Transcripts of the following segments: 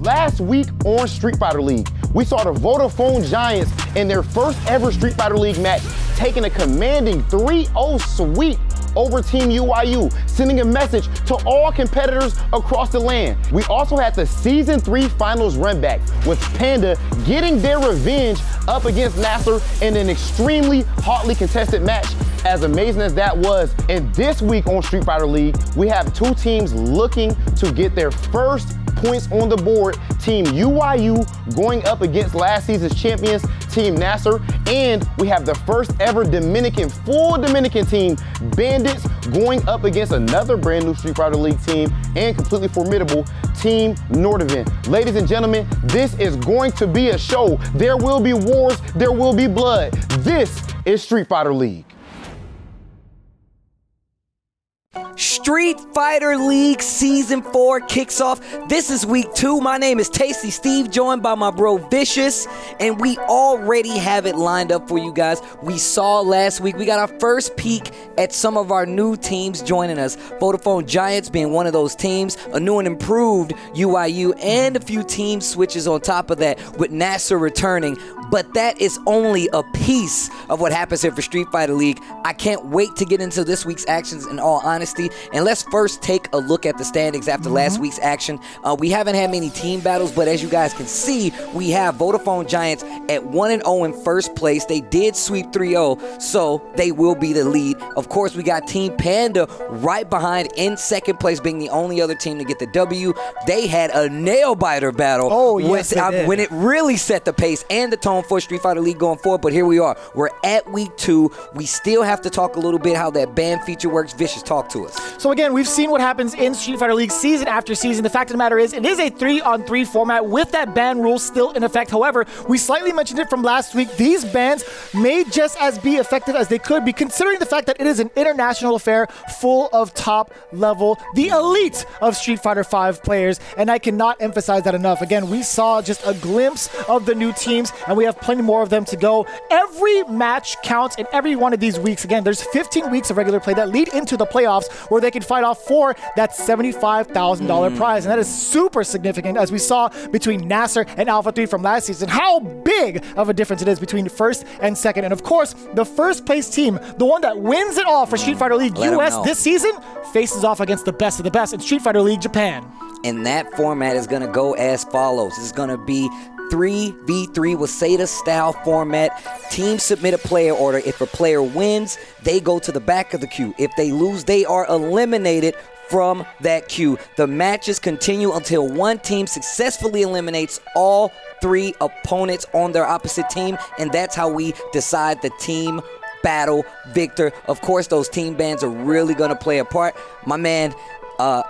Last week on Street Fighter League, we saw the Vodafone Giants in their first ever Street Fighter League match taking a commanding 3-0 sweep over Team UIU, sending a message to all competitors across the land. We also had the Season 3 Finals run back, with PANDA getting their revenge up against NASR in an extremely hotly contested match. As amazing as that was, and this week on Street Fighter League, we have two teams looking to get their first points on the board. Team UIU going up against last season's champions, Team NASR, and we have the first ever full Dominican team, Bandits, going up against another brand new Street Fighter League team and completely formidable Team NORDAVIND. Ladies and gentlemen, this is going to be a show. There will be wars, there will be blood. This is Street Fighter League. Street Fighter League Season 4 kicks off. This is week 2. My name is Tasty Steve, joined by my bro Vicious, and we already have it lined up for you guys. We saw last week, we got our first peek at some of our new teams joining us. Vodafone Giants being one of those teams, a new and improved UIU, and a few team switches on top of that with NASR returning. But that is only a piece of what happens here for Street Fighter League. I can't wait to get into this week's actions in all honesty. And let's first take a look at the standings after last week's action. We haven't had many team battles, but as you guys can see, we have Vodafone Giants at 1-0 in first place. They did sweep 3-0, so they will be the lead. Of course, we got Team PANDA right behind in second place, being the only other team to get the W. They had a nail-biter battle. Oh, yes, they did. When it really set the pace and the tone for Street Fighter League going forward, but here we are. We're at week 2. We still have to talk a little bit how that ban feature works. Vicious, talk to us. So again, we've seen what happens in Street Fighter League season after season. The fact of the matter is, it is a 3-on-3 format with that ban rule still in effect. However, we slightly mentioned it from last week. These bans may just as be effective as they could be, considering the fact that it is an international affair full of top level, the elite of Street Fighter V players, and I cannot emphasize that enough. Again, we saw just a glimpse of the new teams, and we have plenty more of them to go. Every match counts in every one of these weeks. Again, there's 15 weeks of regular play that lead into the playoffs where they can fight off for that $75,000 prize. And that is super significant, as we saw between NASR and Alpha 3 from last season, how big of a difference it is between first and second. And of course, the first place team, the one that wins it all for Street Fighter League US this season, faces off against the best of the best in Street Fighter League Japan. And that format is going to go as follows. It's going to be 3v3 Waseda style format. Teams submit a player order. If a player wins, they go to the back of the queue. If they lose, they are eliminated from that queue. The matches continue until one team successfully eliminates all 3 opponents on their opposite team, and that's how we decide the team battle victor. Of course, those team bans are really going to play a part. My man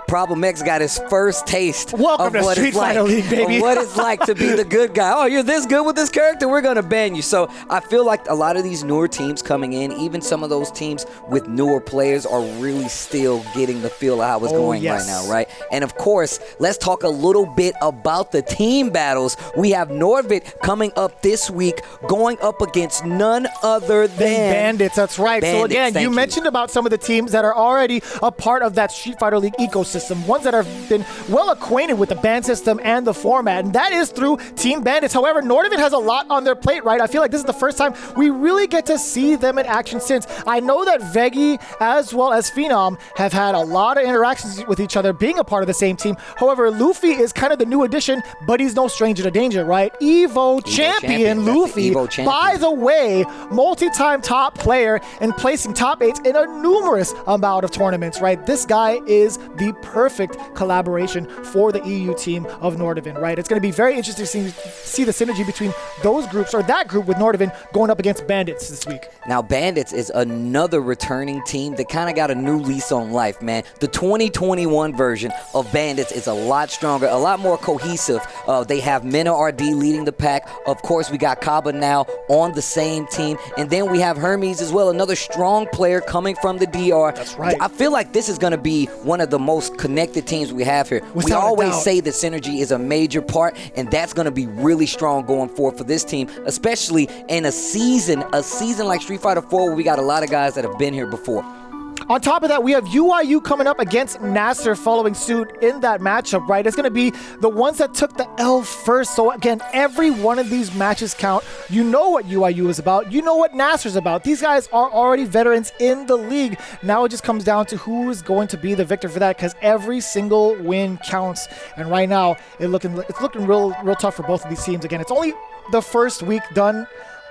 Problem X got his first taste of what it's like, what it's like to be the good guy. Oh, you're this good with this character? We're going to ban you. So I feel like a lot of these newer teams coming in, even some of those teams with newer players, are really still getting the feel of how it's going right now, right? And of course, let's talk a little bit about the team battles. We have NORDAVIND coming up this week, going up against none other than Bandits. That's right. Bandits, so again, you mentioned about some of the teams that are already a part of that Street Fighter League ecosystem, ones that have been well acquainted with the ban system and the format, and that is through Team Bandits. However, NORDAVIND has a lot on their plate, right? I feel like this is the first time we really get to see them in action since. I know that VEGGEY as well as PHENOM have had a lot of interactions with each other, being a part of the same team. However, Luffy is kind of the new addition, but he's no stranger to danger, right? Evo champion Luffy, by the way, multi-time top player and placing top 8s in a numerous amount of tournaments, right? This guy is the perfect collaboration for the EU team of NORDAVIND, right? It's going to be very interesting to see the synergy between those groups, or that group with NORDAVIND, going up against Bandits this week. Now, Bandits is another returning team that kind of got a new lease on life, man. The 2021 version of Bandits is a lot stronger, a lot more cohesive. They have MENARD leading the pack. Of course, we got CABA now on the same team. And then we have Hermes as well, another strong player coming from the DR. That's right. I feel like this is going to be one of the most connected teams we have here. We always say that synergy is a major part, and that's going to be really strong going forward for this team, especially in a season like Street Fighter 4, where we got a lot of guys that have been here before. On top of that, we have UIU coming up against NASR following suit in that matchup, right? It's going to be the ones that took the L first. So again, every one of these matches count. You know what UIU is about. You know what NASR is about. These guys are already veterans in the league. Now it just comes down to who is going to be the victor for that, because every single win counts. And right now, it's looking real tough for both of these teams. Again, it's only the first week done.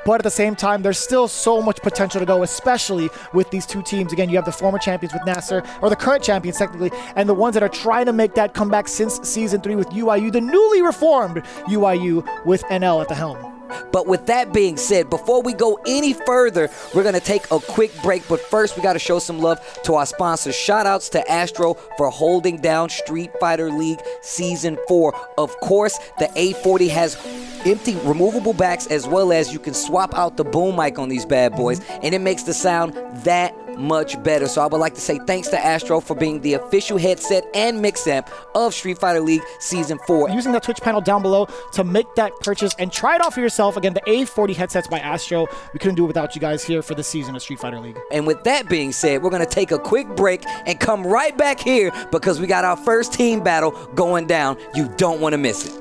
But at the same time, there's still so much potential to go, especially with these two teams. Again, you have the former champions with NASR, or the current champions technically, and the ones that are trying to make that comeback since Season 3 with UIU, the newly reformed UIU with NL at the helm. But with that being said, before we go any further, we're going to take a quick break. But first, we got to show some love to our sponsors. Shout-outs to Astro for holding down Street Fighter League Season 4. Of course, the A40 has empty removable backs, as well as you can swap out the boom mic on these bad boys, and it makes the sound that much better. So I would like to say thanks to Astro for being the official headset and mix amp of Street Fighter League Season 4. Using the Twitch panel down below to make that purchase and try it out for yourself. Again, the A40 headsets by Astro. We couldn't do it without you guys here for the season of Street Fighter League. And with that being said, we're going to take a quick break and come right back here because we got our first team battle going down. You don't want to miss it.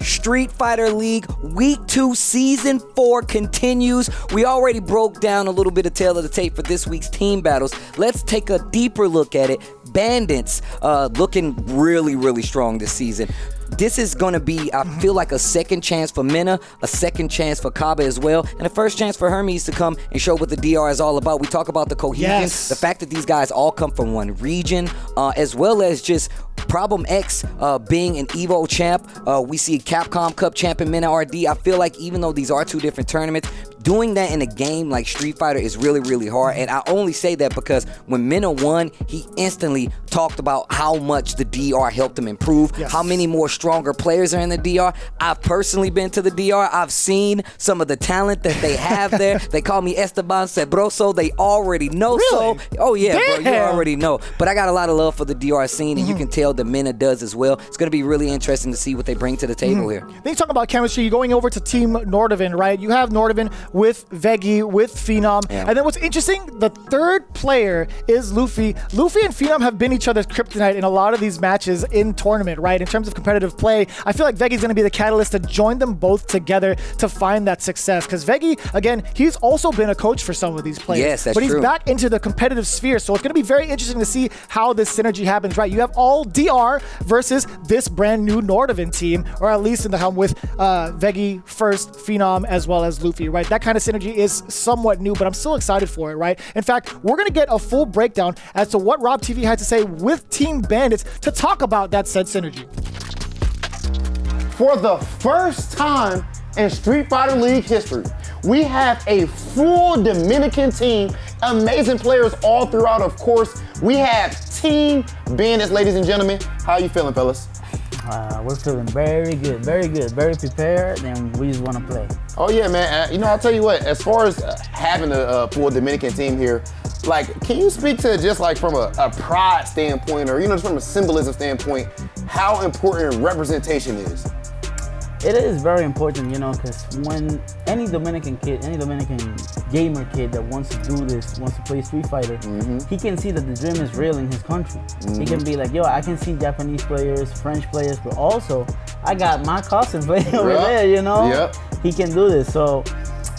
Street Fighter League Week 2 Season 4 continues. We already broke down a little bit of tail of the tape for this week's team battles. Let's take a deeper look at it. Bandits looking really strong this season. This is going to be, I feel like, a second chance for MENA, a second chance for CABA as well, and a first chance for Hermes to come and show what the DR is all about. We talk about the cohesion, the fact that these guys all come from one region, as well as just Problem X being an EVO champ. We see Capcom Cup champion MENARD. I feel like even though these are two different tournaments, doing that in a game like Street Fighter is really hard. And I only say that because when MENA won, he instantly talked about how much the DR helped him improve, how many more stronger players are in the DR. I've personally been to the DR. I've seen some of the talent that they have there. They call me Esteban Sabroso. They already know. Really? So, oh yeah, Damn. bro, you already know. But I got a lot of love for the DR scene, and you can tell that MENA does as well. It's going to be really interesting to see what they bring to the table here. Then you talk about chemistry. You're going over to Team NORDAVIND, right? You have NORDAVIND with VEGGEY, with PHENOM. And then what's interesting, the third player is Luffy. Luffy and PHENOM have been each other's kryptonite in a lot of these matches in tournament, right? In terms of competitive play, I feel like VEGGEY's going to be the catalyst to join them both together to find that success. Because VEGGEY, again, he's also been a coach for some of these players. Yes, that's But he's true. back into the competitive sphere. So it's going to be very interesting to see how this synergy happens, right? You have all DR versus this brand new NORDAVIND team, or at least in the helm with VEGGEY first, PHENOM, as well as Luffy, right? That kind of synergy is somewhat new, but I'm still excited for it, right? In fact, we're going to get a full breakdown as to what Rob TV had to say with Team Bandits to talk about that said synergy. For the first time in Street Fighter League history, we have a full Dominican team, amazing players all throughout, of course. We have Team Bandits, ladies and gentlemen. How you feeling, fellas? We're feeling very good, very prepared, and we just want to play. Oh yeah, man. You know, I'll tell you what, as far as having a full Dominican team here, like, can you speak to just like from a pride standpoint, or, you know, just from a symbolism standpoint, how important representation is? It is very important, you know, because when any Dominican kid, any Dominican gamer kid that wants to do this, wants to play Street Fighter, he can see that the dream is real in his country. He can be like, yo, I can see Japanese players, French players, but also I got my cousin playing over there, you know? He can do this. So,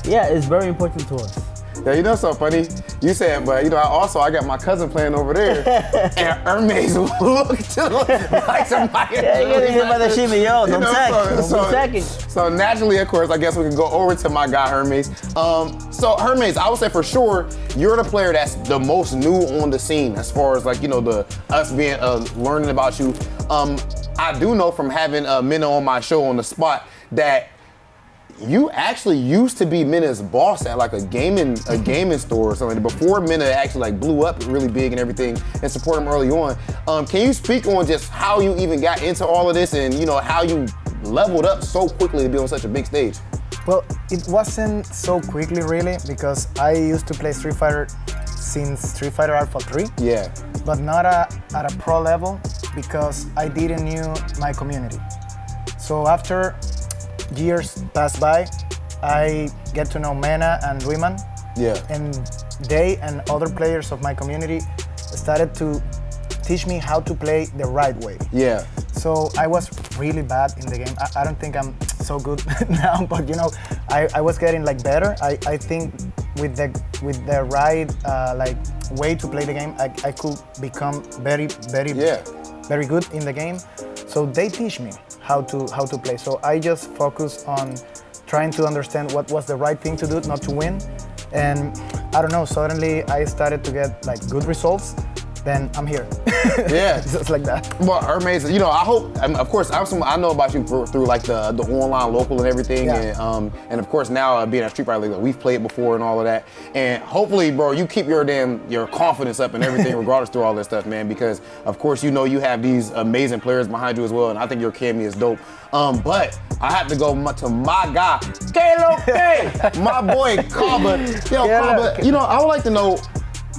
yeah, it's very important to us. Yeah, you know, so funny. You said, but you know, I got my cousin playing over there, and Hermes looked like somebody. Yeah, you gotta hit by the shimmy, yo. Don't tech. So naturally, of course, I guess we can go over to my guy Hermes. So Hermes, I would say for sure you're the player that's the most new on the scene as far as, like, you know, us being learning about you. I do know from having MENA on my show on the spot that you actually used to be MENA's boss at like a gaming store or something before MENA actually like blew up really big and everything, and support him early on. Can you speak on just how you even got into all of this, and, you know, how you leveled up so quickly to be on such a big stage? Well, it wasn't so quickly really, because I used to play Street Fighter since Street Fighter Alpha 3. Yeah. But not at a pro level, because I didn't knew my community. So after years passed by, I get to know MENA and Wiman. Yeah. And they and other players of my community started to teach me how to play the right way. Yeah. So I was really bad in the game. I don't think I'm so good now, but you know, I was getting like better. I think with the right like way to play the game, I could become very good in the game. So they teach me how to play. So I just focus on trying to understand what was the right thing to do, not to win. And I don't know, suddenly I started to get like good results. Then I'm here. Yeah, just like that. Well, amazing. You know, I hope. Of course, I know about you through like the online local and everything, yeah. And of course now being at Street Fighter League, we've played before and all of that. And hopefully, bro, you keep your confidence up and everything, regardless through all this stuff, man. Because of course, you know you have these amazing players behind you as well, and I think your Cammy is dope. But I have to go to my guy, K-Lo-K, my boy CABA. Yo, CABA, you know, I would like to know,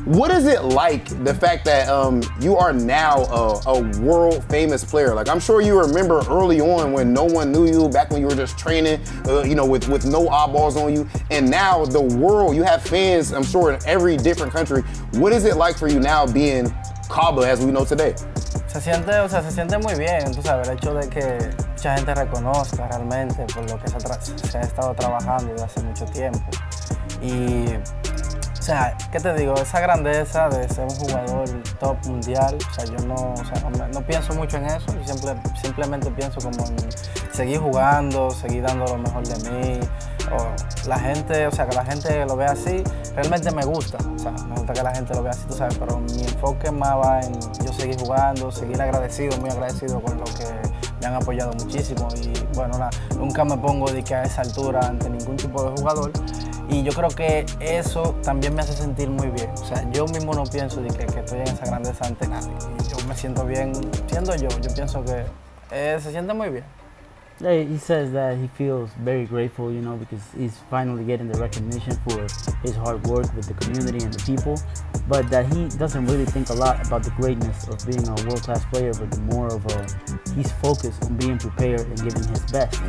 what is it like, the fact that you are now a world famous player? Like, I'm sure you remember early on when no one knew you, back when you were just training, you know, with no eyeballs on you. And now the world, you have fans, I'm sure, in every different country. What is it like for you now being CABA as we know today? Se siente muy bien, tú sabes, el hecho de que mucha gente reconozca realmente por lo que se ha estado trabajando desde hace mucho tiempo. Y o sea, ¿qué te digo? Esa grandeza de ser un jugador top mundial, o sea, yo no pienso mucho en eso, yo simplemente pienso como en seguir jugando, seguir dando lo mejor de mí, o la gente, o sea, que la gente lo vea así, realmente me gusta, o sea, me gusta que la gente lo vea así, tú sabes, pero mi enfoque más va en yo seguir jugando, seguir agradecido, muy agradecido con lo que me han apoyado muchísimo y bueno, nunca me pongo de que a esa altura ante ningún tipo de jugador. Y yo creo que eso también me hace sentir muy bien. O sea, yo mismo no pienso de que estoy en esa grandeza ante nadie. Y yo me siento bien siendo yo. Yo pienso que se siente muy bien. Yeah, he says that he feels very grateful, you know, because he's finally getting the recognition for his hard work with the community and the people, but that he doesn't really think a lot about the greatness of being a world-class player, but more of he's focused on being prepared and giving his best.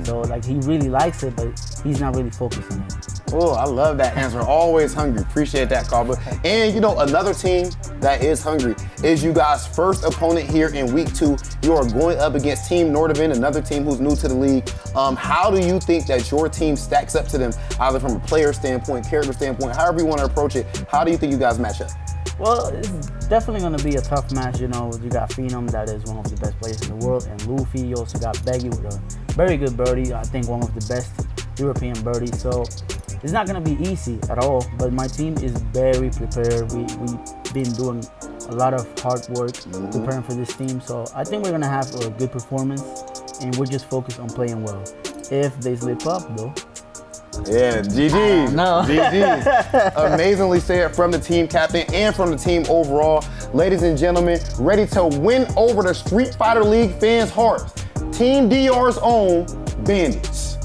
So like he really likes it, but he's not really focused on it. Oh, I love that answer. Always hungry. Appreciate that, CABA. And you know, another team that is hungry is you guys' first opponent here in week 2. You are going up against Team NORDAVIND, another team who's new to the league. How do you think that your team stacks up to them, either from a player standpoint, character standpoint, however you want to approach it? How do you think you guys match up? Well, it's definitely going to be a tough match. You know, you got PHENOM, that is one of the best players in the world, and Luffy. You also got VEGGEY with a very good birdie. I think one of the best European birdies. So it's not going to be easy at all, but my team is very prepared. We've been doing a lot of hard work preparing for this team. So I think we're going to have a good performance, and we're just focused on playing well. If they slip up, though. Yeah, GG's. No. GG's. Amazingly said from the team captain and from the team overall. Ladies and gentlemen, ready to win over the Street Fighter League fans' hearts. Team DR's own Bandits.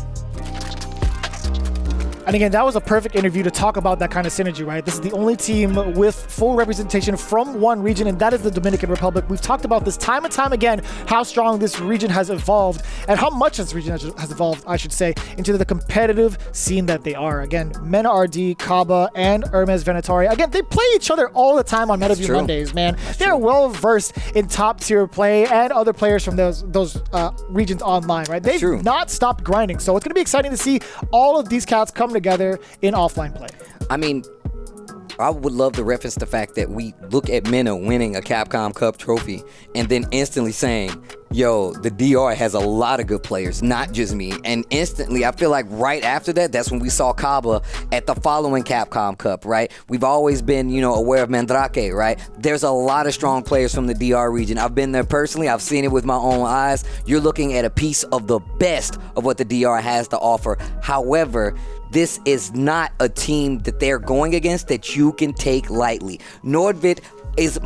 And again, that was a perfect interview to talk about that kind of synergy, right? This is the only team with full representation from one region, and that is the Dominican Republic. We've talked about this time and time again, how strong this region has evolved and how much this region has evolved, I should say, into the competitive scene that they are. Again, MENARD, CABA, and VENATORI. Again, they play each other all the time on MENARD Mondays, man. They're well versed in top tier play and other players from those regions online, right? They've not stopped grinding. So it's going to be exciting to see all of these cats come together in offline play. I mean, I would love to reference the fact that we look at MENA winning a Capcom Cup trophy and then instantly saying, yo, the DR has a lot of good players, not just me. And instantly, I feel like right after that, that's when we saw CABA at the following Capcom Cup, right? We've always been, you know, aware of Mandrake, right? There's a lot of strong players from the DR region. I've been there personally. I've seen it with my own eyes. You're looking at a piece of the best of what the DR has to offer. However, this is not a team that they're going against that you can take lightly. NORDAVIND is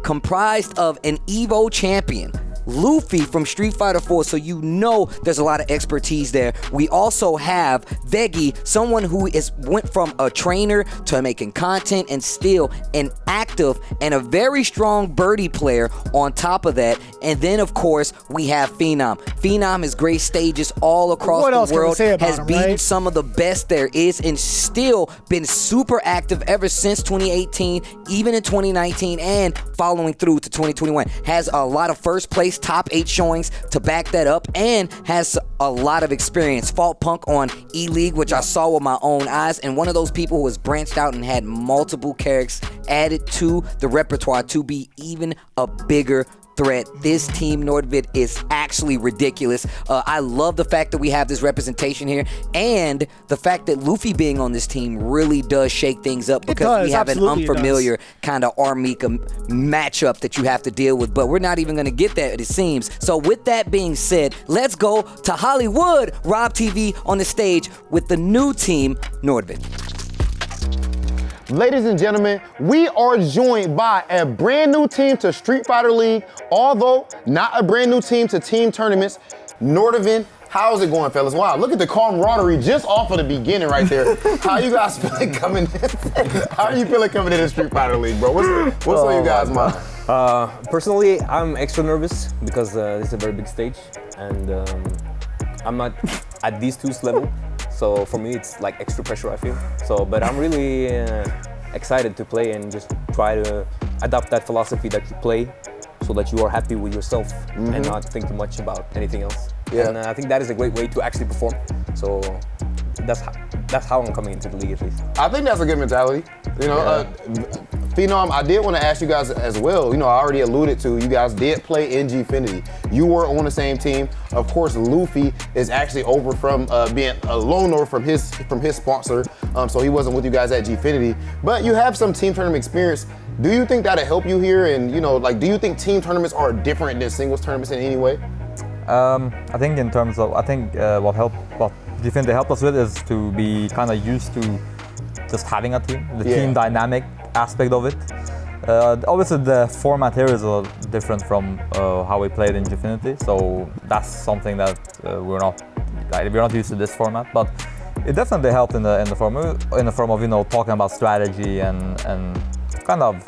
comprised of an EVO champion, Luffy from Street Fighter 4, so you know there's a lot of expertise there. We also have VEGGEY, someone who went from a trainer to making content and still an active and a very strong birdie player on top of that. And then, of course, we have PHENOM. PHENOM has graced stages all across the world, has beaten some of the best there is, and still been super active ever since 2018, even in 2019, and following through to 2021. Has a lot of first place, top 8 showings to back that up, and has a lot of experience. Fought Punk on E-League, which I saw with my own eyes, and one of those people who has branched out and had multiple characters added to the repertoire to be even a bigger threat. This team NORDAVIND is actually ridiculous. I love the fact that we have this representation here, and the fact that Luffy being on this team really does shake things up, because we have an unfamiliar kind of Armika matchup that you have to deal with, but we're not even going to get that, it seems. So with that being said, let's go to Hollywood, Rob TV on the stage with the new team NORDAVIND. Ladies and gentlemen, we are joined by a brand new team to Street Fighter League, although not a brand new team to team tournaments. NORDAVIND, how's it going, fellas? Wow, look at the camaraderie just off of the beginning right there. How you guys feeling coming in? How are you feeling coming into Street Fighter League, bro? What's on you guys' mind? Personally, I'm extra nervous because this is a very big stage, and I'm not at these two's level. So for me, it's like extra pressure, I feel. So, but I'm really excited to play and just try to adopt that philosophy that you play, so that you are happy with yourself and not think too much about anything else. Yeah. And I think that is a great way to actually perform. So that's how I'm coming into the league, at least. I think that's a good mentality. You know, PHENOM, I did want to ask you guys as well. You know, I already alluded to, you guys did play in Gfinity. You were on the same team. Of course, Luffy is actually over from being a loaner from his sponsor, so he wasn't with you guys at Gfinity. But you have some team tournament experience. Do you think that'll help you here? And you know, like, do you think team tournaments are different than singles tournaments in any way? I think in terms of, what Gfinity helped us with is to be kind of used to just having a team, the team dynamic aspect of it. Obviously the format here is a little different from how we played in Gfinity, so that's something that we're not used to this format, but it definitely helped in the form of, you know, talking about strategy and kind of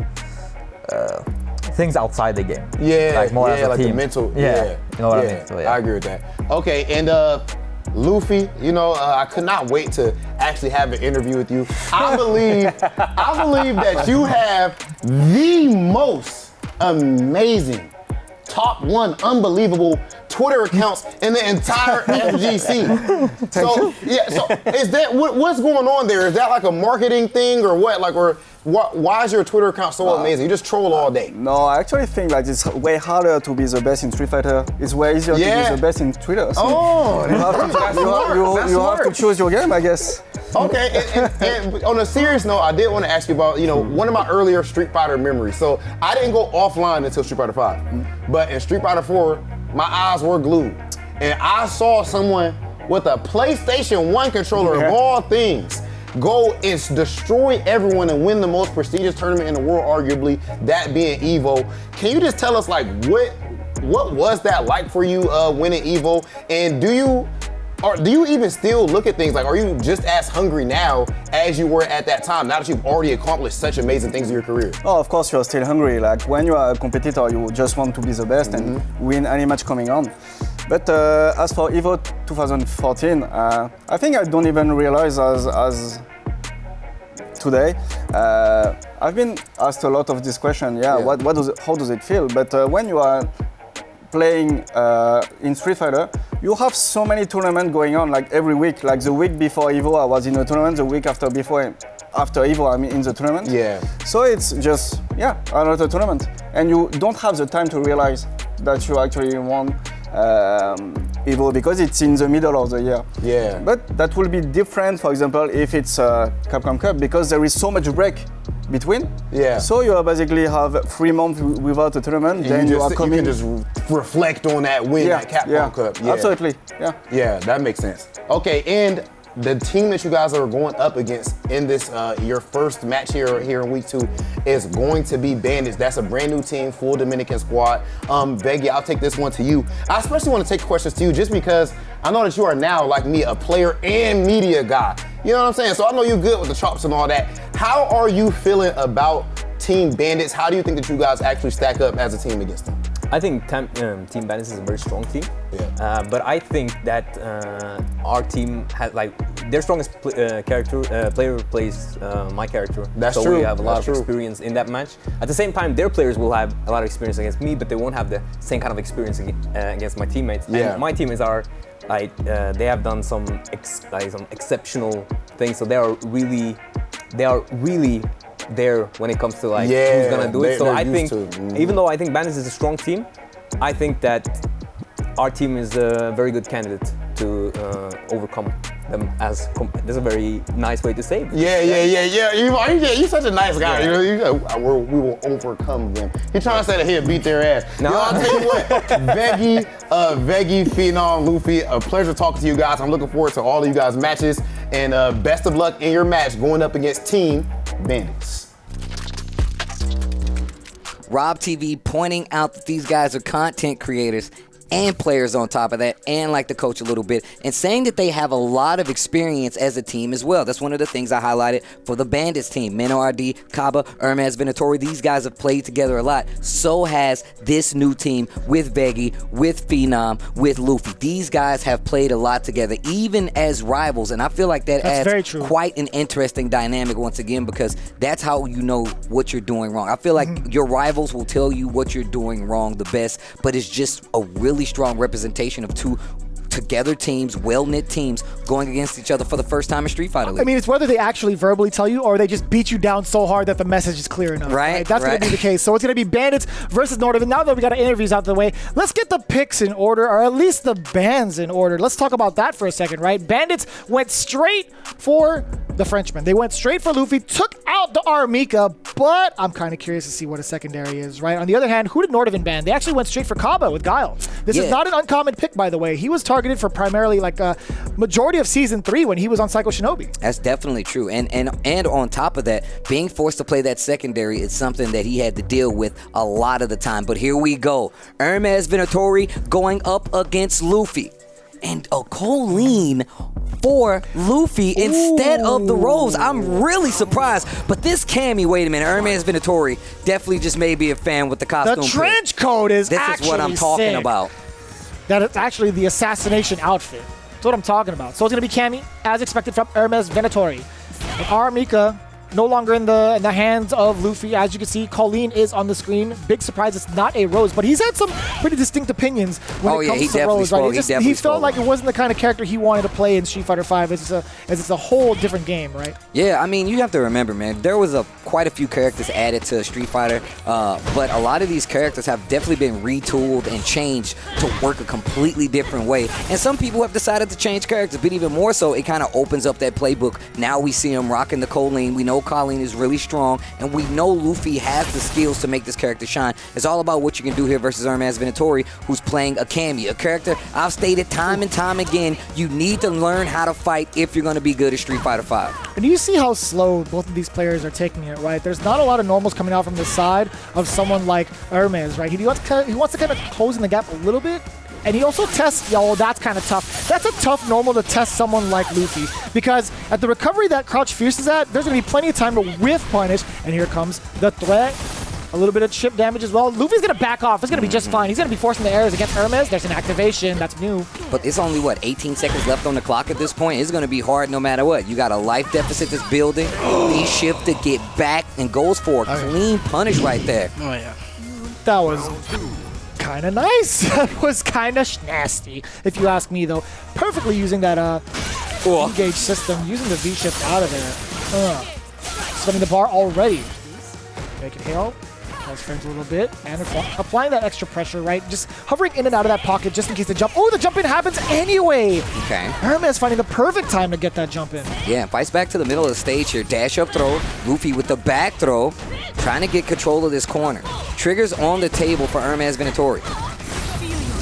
things outside the game. Yeah, like more as a like team. The mental. Yeah, you know what I mean. So, I agree with that. Okay, and Luffy, you know, I could not wait to actually have an interview with you. I believe that you have the most amazing, top 1 unbelievable Twitter accounts in the entire FGC. So is that what's going on there? Is that like a marketing thing or what? Like, or why is your Twitter account so amazing? You just troll all day. No, I actually think that it's way harder to be the best in Street Fighter. It's way easier to be the best in Twitter. So you have to choose your game, I guess. Okay, and on a serious note, I did want to ask you about, you know, one of my earlier Street Fighter memories. So I didn't go offline until Street Fighter 5, but in Street Fighter 4, my eyes were glued, and I saw someone with a PlayStation 1 controller of all things go and destroy everyone and win the most prestigious tournament in the world, arguably, that being EVO. Can you just tell us, like, what was that like for you winning EVO, and do you even still look at things like, are you just as hungry now as you were at that time, now that you've already accomplished such amazing things in your career? Oh, of course you're still hungry. Like, when you are a competitor, you just want to be the best and win any match coming on. But as for EVO 2014, I think I don't even realize as today. I've been asked a lot of this question, how does it feel? But when you are playing in Street Fighter, you have so many tournaments going on, like every week. Like the week before EVO, I was in a tournament. The week after EVO, I'm in the tournament. Yeah. So it's just, another tournament. And you don't have the time to realize that you actually won EVO because it's in the middle of the year. Yeah. But that will be different, for example, if it's Capcom Cup, because there is so much break between. Yeah. So you basically have 3 months without a tournament. And then you can just reflect on that win at Capcom Cup. Yeah. Absolutely. Yeah. Yeah, that makes sense. Okay, and the team that you guys are going up against in this your first match here in week 2 is going to be Bandits. That's a brand new team, full Dominican squad. VEGGEY, I'll take this one to you. I especially want to take questions to you just because I know that you are now, like me, a player and media guy. You know what I'm saying? So I know you're good with the chops and all that. How are you feeling about Team Bandits? How do you think that you guys actually stack up as a team against them? I think Team Bandits is a very strong team, but I think that our team has their strongest player plays my character. That's so true. we have a lot That's of true. experience in that match. At the same time, their players will have a lot of experience against me, but they won't have the same kind of experience against my teammates. Yeah. And my teammates are they have done some exceptional things, so they are really there when it comes to who's gonna do it. So I think, even though I think Bandits is a strong team, I think that our team is a very good candidate to overcome them. That's a very nice way to say it. Yeah. You're such a nice guy. Yeah. You know, we will overcome them. He's trying to say that he'll beat their ass. No. Yo, I'll tell you what, VEGGEY, PHENOM, Luffy, a pleasure talking to you guys. I'm looking forward to all of you guys' matches, and best of luck in your match going up against Team Bandits. Rob TV pointing out that these guys are content creators and players on top of that, and like the coach a little bit, and saying that they have a lot of experience as a team as well. That's one of the things I highlighted for the Bandits team. MENARD, CABA, Hermes, VENATORI, these guys have played together a lot. So has this new team with VEGGEY, with PHENOM, with Luffy. These guys have played a lot together, even as rivals, and I feel like that's adds quite an interesting dynamic once again, because that's how you know what you're doing wrong. I feel like your rivals will tell you what you're doing wrong the best, but it's just a really strong representation of two together teams, well-knit teams going against each other for the first time in Street Fighter League. I mean, it's whether they actually verbally tell you or they just beat you down so hard that the message is clear enough. Right? That's going to be the case. So it's going to be Bandits versus NORDAVIND. Now that we got our interviews out of the way, let's get the picks in order, or at least the bans in order. Let's talk about that for a second, right? Bandits went straight for the Frenchman. They went straight for Luffy, took out the Armika, but I'm kind of curious to see what a secondary is, right? On the other hand, who did NORDAVIND ban? They actually went straight for CABA with Guile. This is not an uncommon pick, by the way. He was targeted for primarily like a majority of Season 3 when he was on Psycho Shinobi. That's definitely true. And on top of that, being forced to play that secondary is something that he had to deal with a lot of the time. But here we go. Hermes VENATORI going up against Luffy. And a Colleen for Luffy instead of the Rose. I'm really surprised. But this Cammy, wait a minute, Hermes VENATORI definitely just may be a fan with the costume. The trench coat is this actually is what I'm talking sick. about. That is actually the assassination outfit. That's what I'm talking about. So it's going to be Cammy, as expected from Hermes VENATORI. And Armika, no longer in the hands of Luffy. As you can see, Colleen is on the screen. Big surprise, it's not a Rose, but he's had some pretty distinct opinions when it comes to Rose. Right? He felt like it wasn't the kind of character he wanted to play in Street Fighter V. It's a whole different game, right? Yeah, I mean, you have to remember, man, there was quite a few characters added to Street Fighter, but a lot of these characters have definitely been retooled and changed to work a completely different way. And some people have decided to change characters, but even more so, it kind of opens up that playbook. Now we see him rocking the Colleen. We know Colleen is really strong, and we know Luffy has the skills to make this character shine. It's all about what you can do here versus Hermes VENATORI, who's playing a Cammy, a character I've stated time and time again, you need to learn how to fight if you're going to be good at Street Fighter V. And you see how slow both of these players are taking it, right? There's not a lot of normals coming out from the side of someone like Hermes, right? He wants to kind of close in the gap a little bit. And he also tests, that's kind of tough. That's a tough normal to test someone like Luffy, because at the recovery that Crouch Fierce is at, there's going to be plenty of time to whiff punish, and here comes the threat. A little bit of chip damage as well. Luffy's going to back off. It's going to be just fine. He's going to be forcing the errors against Hermes. There's an activation. That's new. But it's only, 18 seconds left on the clock at this point? It's going to be hard no matter what. You got a life deficit that's building. V-shift to get back and goes for a clean punish right there. Oh, yeah. That was kind of nice. That was kind of nasty, if you ask me, though. Perfectly using that engage system, using the V-shift out of there. Setting the bar already. Make it hail. Nice frames a little bit. And applying that extra pressure, right? Just hovering in and out of that pocket just in case the jump. Oh, the jump in happens anyway. Okay. Hermes finding the perfect time to get that jump in. Yeah, fights back to the middle of the stage here. Dash up throw. Luffy with the back throw. Trying to get control of this corner. Triggers on the table for Hermes VENATORI.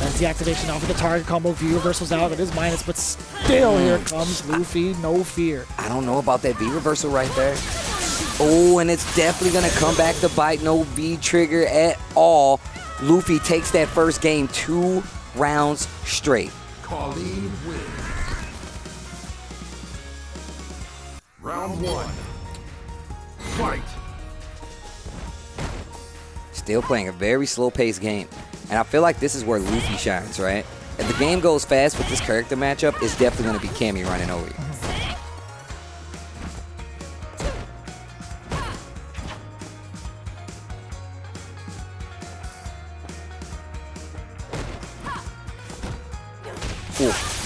And As the activation off of the target combo, V reversal's out. It is minus, but still here comes Luffy. No fear. I don't know about that V reversal right there. Oh, and it's definitely going to come back to bite. No V trigger at all. Luffy takes that first game 2 rounds straight. Colleen wins. Round 1. Fight. Still playing a very slow-paced game. And I feel like this is where Luffy shines, right? If the game goes fast with this character matchup, it's definitely going to be Cammy running over you.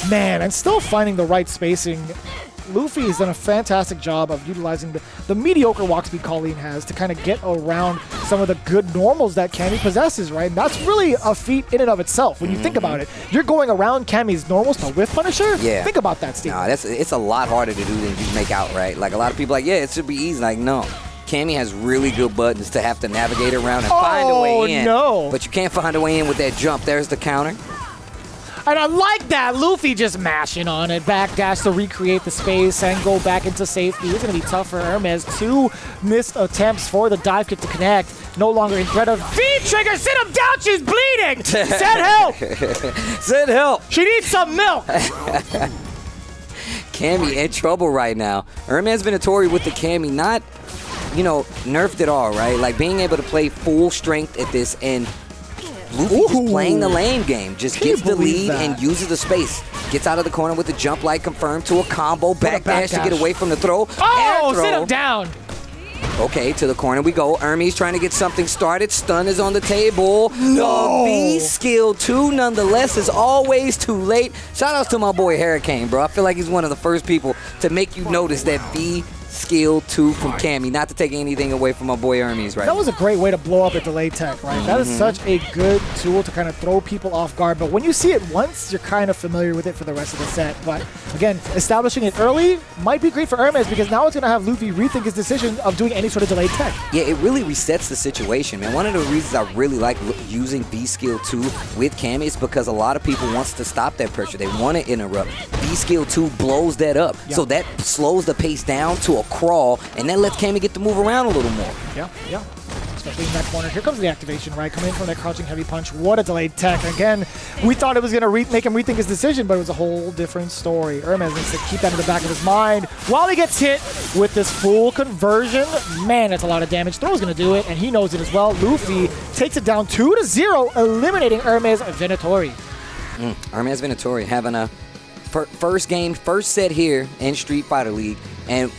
Man, and still finding the right spacing. Luffy has done a fantastic job of utilizing the mediocre walk speed Colleen has to kind of get around some of the good normals that Cammy possesses, right? And that's really a feat in and of itself. When you think about it, you're going around Cammy's normals to whiff Punisher? Yeah. Think about that, Steve. Nah, it's a lot harder to do than you make out, right? Like, a lot of people are like, yeah, it should be easy. Like, no. Cammy has really good buttons to have to navigate around and find a way in. No. But you can't find a way in with that jump. There's the counter. And I like that. Luffy just mashing on it. Backdash to recreate the space and go back into safety. It's going to be tough for Hermes. 2 missed attempts for the dive kick to connect. No longer in threat of V-trigger. Sit him down. She's bleeding. Send help. Send help. She needs some milk. Cammy in trouble right now. Hermes VENATORI with the Cammy, not, nerfed at all, right? Like, being able to play full strength at this, and Luffy just playing the lane game. Just gets the lead and uses the space. Gets out of the corner with the jump light confirmed to a combo. Backdash to get away from the throw. Oh, sit him down. Okay, to the corner we go. Hermes trying to get something started. Stun is on the table. No. B skill 2 nonetheless is always too late. Shout outs to my boy Hurricane, bro. I feel like he's one of the first people to make you notice that B skill 2 from Cammy. Not to take anything away from my boy Hermes, right? That was a great way to blow up a delay tech, right? That is such a good tool to kind of throw people off guard. But when you see it once, you're kind of familiar with it for the rest of the set. But again, establishing it early might be great for Hermes because now it's going to have Luffy rethink his decision of doing any sort of delayed tech. Yeah, it really resets the situation, man. One of the reasons I really like using V skill 2 with Cammy is because a lot of people wants to stop that pressure. They want to interrupt. V skill 2 blows that up. Yeah. So that slows the pace down to a crawl, and then lets Cammy get to move around a little more. Yeah. Especially in that corner. Here comes the activation, right? Coming in from that crouching heavy punch. What a delayed tech. Again, we thought it was going to make him rethink his decision, but it was a whole different story. Hermes needs to keep that in the back of his mind while he gets hit with this full conversion. Man, that's a lot of damage. Throw's going to do it, and he knows it as well. Luffy takes it down 2-0, eliminating Hermes VENATORI. Hermes VENATORI having a first set here in Street Fighter League, and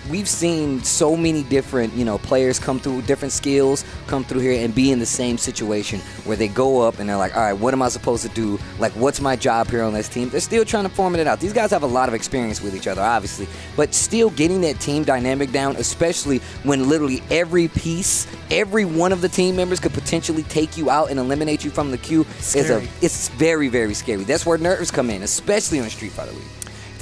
we've seen so many different, players come through, different skills come through here and be in the same situation where they go up and they're like, all right, what am I supposed to do? Like, what's my job here on this team? They're still trying to form it out. These guys have a lot of experience with each other, obviously, but still getting that team dynamic down, especially when literally every piece, every one of the team members could potentially take you out and eliminate you from the queue. It's very, very scary. That's where nerves come in, especially on Street Fighter League.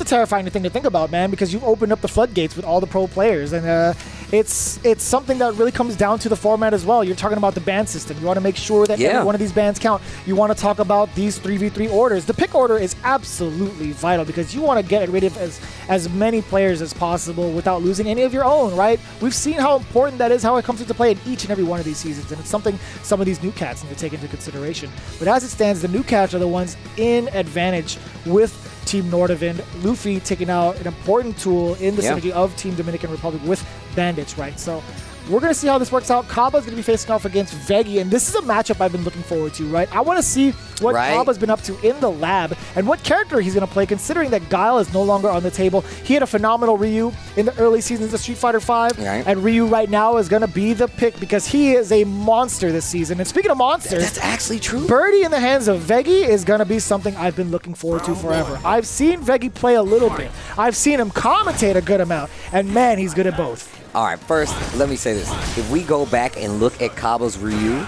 It's a terrifying thing to think about, man, because you've opened up the floodgates with all the pro players, and it's something that really comes down to the format as well. You're talking about the ban system. You want to make sure that every one of these bans count. You want to talk about these 3v3 orders. The pick order is absolutely vital because you want to get rid of as many players as possible without losing any of your own, right? We've seen how important that is, how it comes into play in each and every one of these seasons, and it's something some of these new cats need to take into consideration. But as it stands, the new cats are the ones in advantage with Team NORDAVIND. Luffy taking out an important tool in the synergy of Team Dominican Republic with Bandits, right? So we're going to see how this works out. CABA is going to be facing off against VEGGEY, and this is a matchup I've been looking forward to, right? I want to see what CABA's been up to in the lab and what character he's going to play, considering that Guile is no longer on the table. He had a phenomenal Ryu in the early seasons of Street Fighter V, and Ryu right now is going to be the pick because he is a monster this season. And speaking of monsters, that's actually true. Birdie in the hands of VEGGEY is going to be something I've been looking forward to forever. I've seen VEGGEY play a little bit. I've seen him commentate a good amount, and man, he's good at both. All right, first, let me say this. If we go back and look at CABA's Ryu,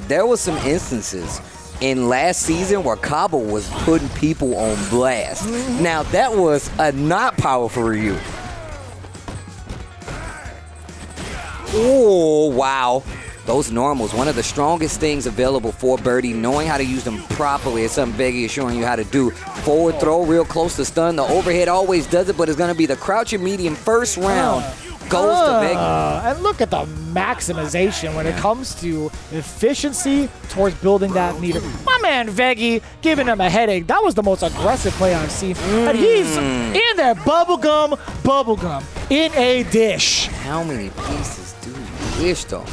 there was some instances in last season where CABA was putting people on blast. Now, that was a not powerful Ryu. Oh, wow. those normals, one of the strongest things available for Birdie, knowing how to use them properly is something VEGGEY is showing you how to do. Forward throw, real close to stun. The overhead always does it, but it's going to be the crouching medium first round. Goes to VEGGEY. And look at the maximization when it comes to efficiency towards building that meter. My man VEGGEY giving him a headache. That was the most aggressive play I've seen. And he's in there, bubblegum, in a dish. How many pieces do you wish, though?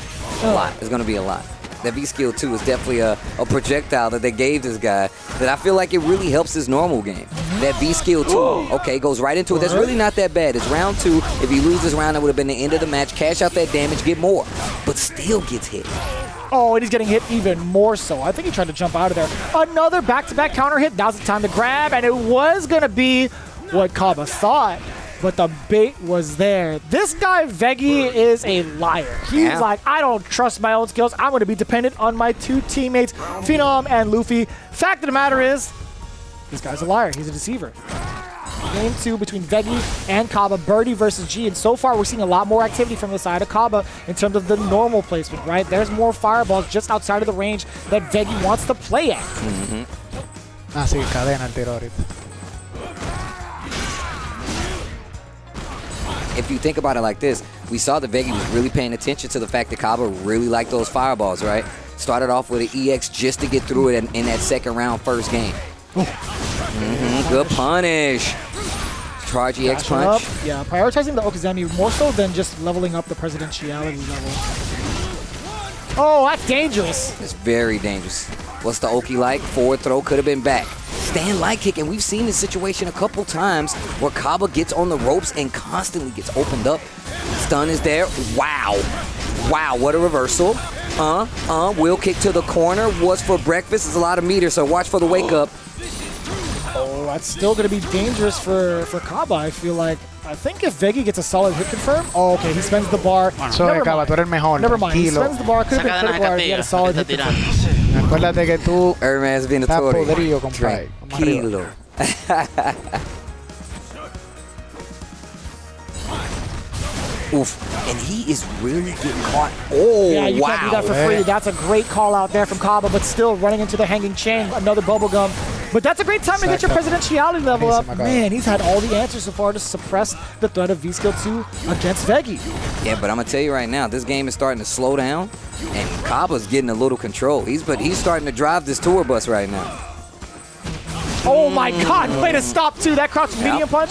A lot. It's going to be a lot. That V-Skill 2 is definitely a projectile that they gave this guy that I feel like it really helps his normal game. That V-Skill 2, okay, goes right into it. That's really not that bad. It's round 2. If he loses this round, that would have been the end of the match. Cash out that damage, get more, but still gets hit. Oh, and he's getting hit even more so. I think he tried to jump out of there. Another back-to-back counter hit. Now's the time to grab, and it was going to be what CABA thought. But the bait was there. This guy, VEGGEY, is a liar. He's like, I don't trust my own skills. I'm going to be dependent on my two teammates, PHENOM and Luffy. Fact of the matter is, this guy's a liar. He's a deceiver. Game 2 between VEGGEY and CABA, Birdie versus G. And so far, we're seeing a lot more activity from the side of CABA in terms of the normal placement, right? There's more fireballs just outside of the range that VEGGEY wants to play at. Sí, cadena el tiro ahorita. If you think about it like this, we saw that VEGGEY was really paying attention to the fact that CABA really liked those fireballs, right? Started off with an EX just to get through it in that second round first game. Good punish. Charge EX punch. Yeah, prioritizing the Okizeme more so than just leveling up the presidentiality level. Oh, that's dangerous. It's very dangerous. What's the Oki like? Forward throw could have been back. Stand light kick, and we've seen this situation a couple times where CABA gets on the ropes and constantly gets opened up. Stun is there. Wow. Wow, what a reversal. Wheel kick to the corner. What's for breakfast? It's a lot of meters, so watch for the wake up. Oh, that's still going to be dangerous for CABA, I feel like. I think if VEGGEY gets a solid hit confirm, oh, okay, he spends the bar. Never mind, he spends the bar. Could have been critical bar if he had a solid hit confirm. Acuérdate que tú Hermes estás VENATORI. podrido, compadre. Tranquilo. Oof, and he is really getting caught. Oh, yeah, you wow. can't do that for free. That's a great call out there from CABA, but still running into the hanging chain, another bubblegum. But that's a great time to get your presidentiality level up. Man, he's had all the answers so far to suppress the threat of V-Skill 2 against VEGGEY. Yeah, but I'm going to tell you right now, this game is starting to slow down, and CABA's getting a little control. He's starting to drive this tour bus right now. Oh my God, way to stop too. That crouch medium punch.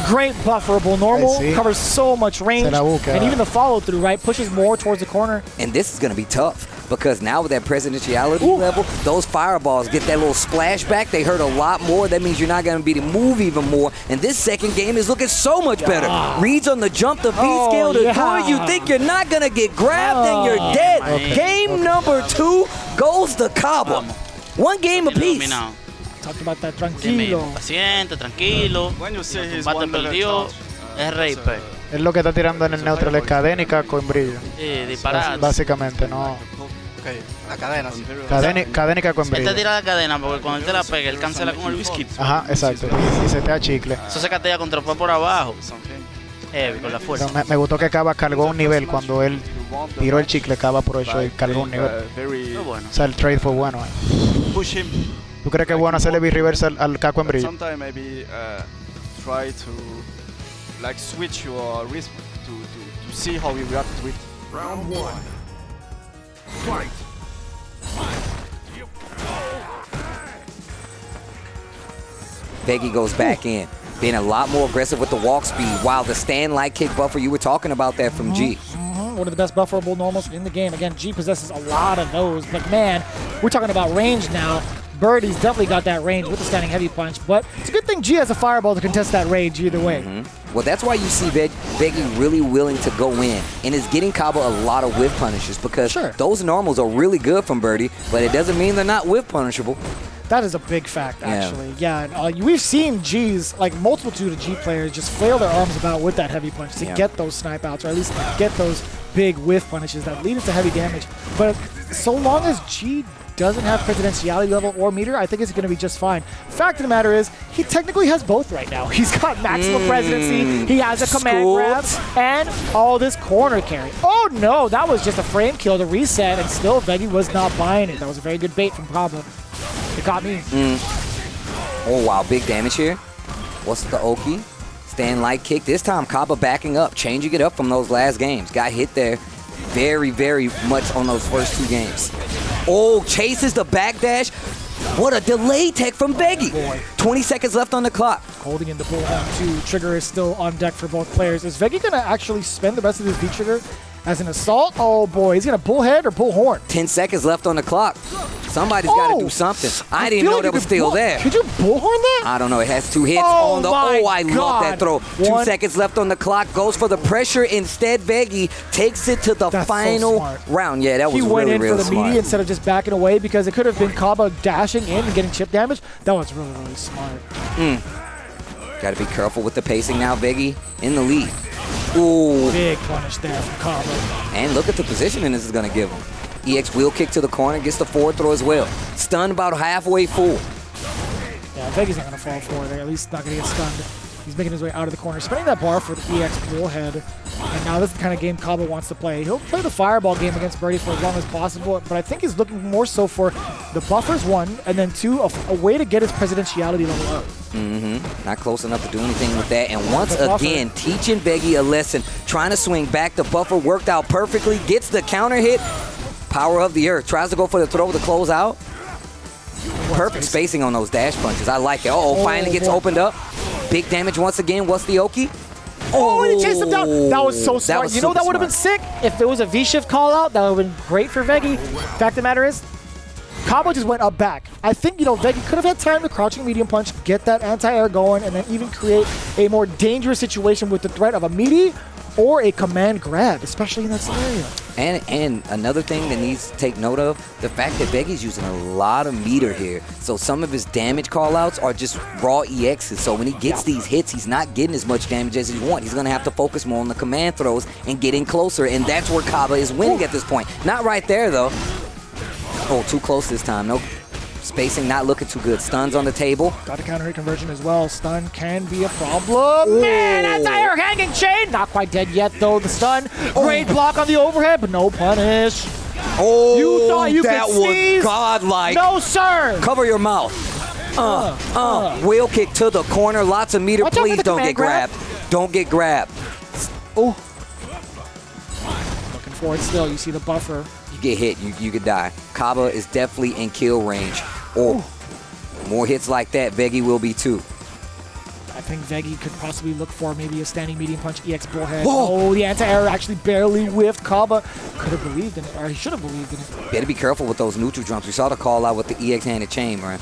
Great bufferable normal, covers so much range, and even the follow-through, right, pushes more towards the corner. And this is going to be tough, because now with that presidentiality level, those fireballs get that little splashback. They hurt a lot more. That means you're not going to be able to move even more. And this second game is looking so much better. Reads on the jump, the V-scale to do it. You think you're not going to get grabbed, and you're dead. Game number 2 goes to CABA. One game apiece. Talked about that tranquilo. Paciente, tranquilo. Combate perdió. Es rey, pe. Es lo que está tirando en el neutral, es cadena y casco en brillo. Sí, disparate. Básicamente, no. La cadena, sí. Cadena y casco en Él brillo. te tira la cadena porque cuando él te la pega, él cancela con el whisky. Ajá, exacto. Y se te da chicle. Eso se catea contra el por abajo. Con la fuerza. Pero me gustó que CABA cargó un nivel cuando él tiró el chicle. CABA aprovechó y cargó un nivel. Bueno. O sea, el trade fue bueno. ¿Tú crees que es bueno hacerle B-reverse al casco en brillo? Sometimes maybe try to like switch your wrist to see how you react to it. Round 1. Fight. VEGGEY goes back in, being a lot more aggressive with the walk speed, while the stand light kick buffer, you were talking about that from G. One of the best bufferable normals in the game. Again, G possesses a lot of those, but man, we're talking about range now. Birdie's definitely got that range with the standing heavy punch, but it's a good thing G has a fireball to contest that range either way. Well, that's why you see VEGGEY really willing to go in and is getting CABA a lot of whiff punishes, because those normals are really good from Birdie, but it doesn't mean they're not whiff punishable. That is a big fact, actually. Yeah, and, we've seen G's, like multitude of G players, just flail their arms about with that heavy punch to get those snipe outs, or at least get those big whiff punishes that lead into heavy damage. But so long as G doesn't have presidentiality level or meter, I think it's going to be just fine. Fact of the matter is, he technically has both right now. He's got maximum presidency, he has a command grab, and all this corner carry. Oh no, that was just a frame kill to reset, and still VEGGEY was not buying it. That was a very good bait from CABA. It got me. Oh wow, big damage here. What's the Oki? Stand light kick. This time CABA backing up, changing it up from those last games. Got hit there very, very much on those first 2 games. Oh, chases the backdash. What a delay tech from VEGGEY. 20 seconds left on the clock. Holding in the bullhorn too. Trigger is still on deck for both players. Is VEGGEY going to actually spend the rest of his V-trigger as an assault? Oh boy, he's going to bullhead or bullhorn? 10 seconds left on the clock. Somebody's got to do something. I didn't know that was still there. Could you bullhorn that? I don't know. It has 2 hits on the... Oh, I love that throw. 2 seconds left on the clock. Goes for the pressure. Instead, VEGGEY takes it to the final round. Yeah, that was really, really smart. He went in for the meaty instead of just backing away because it could have been CABA dashing in and getting chip damage. That was really, really smart. Got to be careful with the pacing now. VEGGEY in the lead. Ooh. Big punish there from CABA. And look at the positioning this is going to give him. EX wheel kick to the corner, gets the forward throw as well. Stunned about halfway full. Yeah, VEGGEY's not going to fall forward there. At least not going to get stunned. He's making his way out of the corner, spinning that bar for the EX bullhead. And now this is the kind of game CABA wants to play. He'll play the fireball game against Birdie for as long as possible, but I think he's looking more so for the buffers, 1, and then 2, a way to get his presidentiality level up. Not close enough to do anything with that. And once again, teaching VEGGEY a lesson. Trying to swing back. The buffer worked out perfectly. Gets the counter hit. Power of the earth. Tries to go for the throw to close out. Perfect spacing on those dash punches. I like it. Uh-oh, finally gets opened up. Big damage once again. What's the Oki? Oh, and he chased him down. That was so smart. You know that would have been sick if it was a V-shift call out. That would have been great for VEGGEY. Fact of the matter is, CABA just went up back. I think, VEGGEY could have had time to crouching medium punch, get that anti-air going, and then even create a more dangerous situation with the threat of a meaty or a command grab, especially in that scenario. And another thing that needs to take note of, the fact that VEGGEY's using a lot of meter here. So some of his damage callouts are just raw EXs. So when he gets these hits, he's not getting as much damage as he wants. He's going to have to focus more on the command throws and getting closer. And that's where CABA is winning at this point. Not right there, though. Oh, too close this time. No spacing, not looking too good. Stuns on the table. Got a counter hit conversion as well. Stun can be a problem. Ooh. Man, anti-air hanging chain. Not quite dead yet, though. The stun. Great block on the overhead, but no punish. Oh, you thought you that could was sneeze? godlike. No, sir. Cover your mouth. Wheel kick to the corner. Lots of meter. Please don't get grabbed. Don't get grabbed. Oh. Looking for it still. You see the buffer. Get hit, you could die. CABA is definitely in kill range. Oh, more hits like that, VEGGEY will be too. I think VEGGEY could possibly look for maybe a standing medium punch EX bullhead. Oh, the anti-air actually barely whiffed. CABA could have believed in it, or he should have believed in it. Better be careful with those neutral jumps. We saw the call out with the EX handed chain, right?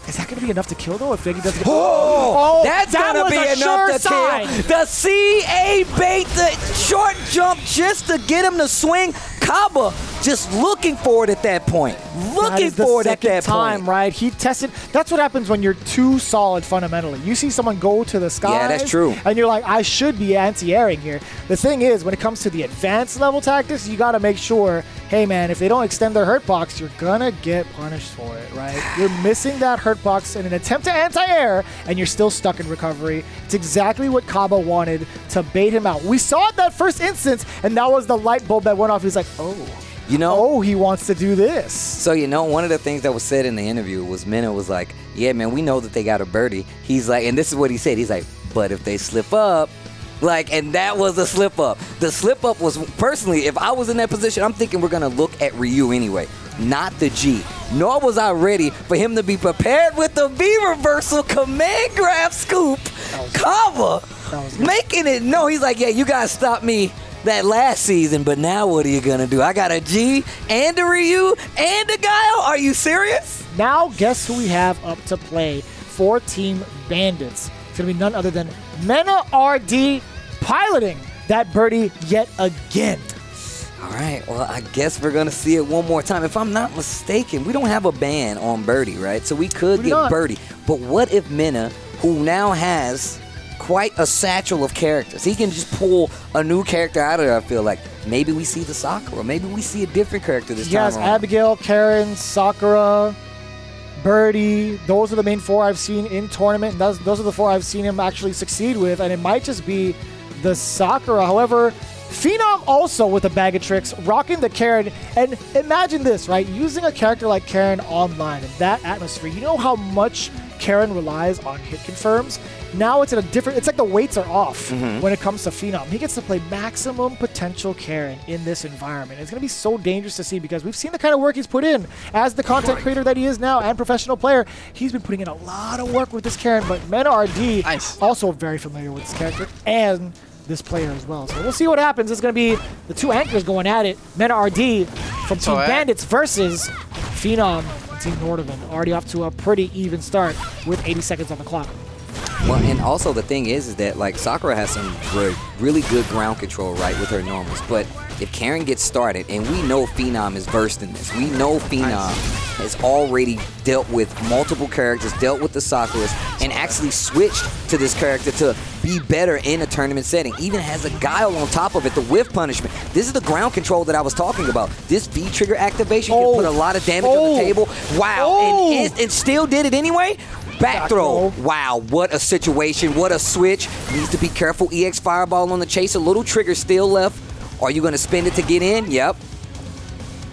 Is that going to be enough to kill, though, if VEGGEY doesn't get... That's going to be enough to kill. The CA bait, the short jump just to get him to swing. CABA just looking for it at that point. Looking for it at that point. Right? He tested. That's what happens when you're too solid fundamentally. You see someone go to the sky. Yeah, that's true. And you're like, I should be anti-airing here. The thing is, when it comes to the advanced level tactics, you got to make sure, hey, man, if they don't extend their hurt box, you're going to get punished for it, right? You're missing that hurt box in an attempt to anti-air, and you're still stuck in recovery. It's exactly what CABA wanted to bait him out. We saw it that first instance, and that was the light bulb that went off. He's like, oh. He wants to do this. So, one of the things that was said in the interview was MENA was like, yeah, man, we know that they got a birdie. He's like, and this is what he said. He's like, but if they slip up, and that was a slip up. The slip up was, personally, if I was in that position, I'm thinking we're going to look at Ryu anyway, not the G. Nor was I ready for him to be prepared with the V reversal command grab scoop. CABA making it. No, he's like, yeah, you got to stop me that last season, but now what are you gonna do? I got a G and a Ryu and a Guile? Are you serious? Now guess who we have up to play for Team Bandits? It's gonna be none other than MENARD piloting that birdie yet again. All right, well, I guess we're gonna see it one more time. If I'm not mistaken, we don't have a ban on birdie, right? So we could get birdie. But what if MENA, who now has quite a satchel of characters. He can just pull a new character out of there, I feel like. Maybe we see the Sakura. Maybe we see a different character this time Yes, around. Abigail, Karen, Sakura, Birdie. Those are the main 4 I've seen in tournament. And those are the 4 I've seen him actually succeed with. And it might just be the Sakura. However, Phenom also with a bag of tricks, rocking the Karen. And imagine this, right? Using a character like Karen online in that atmosphere. You know how much Karen relies on hit confirms? Now it's in a different, it's like the weights are off when it comes to Phenom. He gets to play maximum potential Karen in this environment. It's going to be so dangerous to see because we've seen the kind of work he's put in as the content creator that he is now and professional player. He's been putting in a lot of work with this Karen, but MENARD also very familiar with this character and this player as well. So we'll see what happens. It's going to be the 2 anchors going at it. MENARD from Team Bandits versus Phenom Team NORDAVIND. Already off to a pretty even start with 80 seconds on the clock. Well, and also the thing is that like Sakura has some really good ground control, right, with her normals. But if Karen gets started, and we know Phenom is versed in this, we know Phenom has already dealt with multiple characters, dealt with the Sakuras, and actually switched to this character to be better in a tournament setting. Even has a guile on top of it, the whiff punishment. This is the ground control that I was talking about. This V-trigger activation can put a lot of damage on the table. Wow, and it still did it anyway? Back throw. Wow, what a situation, what a switch. Needs to be careful. EX Fireball on the chase, a little trigger still left. Are you going to spend it to get in? Yep.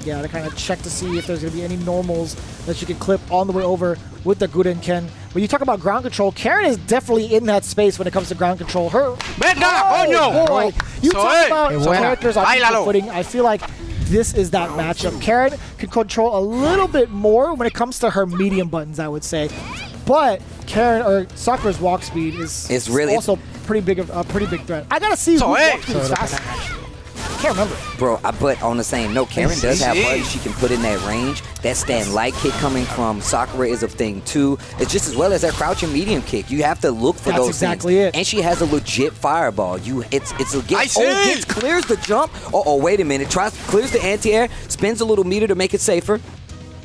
Yeah, to kind of check to see if there's going to be any normals that you can clip on the way over with the Guden Ken. When you talk about ground control, Karen is definitely in that space when it comes to ground control. Her, boy, you talk about characters on equal footing. I feel like this is that matchup. Karen can control a little bit more when it comes to her medium buttons, I would say. But Karen or Sakura's walk speed is really also pretty big threat. I gotta see who's walk speed is faster. I can't remember. Bro, but on the same note, Karen does have buttons she can put in that range. That stand light kick coming from Sakura is a thing too. It's just as well as that crouching medium kick. You have to look for those exactly things. It. And she has a legit fireball. It's a get. Gets clears the jump. Oh, wait a minute. Clears the anti-air, spins a little meter to make it safer.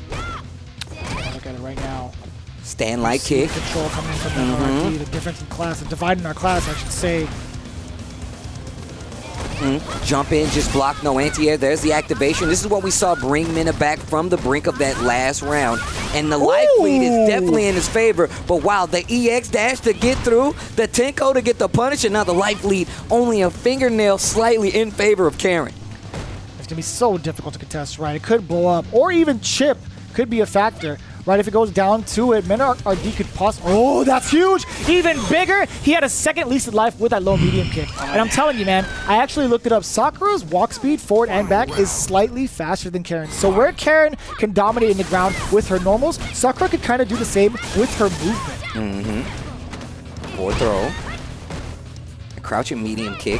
Look at it right now. Stand light kick. Control coming from MENARD, the difference in class, the divide in our class, I should say. Jump in, just block, no anti-air. There's the activation. This is what we saw bring Mena back from the brink of that last round. And the life lead is definitely in his favor. But wow, the EX dash to get through, the Tenko to get the punish, and now the life lead only a fingernail slightly in favor of Karen. It's going to be so difficult to contest, right? It could blow up, or even chip could be a factor. Right, if it goes down to it, MENARD could possibly... Oh, that's huge! Even bigger! He had a second least in life with that low medium kick. And I'm telling you, man, I actually looked it up. Sakura's walk speed, forward and back, is slightly faster than Karen's. So where Karen can dominate in the ground with her normals, Sakura could kind of do the same with her movement. Forward throw. A crouching medium kick.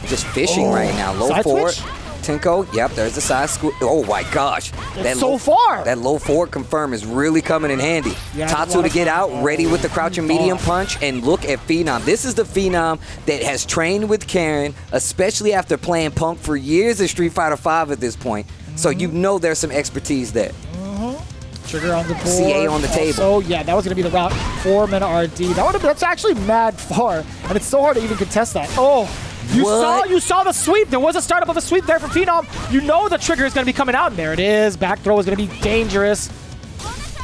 Just fishing right now. Low forward. Switch? Tenko, yep, there's the side scoop. Oh my gosh. It's so far. That low forward confirm is really coming in handy. Yeah, Tatsu to get out, ready with the crouching medium punch, and look at Phenom. This is the Phenom that has trained with Karen, especially after playing Punk for years in Street Fighter V at this point. So you know there's some expertise there. Trigger on the board. CA on the table. So yeah, that was going to be the route for MENARD. That's actually mad far, and it's so hard to even contest that. Oh. You saw the sweep. There was a startup of a sweep there from Phenom. You know the trigger is going to be coming out, and there it is. Back throw is going to be dangerous.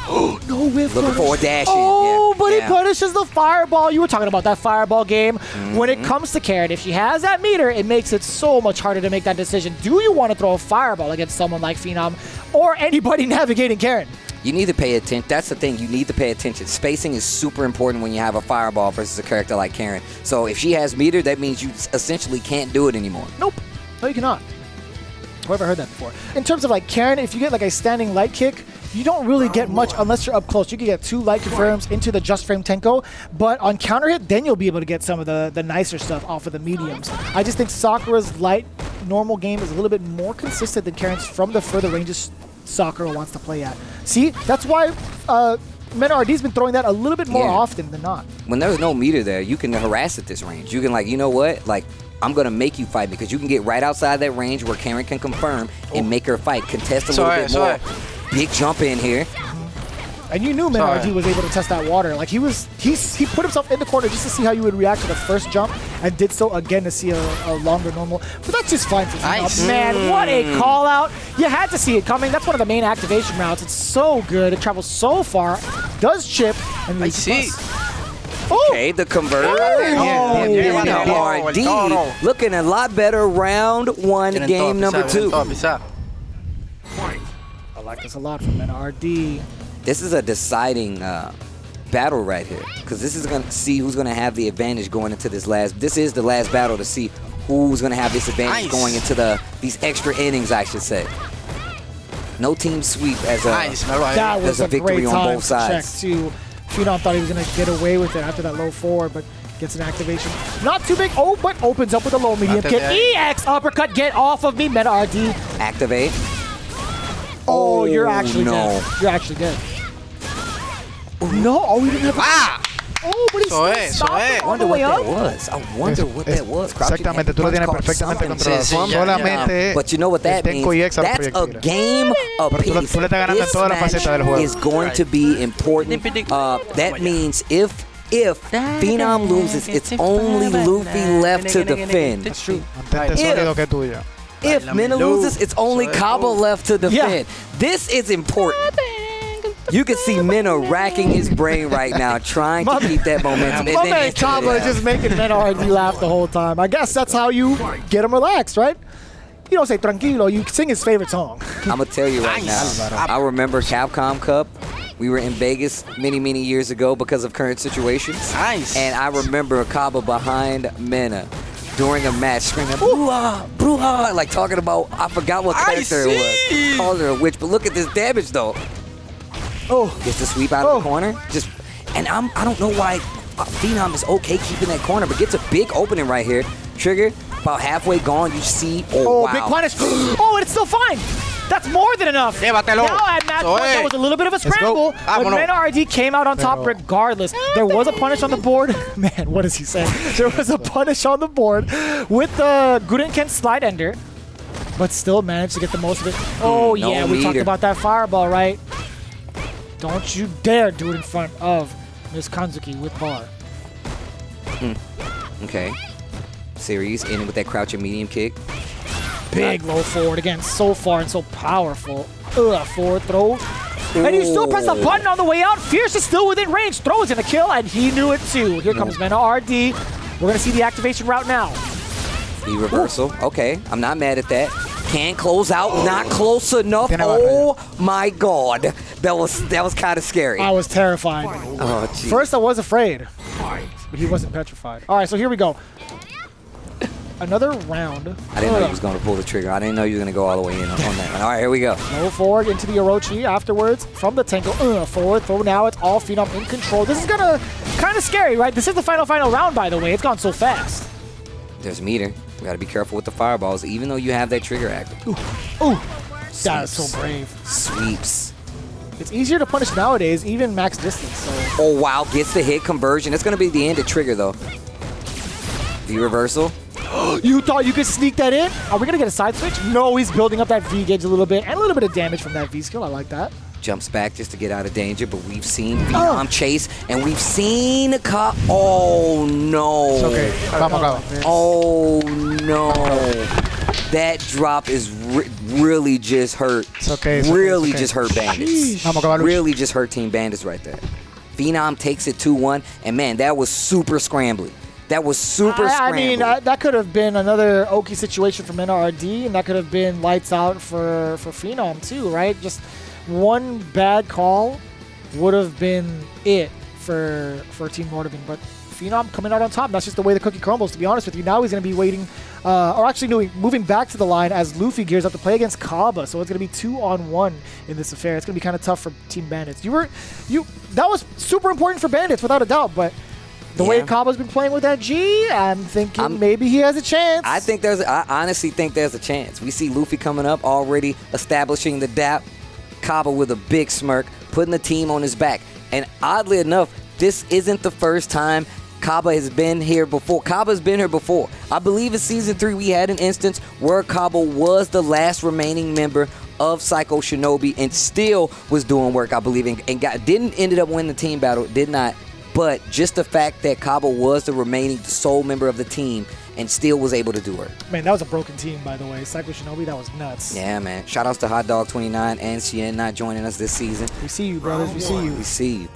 No whiff. Looking for a dash. But he punishes the fireball. You were talking about that fireball game. When it comes to Karen, if she has that meter, it makes it so much harder to make that decision. Do you want to throw a fireball against someone like Phenom or anybody navigating Karen? You need to pay attention. That's the thing. You need to pay attention. Spacing is super important when you have a fireball versus a character like Karen. So if she has meter, that means you essentially can't do it anymore. Nope. No, you cannot. Whoever heard that before. In terms of like Karen, if you get like a standing light kick, you don't really get much unless you're up close. You can get 2 light confirms into the just frame Tenko, but on counter hit, then you'll be able to get some of the nicer stuff off of the mediums. I just think Sakura's light normal game is a little bit more consistent than Karen's from the further ranges Sakura wants to play at. See, that's why MENARD's been throwing that a little bit more often than not. When there's no meter there, you can harass at this range. You can like, you know what? Like, I'm going to make you fight because you can get right outside that range where Karen can confirm and make her fight. Contest a little bit more. Big jump in here. And you knew MENARD was able to test that water. Like he put himself in the corner just to see how you would react to the first jump, and did so again to see a longer normal. But that's just fine for Phenom. Man, what a call out. You had to see it coming. That's one of the main activation routes. It's so good. It travels so far. Does chip. And I see. Okay, the converter. MENARD looking a lot better round one, game number 2. I like this a lot from MENARD. This is a deciding battle right here, because this is going to see who's going to have the advantage going into this last. This is the last battle to see who's going to have this advantage going into these extra innings, I should say. No team sweep as a victory on both sides. Check too. Phenom thought he was going to get away with it after that low forward, but gets an activation. Not too big. Oh, but opens up with a low medium kick. EX uppercut. Get off of me, MENARD. Activate. Oh, you're actually dead. You're actually dead. Oh, no. Oh, we didn't have Oh, but he still stopped it I wonder what that was. I wonder what that was. Exactamente, tú lo tienes perfectamente controlado. Solamente but you know what that means? That's a game apiece. This match is going to be important. That means if Phenom loses, it's only Luffy left to defend. That's true. If Mena loses, it's only CABA left to defend. This is important. You can see Mena racking his brain right now, trying to keep that momentum. My man CABA just making MENARD laugh the whole time. I guess that's how you get him relaxed, right? You don't say tranquilo, you sing his favorite song. I'm going to tell you right now, I remember Capcom Cup. We were in Vegas many, many years ago because of current situations. And I remember CABA behind Mena during a match screaming, "Bruja, Bruja," like talking about, I forgot what character it was. Called her a witch, but look at this damage though. Oh, gets the sweep out of the corner. I don't know why Phenom is okay keeping that corner, but gets a big opening right here. Trigger about halfway gone. You see, wow. Big punish. Oh, and it's still fine. That's more than enough. Now at match point, that was a little bit of a scramble, but MENARD came out on top regardless. There was a punish on the board. Man, what is he saying? There was a punish on the board with the Gurenken slide ender, but still managed to get the most of it. Oh, yeah, we talked about that fireball, right? Don't you dare do it in front of Miss Kanzuki with bar. Okay. Series in with that crouching medium kick. Big low forward again, so far and so powerful. Forward throw. And he still pressed the button on the way out. Fierce is still within range. Throw is in a kill, and he knew it too. Here comes MENARD. We're going to see the activation route now. The reversal. Okay, I'm not mad at that. Can close out, not close enough. Oh my God, that was kind of scary. I was terrified. Oh, geez. First I was afraid, but he wasn't petrified. All right, so here we go. Another round. I didn't know you was going to pull the trigger. I didn't know you were going to go all the way in on that one. All right, here we go. Low forward into the Orochi afterwards from the Tenko. Forward throw. Now it's all Phenom in control. This is going to kind of scary, right? This is the final round, by the way. It's gone so fast. There's meter. We got to be careful with the fireballs, even though you have that trigger active. Ooh. That is so brave. Sweeps. It's easier to punish nowadays, even max distance. So. Oh, wow. Gets the hit conversion. It's going to be the end of trigger, though. The reversal. You thought you could sneak that in? Are we going to get a side switch? No, he's building up that V gauge a little bit, and a little bit of damage from that V skill. I like that. Jumps back just to get out of danger, but we've seen Phenom chase, and we've seen Oh, no. It's okay. Oh, no. That drop is really just hurt. It's okay. Really just hurt Bandits. Really just hurt Team Bandits right there. Phenom takes it 2-1, and man, that was super scrambly. That was super scrambly. I mean, that could have been another Oki situation for MENARD, and that could have been lights out for Phenom too, right? Just one bad call would have been it for Team NORDAVIND, but Phenom coming out on top. That's just the way the cookie crumbles, to be honest with you. Now he's going to be waiting, or actually moving back to the line as Luffy gears up to play against CABA. So it's going to be 2-on-1 in this affair. It's going to be kind of tough for Team Bandits. That was super important for Bandits, without a doubt, but the way CABA's been playing with that G, I'm thinking maybe he has a chance. I honestly think there's a chance. We see Luffy coming up, already establishing the dap. CABA with a big smirk, putting the team on his back. And oddly enough, this isn't the first time CABA has been here before. CABA's been here before. I believe in Season 3 we had an instance where CABA was the last remaining member of Psycho Shinobi and still was doing work, I believe, and ended up winning the team battle, did not. But just the fact that CABA was the remaining sole member of the team and still was able to do it. Man, that was a broken team, by the way. Psycho Shinobi, that was nuts. Yeah, man. Shout outs to Hot Dog 29 and Cien not joining us this season. We see you, brothers. We see you. We see you.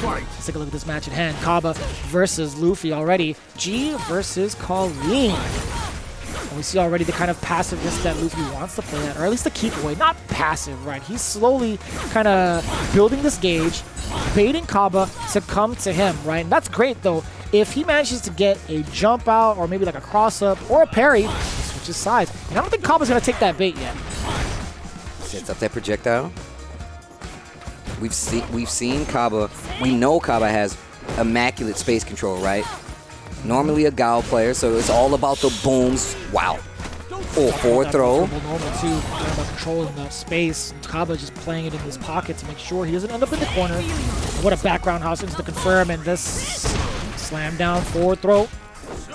Let's take a look at this match at hand. CABA versus Luffy already. G versus Colleen. And we see already the kind of passiveness that Luffy wants to play at, or at least to keep away. Not passive, right? He's slowly kind of building this gauge, baiting CABA to come to him, right? And that's great, though. If he manages to get a jump out or maybe like a cross-up or a parry, he switches sides. And I don't think CABA's going to take that bait yet. Sets up that projectile. We've seen CABA. We know CABA has immaculate space control, right? Normally a Gao player, so it's all about the booms. Wow. Oh, forward throw. Normal too, about controlling the space. CABA just playing it in his pocket to make sure he doesn't end up in the corner. And what a background house into the confirm, and this slam down forward throw.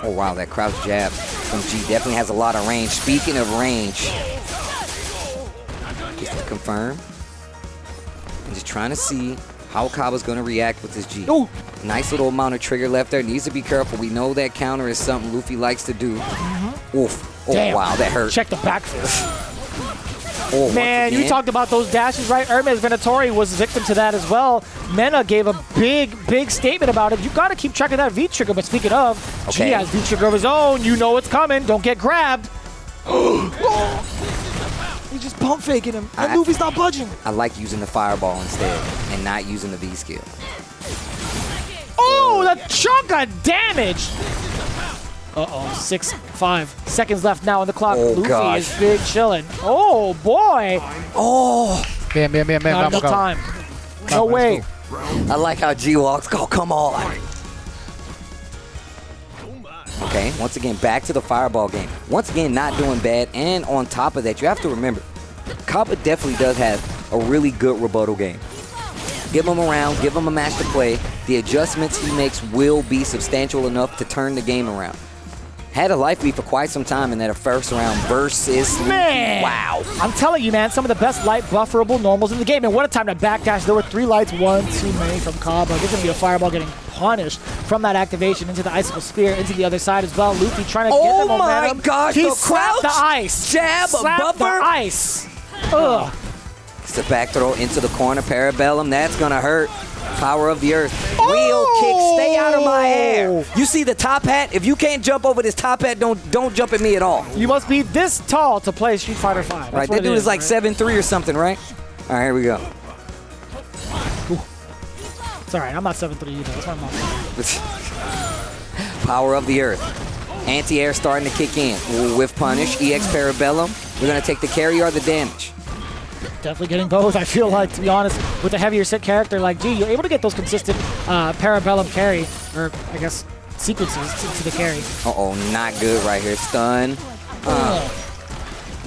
Oh wow, that crouch jab from G definitely has a lot of range. Speaking of range, just to confirm. I'm just trying to see how CABA's going to react with this G. Ooh. Nice little amount of trigger left there. Needs to be careful. We know that counter is something Luffy likes to do. Oof. Oh, damn. Wow, that hurt. Check the back fist. Oh, man, you talked about those dashes, right? Hermes Venatori was victim to that as well. Mena gave a big statement about it. You got to keep track of that V-trigger. But speaking of, okay. G has V-trigger of his own. You know it's coming. Don't get grabbed. He's just pump faking him. And Luffy's not budging. I like using the fireball instead and not using the V skill. Oh, the chunk of damage. Uh-oh, 5 seconds left now on the clock. Oh, Luffy gosh. is big chilling. Oh, boy. Oh. Bien. Not enough time. No way. I like how G walks. Go, come on. Okay, once again, back to the fireball game. Once again, not doing bad. And on top of that, you have to remember, CABA definitely does have a really good rebuttal game. Give him around, give him a match to play. The adjustments he makes will be substantial enough to turn the game around. Had a life lead for quite some time in that first round versus Man! Wow. I'm telling you, man, some of the best light bufferable normals in the game. And what a time to backdash. There were 3 lights, 1 too many from CABA. There's going to be a fireball getting punished from that activation into the icicle spear, into the other side as well. Luffy trying to get the momentum. Oh my gosh, he the slapped crouch, the ice. jab, slapped buffer. the ice. Ugh. It's the back throw into the corner, parabellum. That's going to hurt. Power of the earth. Wheel kick. Stay out of my hair. You see the top hat? If you can't jump over this top hat, don't jump at me at all. You must be this tall to play Street Fighter 5. Right, that dude is like 7'3" or something, right? All right, here we go. Ooh. It's all right. I'm not 7'3" either. That's why I'm not. Power of the earth. Anti-air starting to kick in. Ooh, whiff punish. EX parabellum. We're going to take the carry or the damage. Definitely getting both, I feel like, to be honest. With a heavier set character like G, you're able to get those consistent parabellum carry, or I guess sequences to the carry. Uh-oh, not good right here. Stun.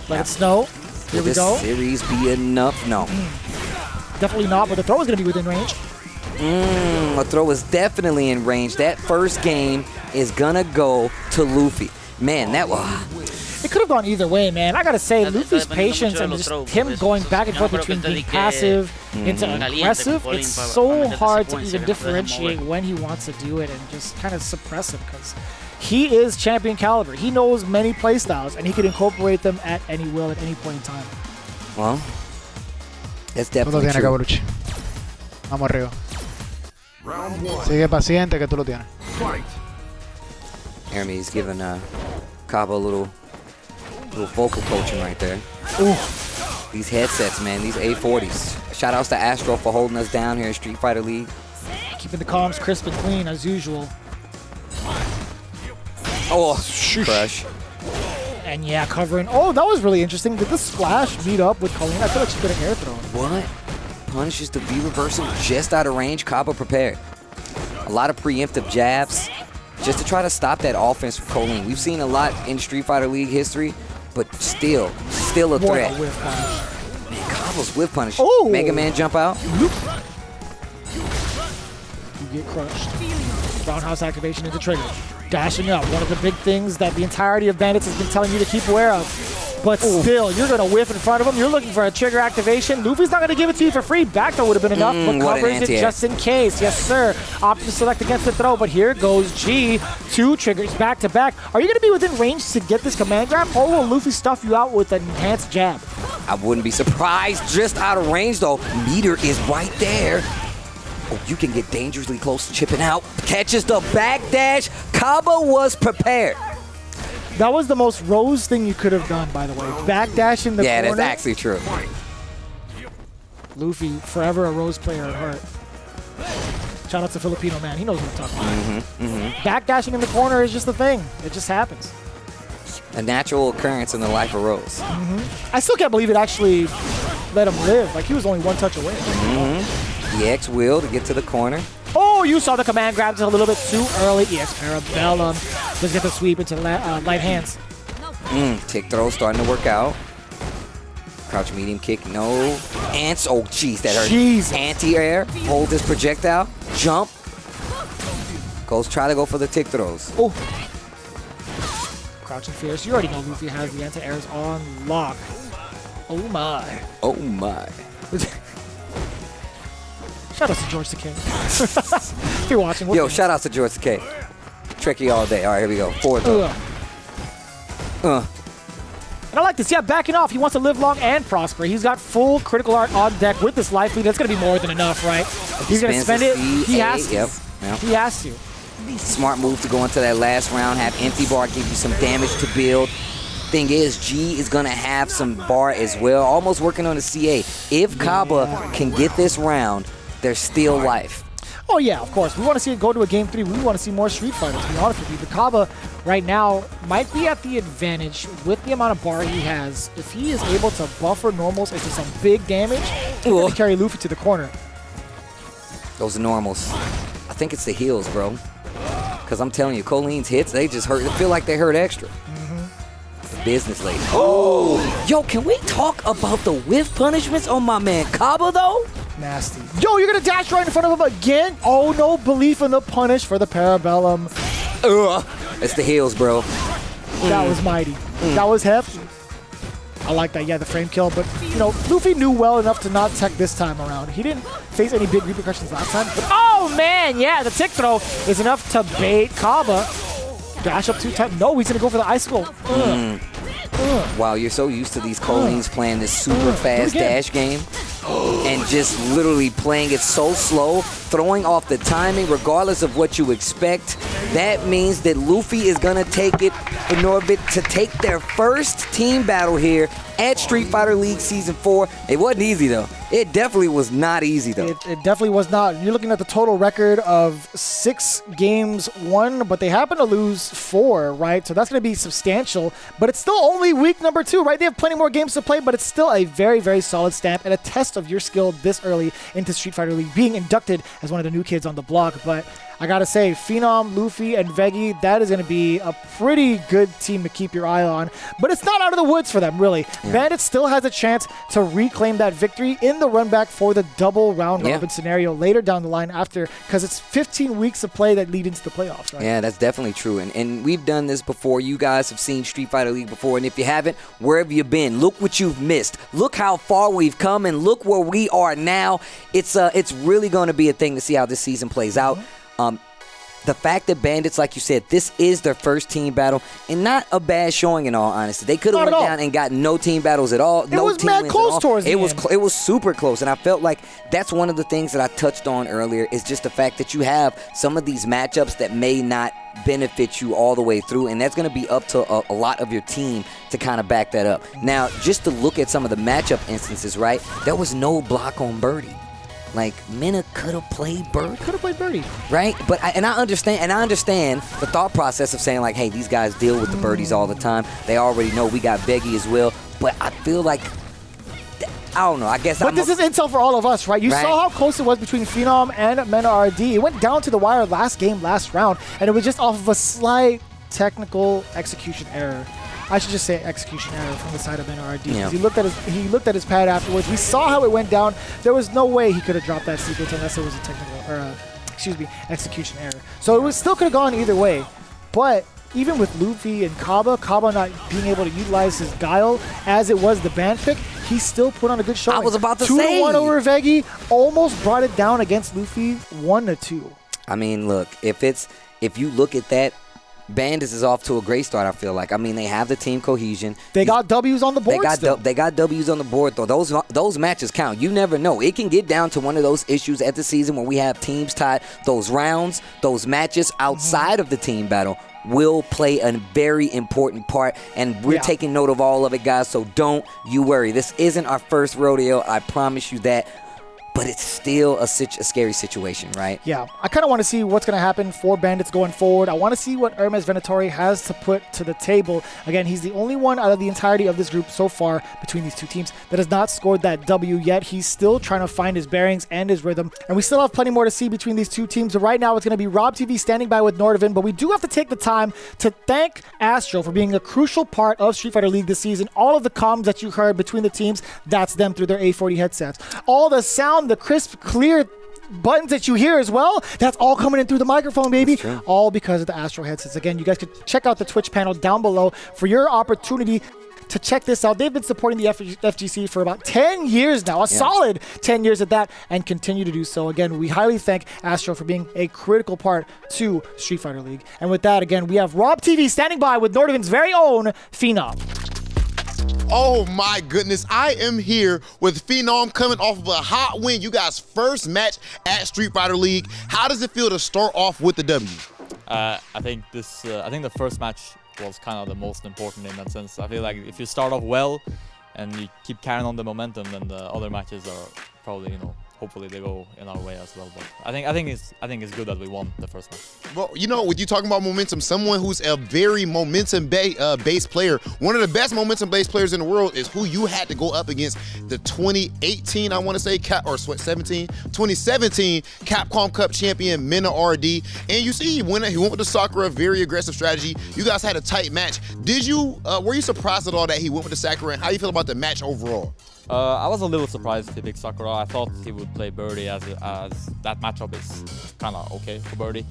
Let it snow. Here we go. Will this series be enough? No. Definitely not, but the throw is going to be within range. The throw is definitely in range. That first game is going to go to Luffy. Man, that was... It could have gone either way, man. I gotta say, Luffy's patience and just him going back and forth between being passive into aggressive, it's so hard to even differentiate when he wants to do it and just kind of suppress him, because he is champion caliber. He knows many playstyles, and he can incorporate them at any will at any point in time. Well, that's definitely true. Cabarucci. Vamos arriba. Sigue paciente que tú lo tienes. Hermes giving CABA a little vocal coaching right there. Ooh. These headsets, man, these A40s. Shout outs to Astro for holding us down here in Street Fighter League. Keeping the comms crisp and clean as usual. Oh, crush. And yeah, covering. Oh, that was really interesting. Did the splash meet up with Colleen? I feel like she could have air thrown. What? Punishes the V reversal just out of range. CABA prepared. A lot of preemptive jabs just to try to stop that offense from Colleen. We've seen a lot in Street Fighter League history, but still a threat. What a whiff punish. Man, CABA's whiff punish. Oh! Mega Man jump out. You get crushed. Roundhouse activation into trigger. Dashing up. One of the big things that the entirety of Bandits has been telling you to keep aware of. But still, you're going to whiff in front of him. You're looking for a trigger activation. Luffy's not going to give it to you for free. Back throw would have been enough, but covers it just in case. Yes, sir. Opted to select against the throw, but here goes G. 2 triggers back to back. Are you going to be within range to get this command grab, or will Luffy stuff you out with an enhanced jab? I wouldn't be surprised. Just out of range, though. Meter is right there. Oh, you can get dangerously close to chipping out. Catches the backdash. CABA was prepared. That was the most Rose thing you could have done, by the way. Backdash in the corner. Yeah, that's actually true. Luffy, forever a Rose player at heart. Shout out to Filipino man. He knows what I'm talking about. Backdashing in the corner is just a thing. It just happens. A natural occurrence in the life of Rose. I still can't believe it actually let him live. Like, he was only 1 touch away. The X will to get to the corner. Oh, you saw the command grabs a little bit too early. EX Parabellum. Let's get the sweep into light hands. Tick throw starting to work out. Crouch medium kick, no. Ants, oh jeez, that hurt. Jeez. Anti-air, hold this projectile, jump. Try to go for the tick throws. Oh. Crouching fierce. You already know Luffy has the anti-airs on lock. Oh my. Oh my. Shout out to George Takei. If you're watching. Yo, shout out to George Takei. Tricky all day. All right, here we go. Forward throw. And I like this. Yeah, backing off. He wants to live long and prosper. He's got full critical art on deck with this life lead. That's going to be more than enough, right? He's going to spend it. He has to. Yep. He has to. Smart move to go into that last round. Have empty bar, give you some damage to build. Thing is, G is going to have some bar as well. Almost working on the CA. If CABA can get this round, there's still life. Oh, yeah, of course. We want to see it go to a Game 3. We want to see more Street Fighter, to be honest with you. But CABA right now might be at the advantage with the amount of bar he has. If he is able to buffer normals into some big damage, he's going to carry Luffy to the corner. Those are normals. I think it's the heals, bro. Because I'm telling you, Colleen's hits, they just hurt. They feel like they hurt extra. The business lady. Oh! Yo, can we talk about the whiff punishments on my man CABA, though? Nasty. Yo, you're going to dash right in front of him again? Oh, no belief in the punish for the Parabellum. It's the heels, bro. That was mighty. That was hefty. I like that. Yeah, the frame kill. But, you know, Luffy knew well enough to not tech this time around. He didn't face any big repercussions last time. But, oh, man, yeah, the tick throw is enough to bait CABA. Dash up 2 times. No, he's going to go for the icicle. Wow, you're so used to these Colleen's playing this super fast dash game and just literally playing it so slow, throwing off the timing regardless of what you expect. That means that Luffy is going to take it for NORDAVIND to take their first team battle here at Street Fighter League Season 4. It wasn't easy, though. It definitely was not easy, though. It definitely was not. You're looking at the total record of 6 games won, but they happen to lose 4, right? So that's going to be substantial, but it's still only week number 2, right? They have plenty more games to play, but it's still a very, very solid stamp and a test of your skill this early into Street Fighter League, being inducted as one of the new kids on the block. But I gotta say, Phenom, Luffy, and VEGGEY, that is going to be a pretty good team to keep your eye on. But it's not out of the woods for them, really. Yeah. Bandits still has a chance to reclaim that victory in the run back for the double round robin scenario later down the line after, because it's 15 weeks of play that lead into the playoffs, right? Yeah, that's definitely true. And we've done this before. You guys have seen Street Fighter League before. And if you haven't, where have you been? Look what you've missed. Look how far we've come and look where we are now. It's really going to be a thing to see how this season plays out. The fact that Bandits, like you said, this is their first team battle, and not a bad showing in all honesty. They could have went down and got no team battles at all. It was mad close towards the end. It was super close, and I felt like that's one of the things that I touched on earlier is just the fact that you have some of these matchups that may not benefit you all the way through, and that's going to be up to a lot of your team to kind of back that up. Now, just to look at some of the matchup instances, right, there was no block on Birdie. Like, Mena could have played Bird. Could have played Birdie. Right? But I understand the thought process of saying, like, hey, these guys deal with the birdies all the time. They already know we got VEGGEY as well. But I feel like, I don't know, I guess But this is intel for all of us, right? You saw how close it was between Phenom and MENARD. It went down to the wire last round, and it was just off of a slight technical execution error. I should just say execution error from the side of MENARD. Yeah. He looked at his pad afterwards. We saw how it went down. There was no way he could have dropped that sequence unless it was a technical or execution error. So it was still could have gone either way. But even with Luffy and CABA not being able to utilize his guile as it was the ban pick, he still put on a good showing. I was about to say. 2-1 over VEGGEY, almost brought it down against Luffy, 1-2. I mean, look, if you look at that, Bandits is off to a great start, I feel like. I mean, they have the team cohesion. They got W's on the board They got W's on the board, though. Those matches count. You never know. It can get down to one of those issues at the season when we have teams tied. Those rounds, those matches outside of the team battle will play a very important part, and we're taking note of all of it, guys, so don't you worry. This isn't our first rodeo, I promise you that. But it's still a scary situation, right? Yeah, I kind of want to see what's going to happen for Bandits going forward. I want to see what VENATORI has to put to the table. Again, he's the only one out of the entirety of this group so far between these two teams that has not scored that W yet. He's still trying to find his bearings and his rhythm. And we still have plenty more to see between these two teams. But right now, it's going to be Rob TV standing by with NORDAVIND. But we do have to take the time to thank Astro for being a crucial part of Street Fighter League this season. All of the comms that you heard between the teams, that's them through their A40 headsets. All the sound, the crisp, clear buttons that you hear as well, that's all coming in through the microphone, baby. All because of the Astro headsets. Again, you guys could check out the Twitch panel down below for your opportunity to check this out. They've been supporting the FGC for about 10 years now, a solid 10 years at that, and continue to do so. Again, we highly thank Astro for being a critical part to Street Fighter League. And with that, again, we have Rob TV standing by with NORDAVIND's very own PHENOM. Oh my goodness, I am here with PHENOM coming off of a hot win. You guys' first match at Street Fighter League. How does it feel to start off with the W? I think the first match was kind of the most important in that sense. I feel like if you start off well and you keep carrying on the momentum, then the other matches are probably, hopefully they go in our way as well. But I think it's good that we won the first match. Well, with you talking about momentum, someone who's a very momentum-based player, one of the best momentum-based players in the world is who you had to go up against the 2018, I want to say, 2017 Capcom Cup champion MENARD. And you see, he went with the Sakura, very aggressive strategy. You guys had a tight match. Were you surprised at all that he went with the Sakura? And how do you feel about the match overall? I was a little surprised he picked Sakura. I thought he would play Birdie as that matchup is kind of okay for Birdie.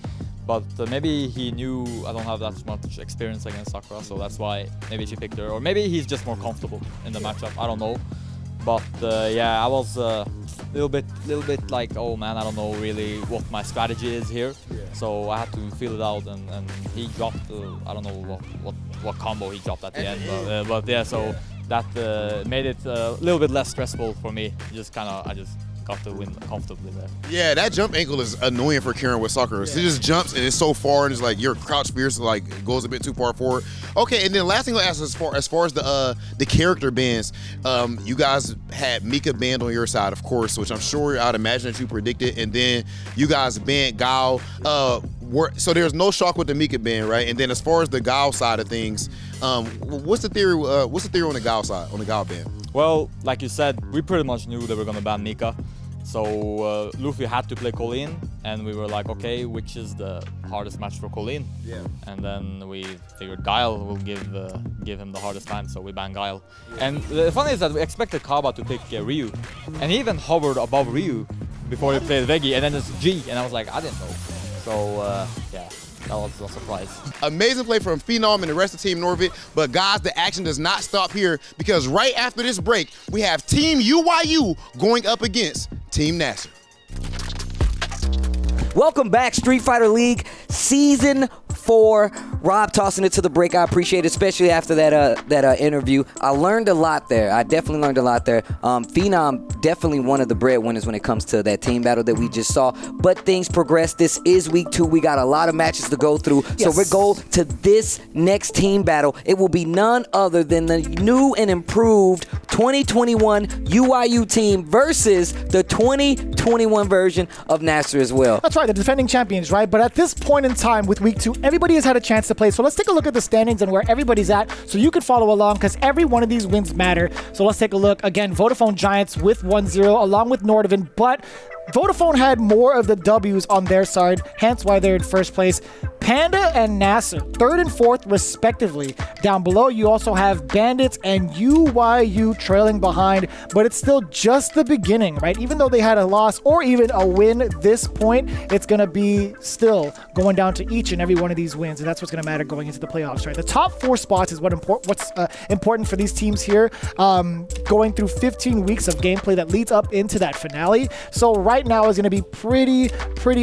But maybe he knew I don't have that much experience against Sakura, so that's why maybe she picked her. Or maybe he's just more comfortable in the matchup. I don't know. But yeah, I was a little bit like, oh man, I don't know really what my strategy is here. So I had to feel it out, and he dropped, I don't know what combo he dropped at the end. But yeah, so that made it a little bit less stressful for me. I just got to win comfortably there. Yeah, that jump angle is annoying for Karen with Sakura. It just jumps and it's so far, and it's like your crouch spears goes a bit too far forward. Okay, and then last thing I'll ask as far as the character bans, you guys had Mika banned on your side, of course, which I'm sure I'd imagine that you predicted, and then you guys banned Gao. So there's no shock with the Mika ban, right? And then as far as the Gao side of things, what's the theory? What's the theory on the Gao side, on the Gao ban? Well, like you said, we pretty much knew they were gonna ban Mika. So Luffy had to play Colleen, and we were like, okay, which is the hardest match for Colleen? Yeah. And then we figured Guile will give him the hardest time, so we banned Guile. And the funny is that we expected CABA to pick Ryu, and he even hovered above Ryu before he played VEGGEY, and then it's G, and I was like, I didn't know. So yeah. That was a surprise. Amazing play from PHENOM and the rest of Team NORDAVIND. But guys, the action does not stop here, because right after this break, we have Team UYU going up against Team NASR. Welcome back, Street Fighter League Season 4. Rob tossing it to the break. I appreciate it, especially after that interview. I learned a lot there. I definitely learned a lot there. PHENOM definitely one of the breadwinners when it comes to that team battle that we just saw. But things progress. This is week 2. We got a lot of matches to go through. Yes. So we go to this next team battle. It will be none other than the new and improved 2021 UYU team versus the 2021 version of NASR as well. That's right, the defending champions, right? But at this point in time with week 2, everybody has had a chance to play. So let's take a look at the standings and where everybody's at so you can follow along, because every one of these wins matter. So let's take a look. Again, Vodafone Giants with 1-0 along with NORDAVIND, but Vodafone had more of the W's on their side, hence why they're in first place. PANDA and NASR, 3rd and 4th respectively. Down below, you also have Bandits and UYU trailing behind, but it's still just the beginning, right? Even though they had a loss or even a win at this point, it's going to be still going down to each and every one of these wins, and that's what's going to matter going into the playoffs, right? The top 4 spots is what's important for these teams here, going through 15 weeks of gameplay that leads up into that finale. So right now is going to be pretty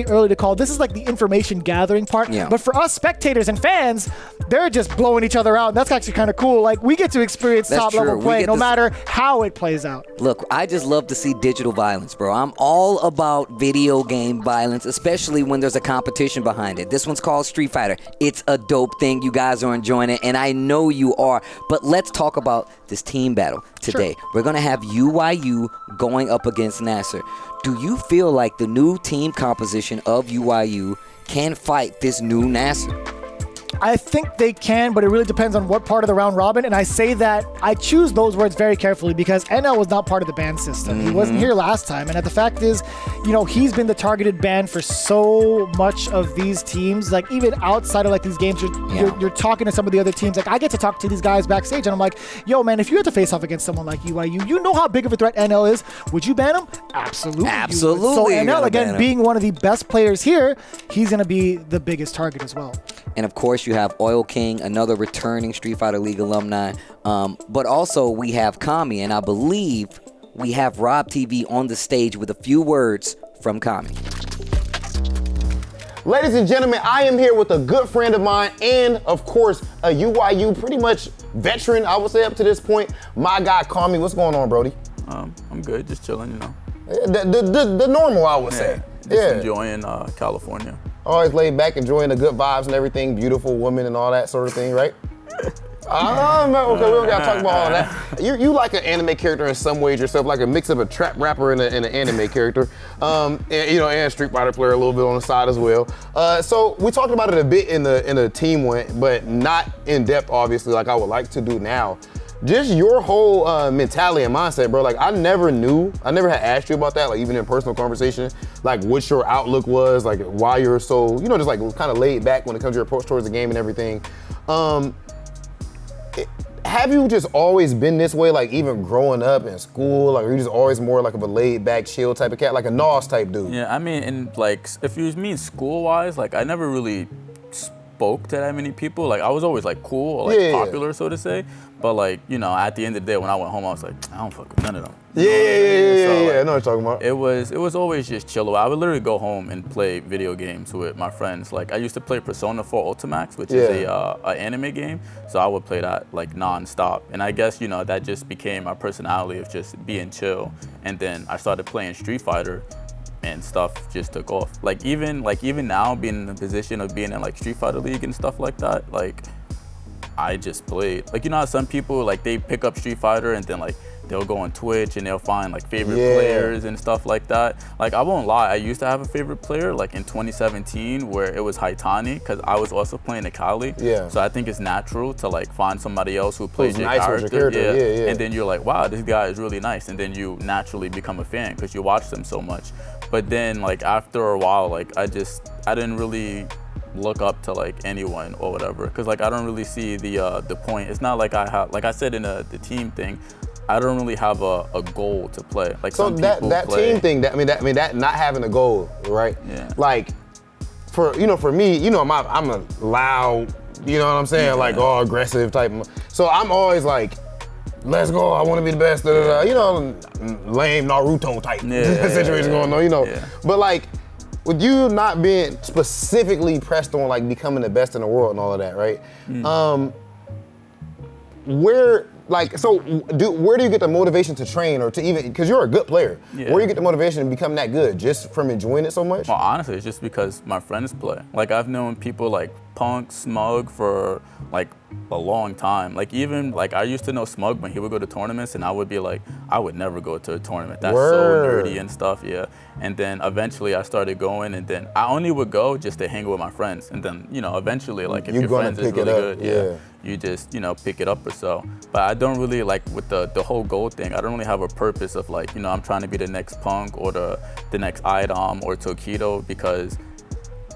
early to call. This is like the information gathering part. Yeah. But for us spectators and fans, they're just blowing each other out. That's actually kind of cool. Like, we get to experience top-level play no matter how it plays out. Look, I just love to see digital violence, bro. I'm all about video game violence, especially when there's a competition behind it. This one's called Street Fighter. It's a dope thing. You guys are enjoying it, and I know you are. But let's talk about this team battle today. Sure. We're going to have UYU going up against NASR. Do you feel like the new team composition of UYU can fight this new NASR? I think they can, but it really depends on what part of the round robin. And I say that, I choose those words very carefully because NL was not part of the ban system. He wasn't here last time. And the fact is, you know, he's been the targeted ban for so much of these teams. Like, even outside of like these games, you're talking to some of the other teams. Like, I get to talk to these guys backstage and I'm like, yo, man, if you had to face off against someone like UYU, you know how big of a threat NL is. Would you ban him? Absolutely. Absolutely. So NL, again, being one of the best players here, he's going to be the biggest target as well. And of course, you have Oil King, another returning Street Fighter League alumni. But also, we have Kami, and I believe we have Rob TV on the stage with a few words from Kami. Ladies and gentlemen, I am here with a good friend of mine and, of course, a UYU pretty much veteran, I would say, up to this point. My guy, Kami. What's going on, Brody? I'm good, just chilling, you know. The normal, I would say. Just enjoying California. Always laid back, enjoying the good vibes and everything, beautiful women and all that sort of thing, right? Okay, we don't gotta talk about all that. You like an anime character in some ways yourself, like a mix of a trap rapper and an anime character, and a Street Fighter player a little bit on the side as well. So we talked about it a bit in the team win, but not in depth, obviously, like I would like to do now. Just your whole mentality and mindset, bro. Like, I never had asked you about that, like even in personal conversation, like what your outlook was, like why you're so, just like kind of laid back when it comes to your approach towards the game and everything. Have you just always been this way, like even growing up in school? Like, are you just always more like of a laid back, chill type of cat, like a NOS type dude? Yeah, I mean, and like, if you mean school-wise, like I never really spoke to that many people. Like, I was always like cool or like popular, so to say. But like, at the end of the day, when I went home, I was like, I don't fuck with none of them. I know what you're talking about. It was always just chill. I would literally go home and play video games with my friends. Like, I used to play Persona 4 Ultimax, which is a anime game. So I would play that like non-stop. And I guess, that just became my personality of just being chill. And then I started playing Street Fighter and stuff just took off. Like even now, being in the position of being in like Street Fighter League and stuff like that, like I just played. Like, how some people, like, they pick up Street Fighter and then like they'll go on Twitch and they'll find like favorite players and stuff like that. Like, I won't lie, I used to have a favorite player like in 2017 where it was Haitani, because I was also playing Akali. So I think it's natural to like find somebody else who plays your character. And then you're like, wow, this guy is really nice. And then you naturally become a fan because you watch them so much. But then like after a while, like I didn't really look up to like anyone or whatever, because like I don't really see the point. It's not like I have, like I said in the team thing, I don't really have a goal to play. Like, so some people that play. team thing, that not having a goal, right? Yeah. Like for me, I'm a loud, you know what I'm saying, like aggressive type. So I'm always like, let's go, I want to be the best, lame Naruto type situation going on, But like, with you not being specifically pressed on like becoming the best in the world and all of that, right? Where do you get the motivation to train, or to even, because you're a good player, where do you get the motivation to become that good? Just from enjoying it so much? Well, honestly, it's just because my friends play. Like, I've known people like Punk, Smug for like a long time. Like even like I used to know Smug when he would go to tournaments, and I would be like, I would never go to a tournament. That's so nerdy and stuff. Yeah. And then eventually I started going, and then I only would go just to hang with my friends. And then eventually like if your friends is really good, you just pick it up or so. But I don't really like with the whole goal thing. I don't really have a purpose of like I'm trying to be the next Punk or the next IDOM or Tokido, because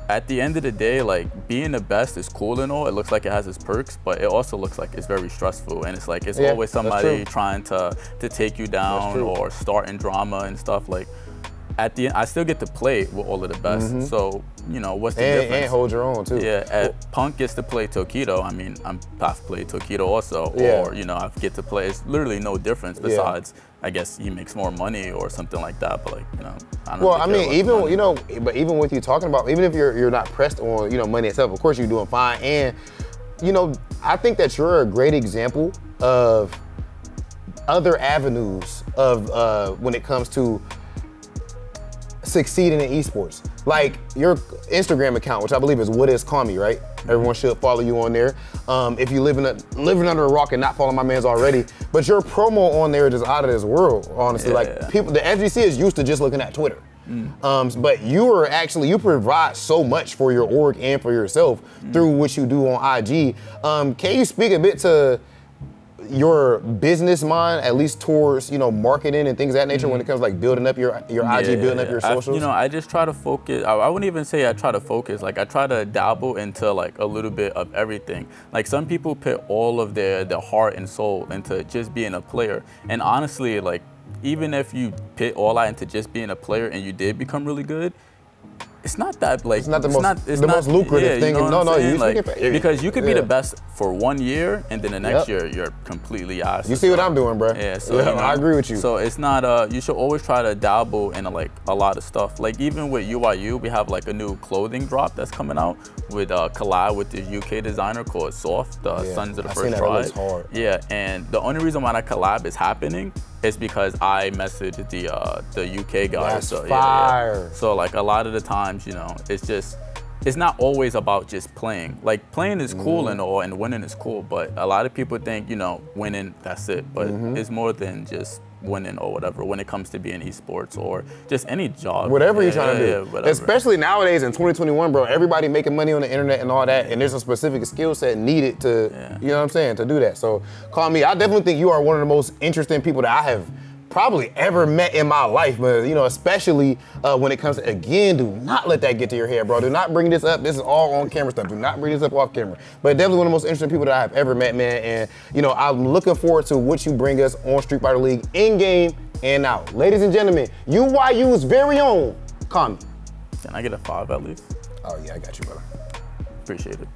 at the end of the day, like being the best is cool and all. It looks like it has its perks, but it also looks like it's very stressful. And it's like it's always somebody trying to take you down or starting drama and stuff. Like at the end, I still get to play with all of the best. So what's the difference? And hold your own too. Yeah, Punk gets to play Tokido. I mean, I've played Tokido also, or I get to play. It's literally no difference besides. I guess he makes more money or something like that, but like I don't. Well, I mean, even but even with you talking about, even if you're not pressed on money itself, of course you're doing fine, and I think that you're a great example of other avenues of when it comes to succeeding in esports. Like your Instagram account, which I believe is What Is Kami, right? Everyone should follow you on there. If you living under a rock and not following my man's already, but your promo on there is just out of this world, honestly. People, the FGC is used to just looking at Twitter. But you provide so much for your org and for yourself through what you do on IG. Can you speak a bit to your business mind, at least towards marketing and things of that nature, when it comes like building up your IG, building up your socials? I just try to focus. I wouldn't even say I try to focus. Like I try to dabble into like a little bit of everything. Like some people put all of their heart and soul into just being a player, and honestly, like even if you put all that into just being a player and you did become really good, it's not that like it's not the most lucrative thing. Because you could be the best for 1 year and then the next year you're completely ass. You see what I'm doing, bro? Yeah, so I agree with you. So it's not you should always try to dabble in like a lot of stuff. Like even with UIU, we have like a new clothing drop that's coming out with collab with the UK designer called Soft, the Sons of the First Try. Yeah, and the only reason why that collab is happening is because I messaged the UK guys. That's fire. So like a lot of the times, it's not always about just playing. Like playing is cool and all, and winning is cool, but a lot of people think, winning, that's it. But it's more than just winning or whatever when it comes to being esports or just any job. Whatever you're trying to do. Especially nowadays in 2021, bro, everybody making money on the internet and all that, and there's a specific skill set needed to, to do that. So call me. I definitely think you are one of the most interesting people that I have probably ever met in my life, but especially when it comes to, again, do not let that get to your head, bro. Do not bring this up. This is all on camera stuff. Do not bring this up off camera. But definitely one of the most interesting people that I've ever met, man. And I'm looking forward to what you bring us on Street Fighter League in game and out. Ladies and gentlemen, UYU's very own Kami. Can I get a 5 at least? Oh yeah, I got you, brother. Appreciate it.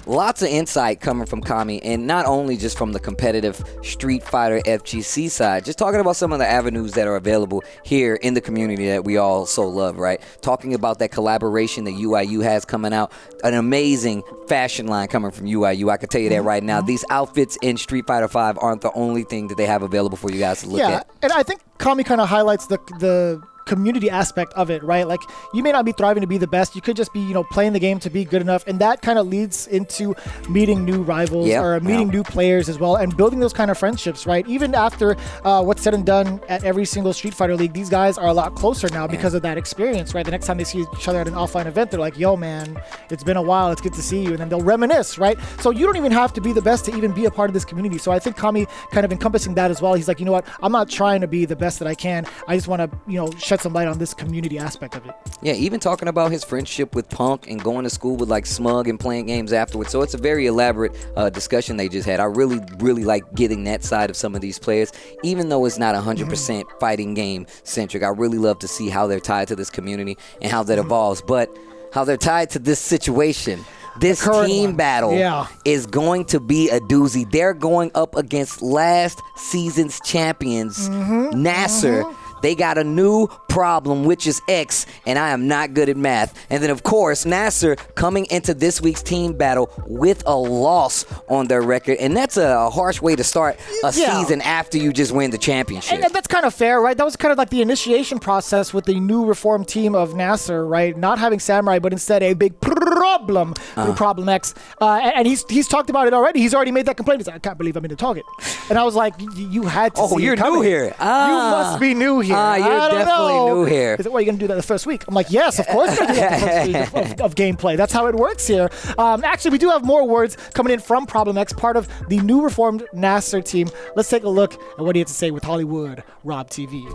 Lots of insight coming from Kami, and not only just from the competitive Street Fighter FGC side, just talking about some of the avenues that are available here in the community that we all so love, right? Talking about that collaboration that UIU has coming out, an amazing fashion line coming from UIU. I can tell you that right now. These outfits in Street Fighter 5 aren't the only thing that they have available for you guys to look at. Yeah, and I think Kami kind of highlights the community aspect of it, right? Like you may not be thriving to be the best. You could just be, playing the game to be good enough. And that kind of leads into meeting new rivals or meeting new players as well and building those kind of friendships, right? Even after what's said and done at every single Street Fighter League, these guys are a lot closer now because of that experience, right? The next time they see each other at an offline event, they're like, yo, man, it's been a while. It's good to see you. And then they'll reminisce, right? So you don't even have to be the best to even be a part of this community. So I think Kami kind of encompassing that as well. He's like, you know what? I'm not trying to be the best that I can. I just want to, shed some light on this community aspect of it. Yeah, even talking about his friendship with Punk and going to school with like Smug and playing games afterwards. So it's a very elaborate discussion they just had. I really, really like getting that side of some of these players, even though it's not 100% fighting game centric. I really love to see how they're tied to this community and how that evolves, but how they're tied to this situation. This team battle is going to be a doozy. They're going up against last season's champions, NASR. They got a new problem, which is X, and I am not good at math. And then, of course, NASR coming into this week's team battle with a loss on their record. And that's a harsh way to start a season after you just win the championship. And that's kind of fair, right? That was kind of like the initiation process with the new reformed team of NASR, right? Not having Samurai, but instead a big problem through Problem X. And he's talked about it already. He's already made that complaint. He's like, I can't believe I'm in the target. And I was like, you had to see you're it coming. new here. You must be new here. You're definitely new here. Is it, what, are you going to do that the first week? I'm like, yes, of course we're going to do that the first week of gameplay. That's how it works here. Actually, we do have more words coming in from Problem X, part of the new reformed NASR team. Let's take a look at what he had to say with Hollywood Rob TV.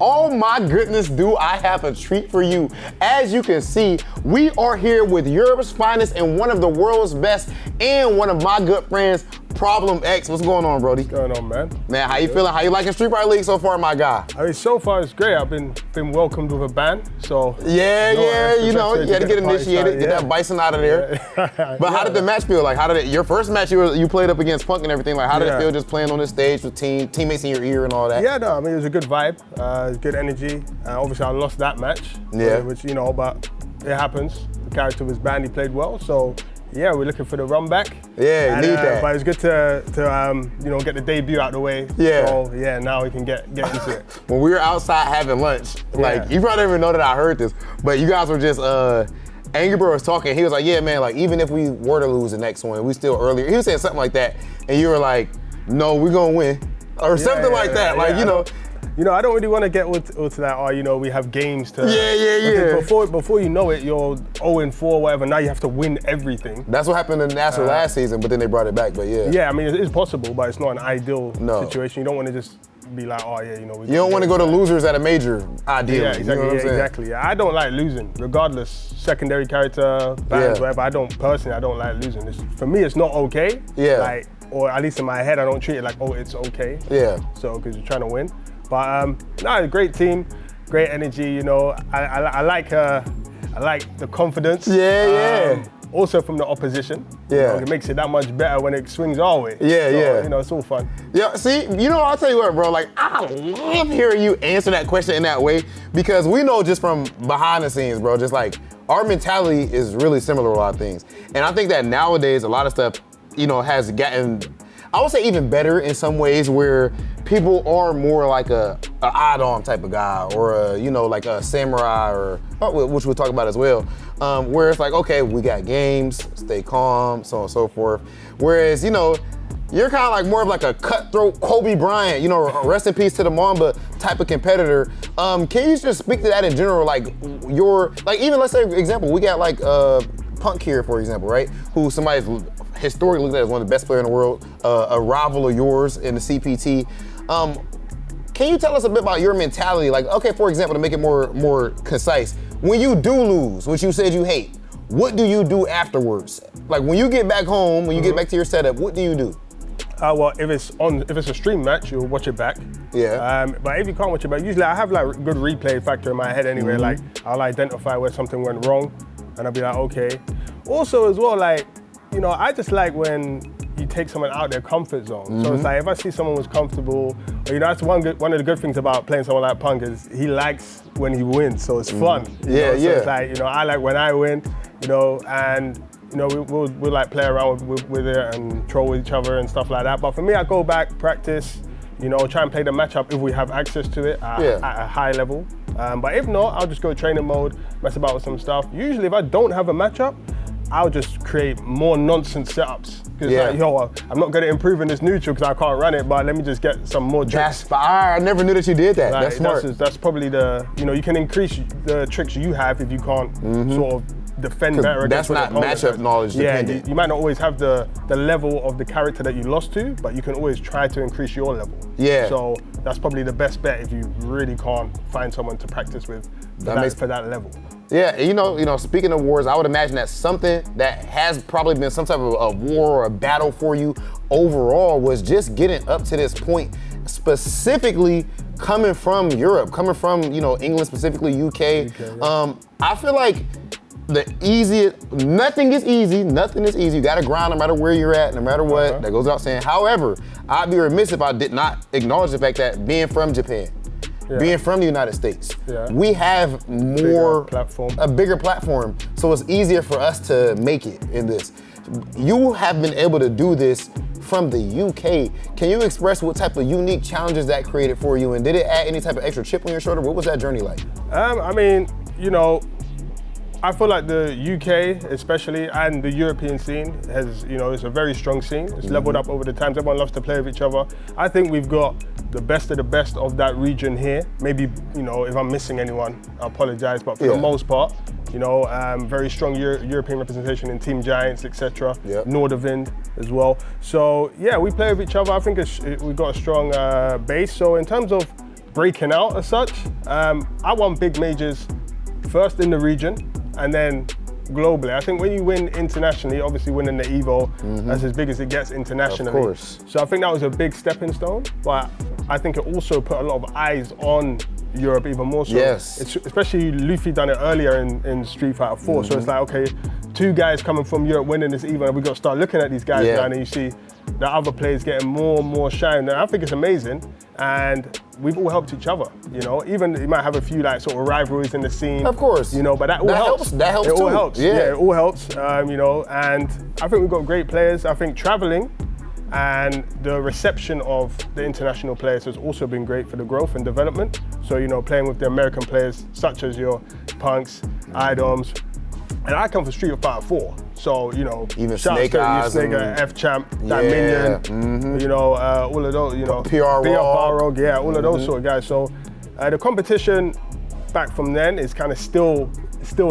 Oh my goodness, do I have a treat for you. As you can see, we are here with Europe's finest and one of the world's best and one of my good friends, Problem X. What's going on, Brody? What's going on, man? Man, how you feeling? How you liking Street Fighter League so far, my guy? I mean, so far it's great. I've been welcomed with a ban, so... Yeah, you know, you had to get initiated, get that bison out of there. But how did the match feel? Like, how did it, your first match you played up against Punk and everything, like how did it feel just playing on this stage with teammates in your ear and all that? Yeah, no, I mean, it was a good vibe, good energy. Obviously, I lost that match, which, you know, but it happens. The character was banned, he played well, so yeah, we're looking for the run back. Yeah, need that. But it's good to you know, get the debut out of the way. Yeah. So yeah, now we can get into it. When we were outside having lunch, like you probably didn't even know that I heard this, but you guys were just Angry Bird was talking. He was like, yeah, man, like even if we were to lose the next one, we still earlier. He was saying something like that, and you were like, no, we're gonna win, or something like that. Like you know. You know, I don't really want to get into that, you know, we have games to... Yeah. Before you know it, you're 0-4, whatever, now you have to win everything. That's what happened in NASR last season, but then they brought it back, but yeah. Yeah, I mean, it's possible, but it's not an ideal situation. You don't want to just be like, oh yeah, you know... You don't want to go to losers at a major, ideally. Yeah, exactly, you know exactly. Yeah, I don't like losing, regardless, secondary character, bands, whatever. I don't like losing. For me, it's not okay. Yeah. Like, or at least in my head, I don't treat it like, oh, it's okay. Yeah. So, because you're trying to win. But no, great team, great energy. You know, I like the confidence. Yeah. Also from the opposition. Yeah. You know, it makes it that much better when it swings our way. Yeah. You know, it's all fun. Yeah. See, you know, I'll tell you what, bro. Like, I love hearing you answer that question in that way because we know just from behind the scenes, bro. Just like our mentality is really similar to a lot of things, and I think that nowadays a lot of stuff, you know, has gotten, I would say, even better in some ways where people are more like a odd-on type of guy or you know, like a samurai or which we'll talk about as well, where it's like, okay, we got games, stay calm, so on and so forth. Whereas, you know, you're kind of like more of like a cutthroat Kobe Bryant, you know, rest in peace to the Mamba type of competitor. Can you just speak to that in general? Like even let's say, for example, we got like Punk here, for example, right? Who somebody's historically looked at as one of the best players in the world, a rival of yours in the CPT. Can you tell us a bit about your mentality? Like, okay, for example, to make it more concise, when you do lose, which you said you hate, what do you do afterwards? Like when you get back home, when you get back to your setup, what do you do? Well, if it's a stream match, you'll watch it back. Yeah. But if you can't watch it back, usually I have like good replay factor in my head anyway. Like I'll identify where something went wrong, and I'll be like, okay. Also, as well, like, you know, I just like when you take someone out their comfort zone. So it's like if I see someone was comfortable, you know, that's one of the good things about playing someone like Punk is he likes when he wins, so it's fun. Yeah. So it's like, you know, I like when I win, you know, and you know, we'll like play around with it and troll with each other and stuff like that. But for me, I go back, practice, you know, try and play the matchup if we have access to it at a high level. But if not, I'll just go training mode, mess about with some stuff. Usually, if I don't have a matchup, I'll just create more nonsense setups. Because like, yo, I'm not good at improving this neutral because I can't run it, but let me just get some more tricks. I never knew that you did that. Like, that's smart. That's probably the, you know, you can increase the tricks you have if you can't sort of defend better against that's not matchup knowledge dependent. You might not always have the level of the character that you lost to, but you can always try to increase your level. Yeah. So that's probably the best bet if you really can't find someone to practice with for that level. Yeah, you know, speaking of wars, I would imagine that something that has probably been some type of a war or a battle for you overall was just getting up to this point, specifically coming from Europe, coming from, you know, England, specifically UK. I feel like nothing is easy. You gotta grind no matter where you're at, no matter what. That goes without saying. However, I'd be remiss if I did not acknowledge the fact that being from Japan, being from the United States, we have a bigger platform, so it's easier for us to make it in this. You have been able to do this from the UK. Can you express what type of unique challenges that created for you, and did it add any type of extra chip on your shoulder? What was that journey like? I mean, you know, I feel like the UK, especially, and the European scene has, it's a very strong scene. It's leveled up over the times. Everyone loves to play with each other. I think we've got the best of that region here. Maybe, if I'm missing anyone, I apologize. But for the most part, very strong European representation in Team Giants, etc. NORDAVIND as well. So yeah, we play with each other. I think we've got a strong base. So in terms of breaking out as such, I won big majors first in the region and then globally. I think when you win internationally, obviously winning the Evo, that's as big as it gets internationally. Of course. So I think that was a big stepping stone, but I think it also put a lot of eyes on Europe even more so. Yes. Especially Luffy done it earlier in Street Fighter 4. So it's like, okay, 2 guys coming from Europe winning this Evo, and we got to start looking at these guys now, and you see the other players getting more and more shine. And I think it's amazing. And we've all helped each other, Even you might have a few like sort of rivalries in the scene. Of course. But that all helps. That helps too. It all helps. Yeah, it all helps. And I think we've got great players. I think traveling and the reception of the international players has also been great for the growth and development. So, playing with the American players such as your Punks, Idoms, and I come from Street Fighter 4. So, even Snake Eyes, F-Champ, Minion, all of those, PR Rogue, all of those sort of guys. So the competition back from then is kind of still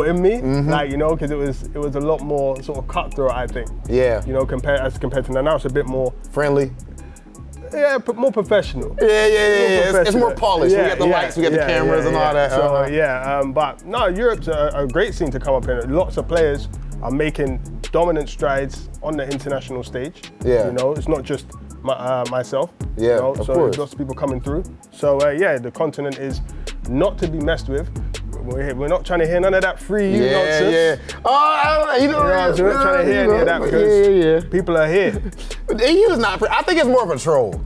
in me, because it was a lot more sort of cutthroat, I think. Yeah. Compared to now, it's a bit more friendly. Yeah, more professional. Yeah. It's more polished. We got the lights, we got the cameras and all that. So but no, Europe's a great scene to come up in. Lots of players are making dominant strides on the international stage. Yeah. It's not just myself. Yeah, of course. There's lots of people coming through. So the continent is not to be messed with. We're not trying to hear none of that free nonsense. Yeah. Oh, so we're not trying to hear any of that because people are here. The EU is not. I think it's more of a troll.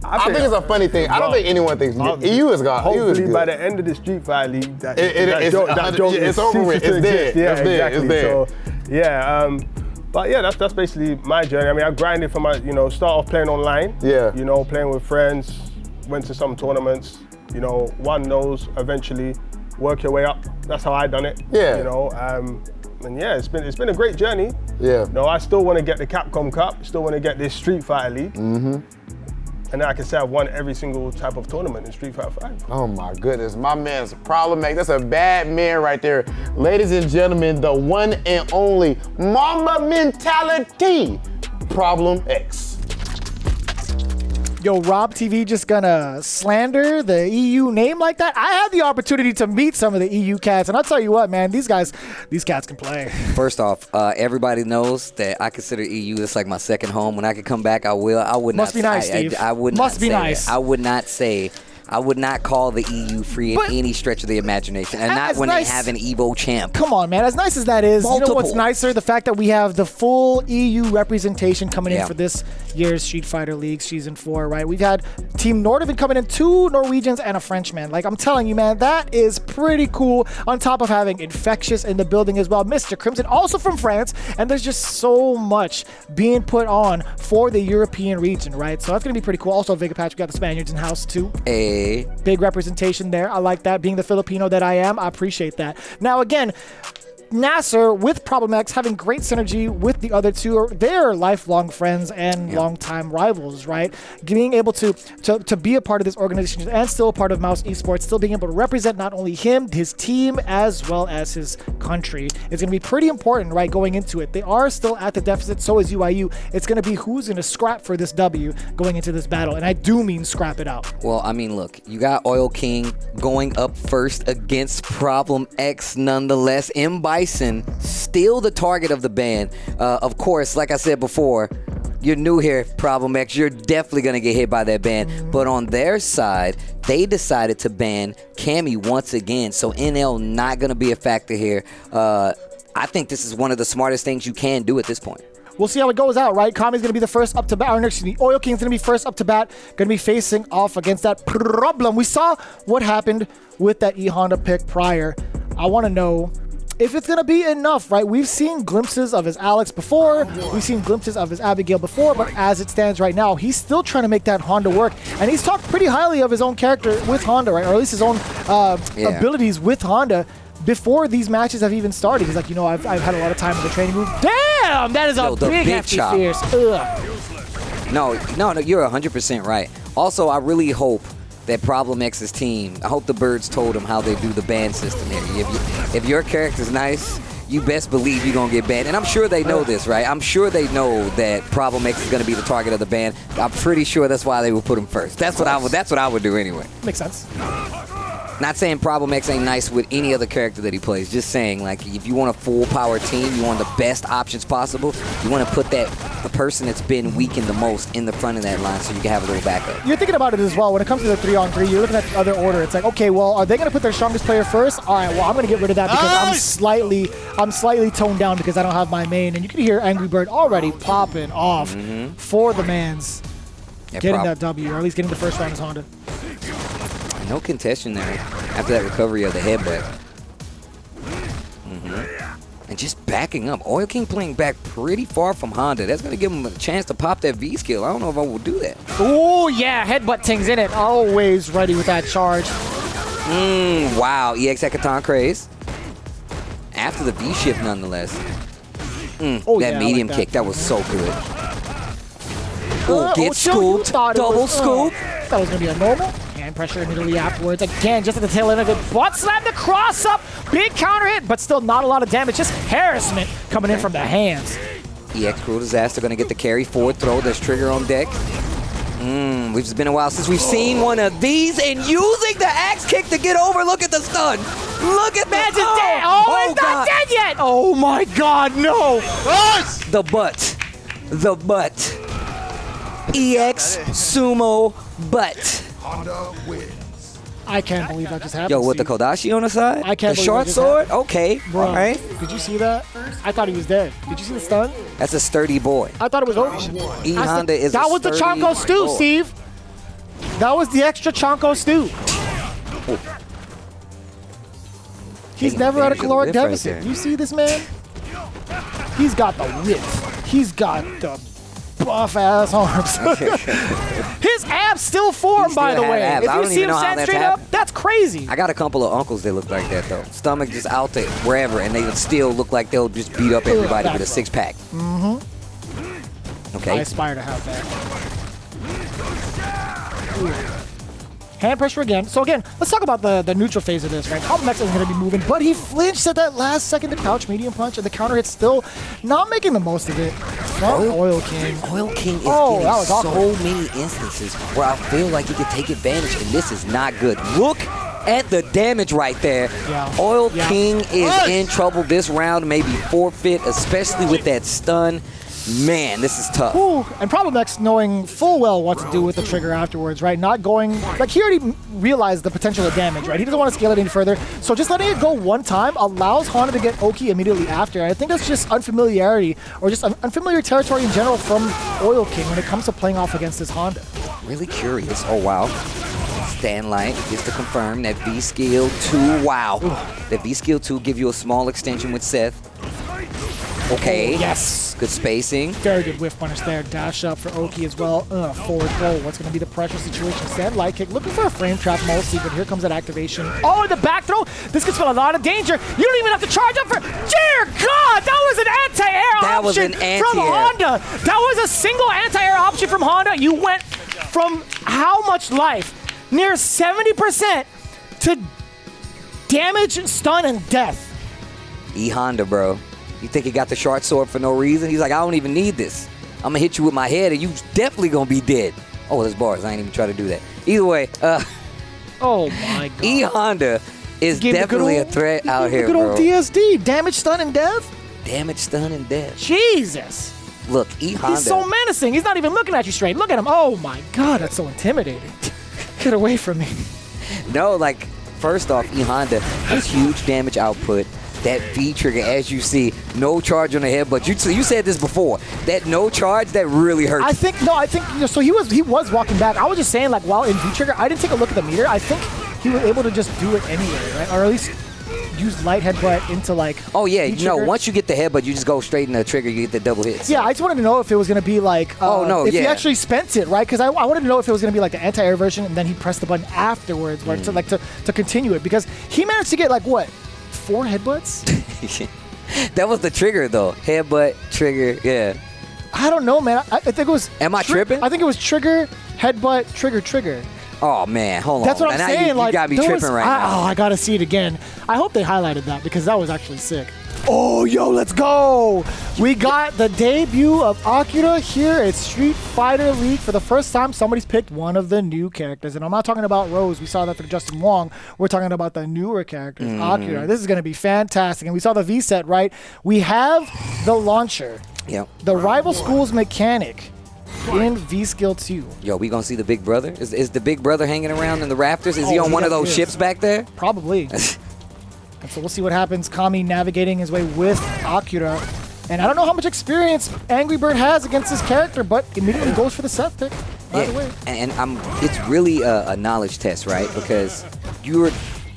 I think it's a funny thing. I don't think anyone thinks EU is gone. Hopefully, by the end of the Street Fighter League, that joke it's over with. It's dead. Yeah, exactly. It's dead. But yeah, that's basically my journey. I mean, I grinded from my, start off playing online. Yeah. Playing with friends, went to some tournaments. Won those eventually. Work your way up. That's how I done it. Yeah. And yeah, it's been a great journey. Yeah. I still want to get the Capcom Cup. Still want to get this Street Fighter League. And then I can say I've won every single type of tournament in Street Fighter 5. Oh my goodness, my man's a problem, man. That's a bad man right there. Ladies and gentlemen, the one and only Mamba Mentality, Problem X. Yo, Rob TV just gonna slander the EU name like that? I had the opportunity to meet some of the EU cats, and I'll tell you what, man, these cats can play. First off, everybody knows that I consider EU as like my second home. When I could come back, I will. I would Must not. Be nice, Steve. I would Must not be say nice. That. I would not say. I would not call the EU free in any stretch of the imagination, and not when they have an Evo champ. Come on, man. As nice as that is, Multiple. You know what's nicer? The fact that we have the full EU representation coming in for this year's Street Fighter League Season 4, right? We've had Team NORDAVIND coming in, 2 Norwegians and a Frenchman. Like, I'm telling you, man, that is pretty cool. On top of having Infectious in the building as well. Mr. Crimson, also from France. And there's just so much being put on for the European region, right? So that's going to be pretty cool. Also, VEGGEY Patch, we got the Spaniards in house, too. Big representation there. I like that. Being the Filipino that I am, I appreciate that. Now, again, NASR with Problem X having great synergy with the other two. They're lifelong friends and longtime rivals, right? Being able to be a part of this organization and still a part of Mouse Esports, still being able to represent not only him, his team, as well as his country is going to be pretty important, right, going into it. They are still at the deficit, so is UIU. It's going to be who's going to scrap for this W going into this battle, and I do mean scrap it out. Well, I mean, look, you got Oil King going up first against Problem X nonetheless. Bison, still the target of the ban. Of course, like I said before, you're new here, Problem X. You're definitely going to get hit by that ban. But on their side, they decided to ban Cammy once again. So NL not going to be a factor here. I think this is one of the smartest things you can do at this point. We'll see how it goes out, right? Kami's going to be the first up to bat. Or excuse me, Oil King's going to be first up to bat. Going to be facing off against that Problem. We saw what happened with that E-Honda pick prior. I want to know if it's going to be enough, right? We've seen glimpses of his Alex before. We've seen glimpses of his Abigail before. But as it stands right now, he's still trying to make that Honda work. And he's talked pretty highly of his own character with Honda, right? Or at least his own abilities with Honda. before these matches have even started. He's like, you know, I've had a lot of time in the training room. Damn, that is a big hefty chop. fierce. Ugh. No, you're 100% right. Also, I really hope that Problem X's team, I hope the Birds told him how they do the ban system here. If your character's nice, you best believe you're going to get banned. And I'm sure they know this, right? I'm sure they know that Problem X is going to be the target of the ban. I'm pretty sure that's why they would put him first. That's what I would do anyway. Makes sense. Not saying Problem X ain't nice with any other character that he plays. Just saying, like, if you want a full power team, you want the best options possible, you want to put the person that's been weakened the most in the front of that line so you can have a little backup. You're thinking about it as well. When it comes to the 3-on-3, you're looking at the other order. It's like, okay, well, are they going to put their strongest player first? All right, well, I'm going to get rid of that because I'm slightly toned down because I don't have my main. And you can hear Angry Bird already popping off for the mans getting that W, or at least getting the first round as Honda. No contention there after that recovery of the headbutt. And just backing up. Oil King playing back pretty far from Honda. That's going to give him a chance to pop that V skill. I don't know if I will do that. Oh, yeah. Headbutt Ting's in it. Always ready with that charge. Wow. EX Hekaton Craze. After the V shift, nonetheless. That medium kick. That was so good. Get scooped. Double scoop. That was going to be a normal. Hand pressure immediately afterwards. Again, just at the tail end of it. Butt slam the cross up. Big counter hit, but still not a lot of damage. Just harassment coming in from the hands. EX Cruel Disaster going to get the carry forward throw. There's Trigger on deck. It's been a while since we've seen one of these, and using the axe kick to get over. Look at the stun. Look at Man's dead. Oh, it's not dead yet. Oh my God, no. The butt. The butt. EX Sumo butt. Honda wins. I can't believe that just happened. Yo, with the Kodashi on the side? I can't the believe short sword? Okay. Bro, all right. Did you see that? I thought he was dead. Did you see the stun? That's a sturdy boy. I thought it was over. E-Honda is that a was the sturdy Chonko stew, boy. Steve. That was the extra Chonko stew. He's never at a caloric deficit. You see this man? He's got the width. He's got the buff-ass arms. His abs still form, by the way. Abs. If you see him stand straight up, that's crazy. I got a couple of uncles that look like that, though. Stomach just out there, wherever, and they would still look like they'll just beat up everybody with a six-pack. Okay. I aspire to have that. Ooh. Hand pressure again. So again, let's talk about the neutral phase of this, right? Problem X is going to be moving, but he flinched at that last second to crouch medium punch, and the counter hit still not making the most of it. From Oil King. Oil King is getting so many instances where I feel like he could take advantage, and this is not good. Look at the damage right there. Oil King is in trouble this round, maybe forfeit, especially with that stun. Man, this is tough. Ooh, and Problem X knowing full well what to do with the trigger afterwards, right? Not going, like he already realized the potential of damage, right? He doesn't want to scale it any further. So just letting it go one time allows Honda to get Oki immediately after. I think that's just unfamiliarity or just unfamiliar territory in general from Oil King when it comes to playing off against this Honda. Really curious. Oh, wow. Stanlight gets to confirm that V-Skill 2. Wow. That V-Skill 2 give you a small extension with Seth. Okay. Oh, yes. Good spacing. Very good whiff punish there. Dash up for Oki as well. Forward throw. What's going to be the pressure situation? Stand light kick. Looking for a frame trap mostly, but here comes that activation. Oh, the back throw. This could spell a lot of danger. You don't even have to charge up for... Dear God, that was an anti-air option from Honda. That was a single anti-air option from Honda. You went from how much life? Near 70% to damage, stun, and death. E-Honda, bro. You think he got the short sword for no reason? He's like, I don't even need this. I'm going to hit you with my head, and you definitely going to be dead. Oh, there's bars. I ain't even try to do that. Either way, oh, my God. E-Honda is definitely a threat out here, bro. Good old DSD. Damage, stun, and death? Damage, stun, and death. Jesus. Look, E-Honda. He's so menacing. He's not even looking at you straight. Look at him. Oh, my God. That's so intimidating. Get away from me. No, like, first off, E-Honda has huge damage output. That V trigger, as you see, no charge on the head, but you said this before. That no charge, that really hurts. I think so he was walking back. I was just saying, like, while in V trigger, I didn't take a look at the meter. I think he was able to just do it anyway, right? Or at least use light headbutt into, like, oh, yeah, you know, once you get the headbutt, you just go straight in the trigger, you get the double hits. Yeah, I just wanted to know if it was going to be like, if he actually spent it, right? Because I wanted to know if it was going to be like the anti-air version and then he pressed the button afterwards to continue it. Because he managed to get, like, what? 4 headbutts? That was the trigger, though. Headbutt, trigger, yeah. I don't know, man. I think it was... Am I tripping? I think it was trigger, headbutt, trigger, trigger. Oh, man, hold on. That's what I'm now saying. You got me tripping right now. Oh, I got to see it again. I hope they highlighted that because that was actually sick. Oh, yo, let's go. We got the debut of Akira here at Street Fighter League. For the first time, somebody's picked one of the new characters. And I'm not talking about Rose. We saw that for Justin Wong. We're talking about the newer characters, Akira. This is going to be fantastic. And we saw the V set, right? We have the launcher. Yep. The rival school's mechanic in V-Skill 2. Yo, we going to see the big brother? Is the big brother hanging around in the rafters? Is he on one of those ships back there? Probably. And so we'll see what happens. Kami navigating his way with Akira. And I don't know how much experience Angry Bird has against this character, but immediately goes for the set pick, by the way. And it's really a knowledge test, right? Because you're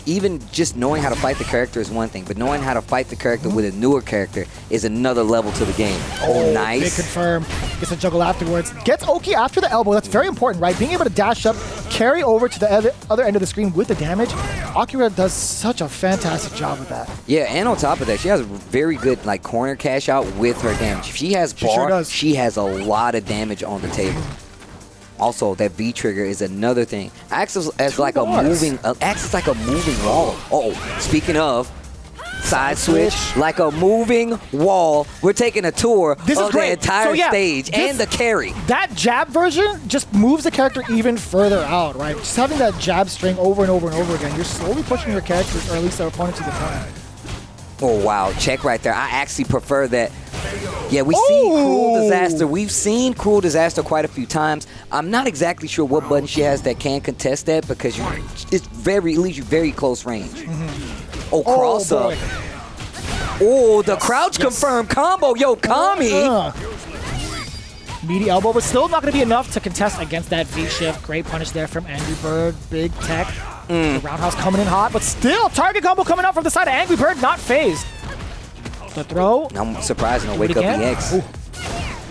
even just knowing how to fight the character is one thing, but knowing how to fight the character with a newer character is another level to the game. Oh, nice. Big confirm. Gets a juggle afterwards. Gets Oki after the elbow. That's very important, right? Being able to dash up, carry over to the other end of the screen with the damage. Akira does such a fantastic job with that. Yeah, and on top of that, she has a very good like corner cash out with her damage. If she has bar, she has a lot of damage on the table. Also, that V trigger is another thing. Acts as like a moving wall. Speaking of side switch, like a moving wall. We're taking a tour of the entire stage and the carry. That jab version just moves the character even further out, right? Just having that jab string over and over and over again, you're slowly pushing your characters, or at least their opponent, to the corner. Oh, wow. Check right there. I actually prefer that. Yeah, we see Cruel Disaster. We've seen Cruel Disaster quite a few times. I'm not exactly sure what button she has that can contest that because it leaves you very close range. Oh, cross up. Oh, the crouch confirmed combo. Yo, Kami. Meaty elbow, but still not going to be enough to contest against that V-shift. Great punish there from Angry Bird. Big tech. The roundhouse coming in hot, but still target combo coming out from the side of Angry Bird, not phased. The throw. I'm surprised no wake up EX. Ooh.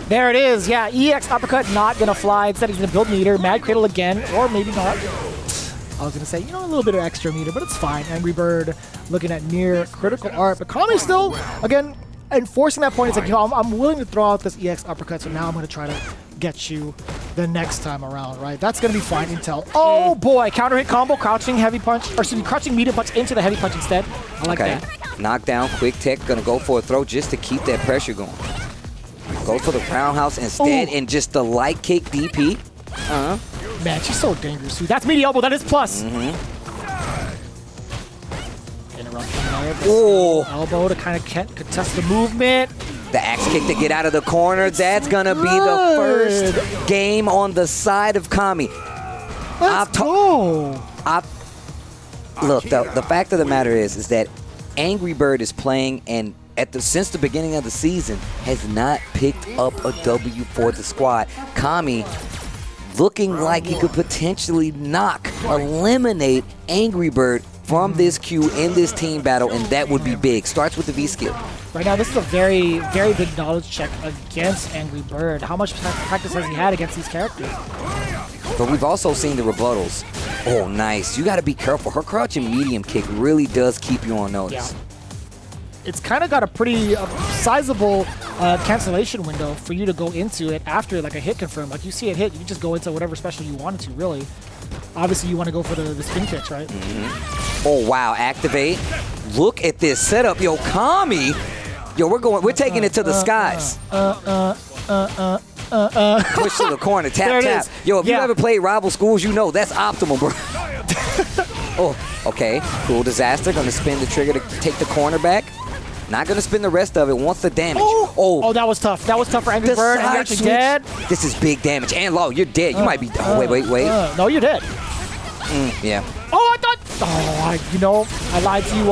There it is. Yeah, EX uppercut not going to fly. Instead, he's going to build meter. Mad Cradle again, or maybe not. I was going to say, a little bit of extra meter, but it's fine. Angry Bird looking at near critical art. But Kami still, again, enforcing that point. It's like, I'm willing to throw out this EX uppercut, so now I'm going to try to get you the next time around, right? That's going to be fine intel. Oh, boy. Counter hit combo, crouching heavy punch, or excuse me, crouching medium punch into the heavy punch instead. I like that. Knockdown, quick tech, going to go for a throw just to keep that pressure going. Go for the roundhouse instead and just the light kick DP. Man, she's so dangerous, too. That's meaty elbow. That is plus. Elbow to kind of contest the movement. The axe kick to get out of the corner. That's going to be the first game on the side of Kami. Let's go. Look, the fact of the matter is that Angry Bird is playing and since the beginning of the season has not picked up a W for the squad. Kami looking like he could potentially eliminate Angry Bird from this queue in this team battle, and that would be big. Starts with the V skill. Right now, this is a very, very big knowledge check against Angry Bird. How much practice has he had against these characters? But we've also seen the rebuttals. Oh, nice. You got to be careful. Her crouching medium kick really does keep you on notice. Yeah. It's kind of got a pretty sizable cancellation window for you to go into it after like a hit confirm. Like you see it hit, you just go into whatever special you wanted to, really. Obviously, you want to go for the spin kicks, right? Oh, wow. Activate. Look at this setup. Yo, Kami. Yo, we're taking it to the skies. Push to the corner. Tap, tap. Yo, if you ever played rival schools, you know that's optimal, bro. Oh, okay. Cool Disaster. Going to spin the trigger to take the corner back. Not going to spin the rest of it. Wants the damage. Oh, that was tough. That was tough for Angry Bird. You're actually dead. This is big damage. And Law, you're dead. You might be... Oh, wait. No, you're dead. Yeah. Oh, I thought... Oh, I lied to you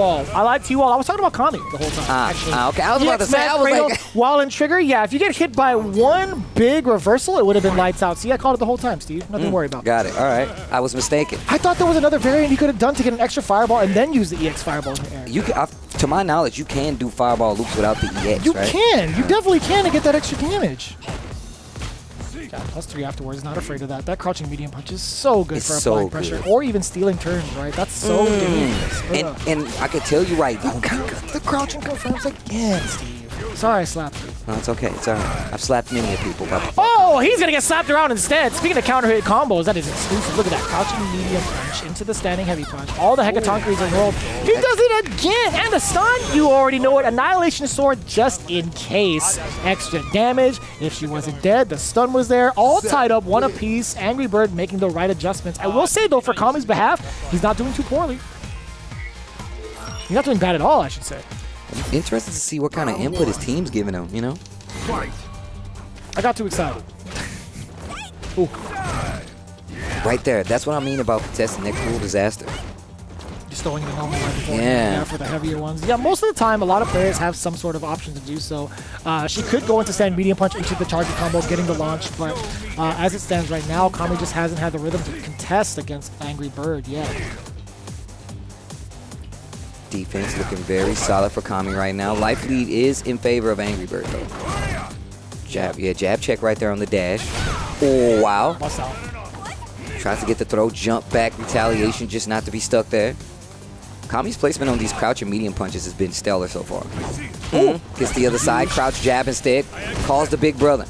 all. I was talking about Kami the whole time, actually. Okay. I was about to say, I was like... While in trigger, yeah, if you get hit by one big reversal, it would have been lights out. See, I called it the whole time, Steve. Nothing to worry about. Got it. All right. I was mistaken. I thought there was another variant you could have done to get an extra fireball and then use the EX fireball in the air. To my knowledge, you can do fireball loops without the EX, right? You can. You definitely can to get that extra damage. Yeah, +3 afterwards, not afraid of that. That crouching medium punch is so good It's for so applying pressure, good. or even stealing turns, right? That's so dangerous. And I can tell you right now. The crouching confirms again, Steve. Sorry, I slapped you. No, it's okay. It's all right. I've slapped many of people. Oh, he's going to get slapped around instead. Speaking of counter hit combos, that is exclusive. Look at that. Crouching medium punch into the standing heavy punch. All the Hekatonkeries in the world. He does it again. And the stun, you already know it. Annihilation Sword just in case. Extra damage. If she wasn't dead, the stun was there. All tied up, one apiece. Angry Bird making the right adjustments. I will say, though, for Kami's behalf, he's not doing too poorly. He's not doing bad at all, I should say. Interested to see what kind of input his team's giving him, you know? I got too excited. Ooh. Right there. That's what I mean about contesting that cruel disaster. Just throwing it in normal right before Yeah. for the heavier ones. Yeah, most of the time, a lot of players have some sort of option to do so. She could go into stand medium punch into the charger combo, getting the launch, but as it stands right now, Kami just hasn't had the rhythm to contest against Angry Bird yet. Defense looking very solid for Kami right now. Life lead is in favor of Angry Bird, though. Jab, yeah, jab check right there on the dash. Oh, wow. Tries to get the throw, jump back, retaliation, just not to be stuck there. Kami's placement on these crouch and medium punches has been stellar so far. Gets the other side, crouch jab instead, calls the big brother.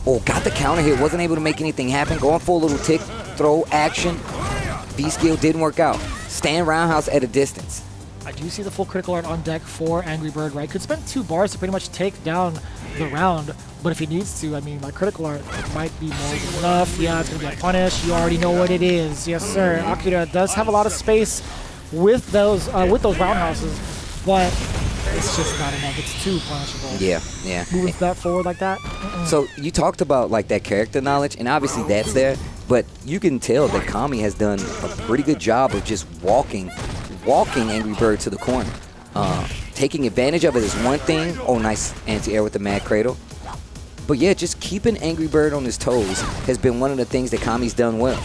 Oh, got the counter hit, wasn't able to make anything happen. Going for a little tick, throw, action. V-skill didn't work out. Stand roundhouse at a distance. I do see the full critical art on deck for Angry Bird, right? Could spend 2 bars to pretty much take down the round, but if he needs to, I mean, like, critical art might be more than enough. Yeah, it's going to be a punish. You already know what it is. Yes, sir. Akira does have a lot of space with those roundhouses, but it's just not enough. It's too punishable. Yeah, yeah. Moving that forward like that. So you talked about like that character knowledge, and obviously that's there, but you can tell that Kami has done a pretty good job of just walking Angry Bird to the corner. Taking advantage of it is one thing. Oh, nice anti-air with the Mad Cradle. But yeah, just keeping Angry Bird on his toes has been one of the things that Kami's done well.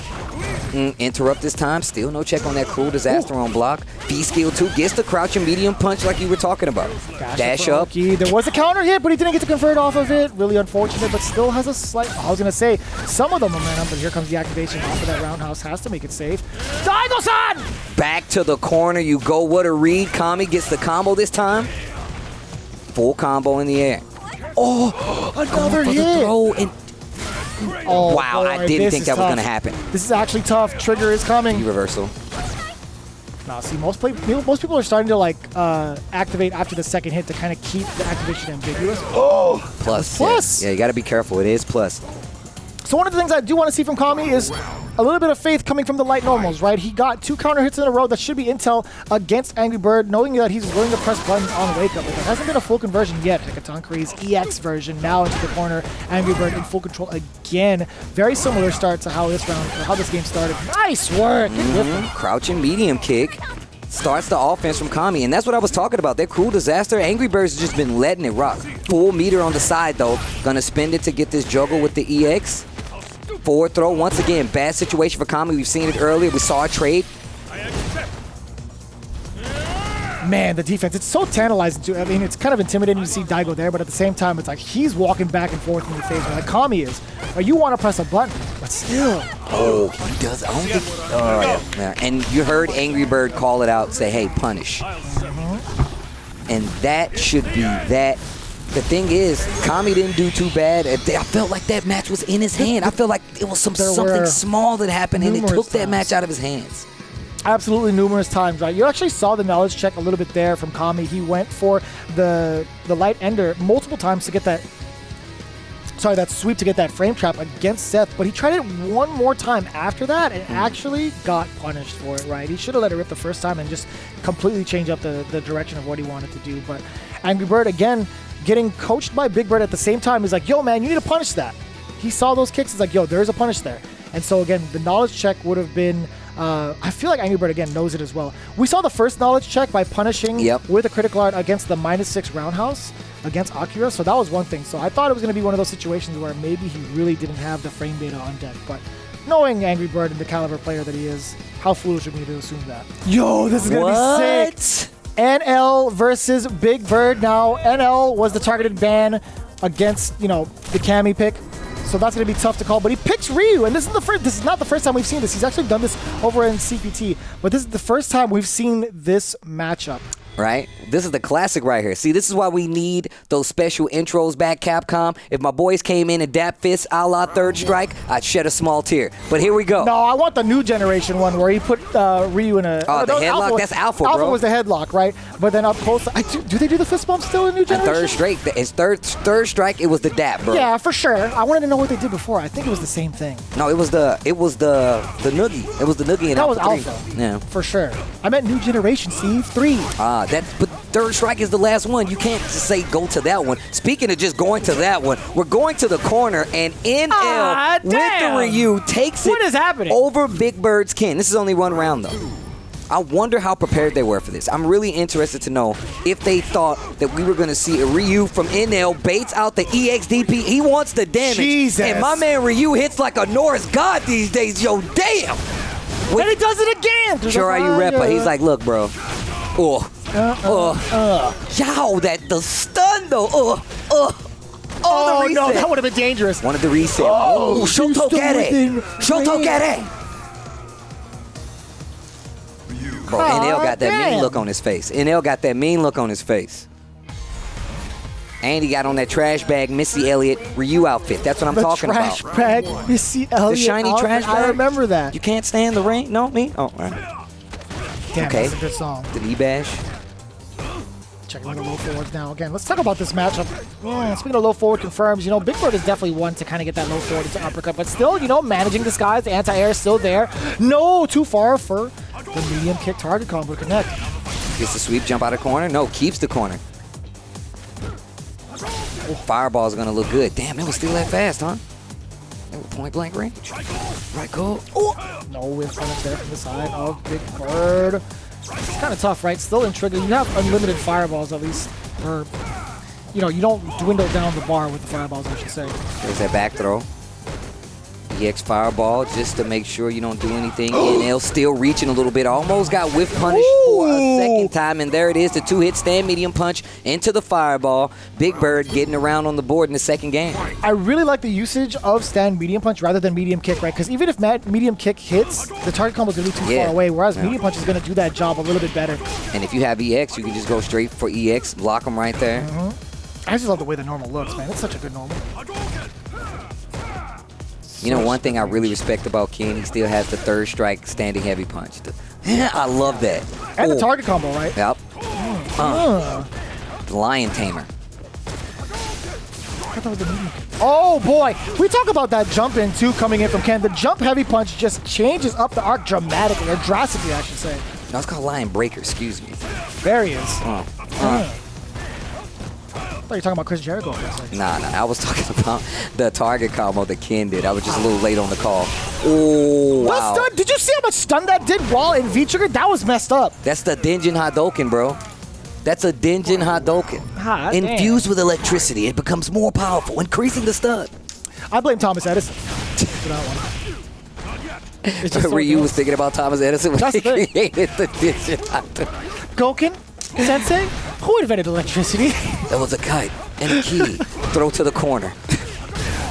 Interrupt this time, still no check on that cruel disaster on block. B-skill 2 gets the crouching medium punch like you were talking about. Dash up. There was a counter hit, but he didn't get to convert off of it. Really unfortunate, but still has a slight, I was going to say, some of the momentum, but here comes the activation off of that roundhouse. Has to make it safe. Daigo-san! Back to the corner you go. What a read. Kami gets the combo this time. Full combo in the air. Oh, another hit. Throw and oh, wow, boy, I didn't think that was going to happen. This is actually tough. Trigger is coming. Reversal. Now, see, most people are starting to like activate after the second hit to kind of keep the activation ambiguous. Oh, plus. Yeah, you got to be careful. It is plus. So one of the things I do want to see from Kami is a little bit of faith coming from the light normals, right? He got 2 counter hits in a row that should be intel against Angry Bird, knowing that he's willing to press buttons on wake up. But there hasn't been a full conversion yet. Hekatonkery's EX version now into the corner. Angry Bird in full control again. Very similar start to how this game started. Nice work. Crouching medium kick starts the offense from Kami, and that's what I was talking about. That cruel disaster. Angry Bird's just been letting it rock. Full meter on the side though. Gonna spend it to get this juggle with the EX. Forward throw once again. Bad situation for Kami. We've seen it earlier. We saw a trade. Man, the defense, it's so tantalizing too. I mean, it's kind of intimidating to see Daigo there, but at the same time, it's like he's walking back and forth in your face like Kami is. Or you want to press a button, but still. Oh, he does. I don't think. Oh, yeah. And you heard Angry Bird call it out, say, hey, punish. And that should be that. The thing is, Kami didn't do too bad. I felt like that match was in his hand. I felt like it was something small that happened, and it took that match out of his hands. Absolutely numerous times, right? You actually saw the knowledge check a little bit there from Kami. He went for the light ender multiple times to get that sweep to get that frame trap against Seth, but he tried it one more time after that and actually got punished for it, right? He should have let it rip the first time and just completely change up the direction of what he wanted to do. But Angry Bird, again, getting coached by Big Bird at the same time, he's like, yo, man, you need to punish that. He saw those kicks. He's like, yo, there's a punish there. And so, again, the knowledge check would have been, I feel like Angry Bird, again, knows it as well. We saw the first knowledge check by punishing with a critical art against the -6 roundhouse against Akira. So that was one thing. So I thought it was going to be one of those situations where maybe he really didn't have the frame data on deck. But knowing Angry Bird and the caliber player that he is, how foolish of me to assume that. Yo, this is going to be sick. NL versus Big Bird. Now, NL was the targeted ban against, the Cammy pick. So that's going to be tough to call. But he picks Ryu, and this is not the first time we've seen this. He's actually done this over in CPT, but this is the first time we've seen this matchup. Right? This is the classic right here. See, this is why we need those special intros back, Capcom. If my boys came in and dap fists a la Third Strike, I'd shed a small tear. But here we go. No, I want the new generation one where he put Ryu in a... Oh, the headlock? That's Alpha, bro. Alpha was the headlock, right? But then up close... do they do the fist bump still in new generation? It's Third Strike, it was the dap, bro. Yeah, for sure. I wanted to know what they did before. I think it was the same thing. No, it was the Noogie. It was the Noogie in That was Alpha 3. Alpha. Yeah. For sure. I meant new generation, Steve. 3. But Third Strike is the last one. You can't just say go to that one. Speaking of just going to that one, we're going to the corner, and NL with the Ryu takes it over Big Bird's Ken. This is only one round, though. I wonder how prepared they were for this. I'm really interested to know if they thought that we were going to see a Ryu from NL baits out the EXDP. He wants the damage. Jesus. And my man Ryu hits like a Norse god these days. Yo, damn. And he does it again. Sure are you rapper. He's like, look, bro. Yow, the stun though. Oh no, that would have been dangerous. Wanted the reset. Oh, Shotokere. Shotokere. Bro, NL got that mean look on his face. NL got that mean look on his face. And he got on that trash bag Missy Elliott Ryu outfit. That's what I'm talking about. The trash bag Missy Elliott. The shiny outfit. trash bag. I remember that. You can't stand the rain? No, me? Oh, all right. Damn, okay. That's a good song. The E-Bash. Checking out the low forwards now. Again, let's talk about this matchup. Speaking of low forward confirms, you know, Big Bird is definitely one to kind of get that low forward into uppercut, but still, you know, managing this guy. The anti-air is still there. No, too far for the medium kick target combo to connect. Gets the sweep, jump out of corner. No, keeps the corner. Fireball's gonna look good. Damn, that was still that fast, huh? Point blank range. Right, go. Oh! No whiff punish there from the side of Big Bird. It's kind of tough, right? Still in trigger. You have unlimited fireballs at least. Or, you know, you don't dwindle down the bar with the fireballs, I should say. There's that back throw. EX fireball just to make sure you don't do anything. NL still reaching a little bit. Almost got whiff punished for a second time. And there it is, the 2-hit stand medium punch into the fireball. Big Bird getting around on the board in the second game. I really like the usage of stand medium punch rather than medium kick, right? Because even if medium kick hits, the target combo is going to be too far away, whereas medium punch is going to do that job a little bit better. And if you have EX, you can just go straight for EX, block them right there. I just love the way the normal looks, man. It's such a good normal. You know, one thing I really respect about Ken, he still has the third strike standing heavy punch. I love that. And the target combo, right? Yep. The Lion Tamer. Oh boy, we talk about that jump in too coming in from Ken. The jump heavy punch just changes up the arc dramatically, or drastically I should say. No, it's called Lion Breaker, excuse me. There he is. I thought you were talking about Chris Jericho for a second. Nah, I was talking about the target combo that Ken did. I was just a little late on the call. Oh, wow. Stun, did you see how much stun that did while in V-Trigger? That was messed up. That's the Denjin Hadoken, bro. That's a Denjin Hadoken. Infused with electricity, it becomes more powerful, increasing the stun. I blame Thomas Edison for that one. Ryu was thinking about Thomas Edison when he created the Denjin Hadoken. Goken? Sensei? Who invented electricity? That was a kite and a key. Throw to the corner.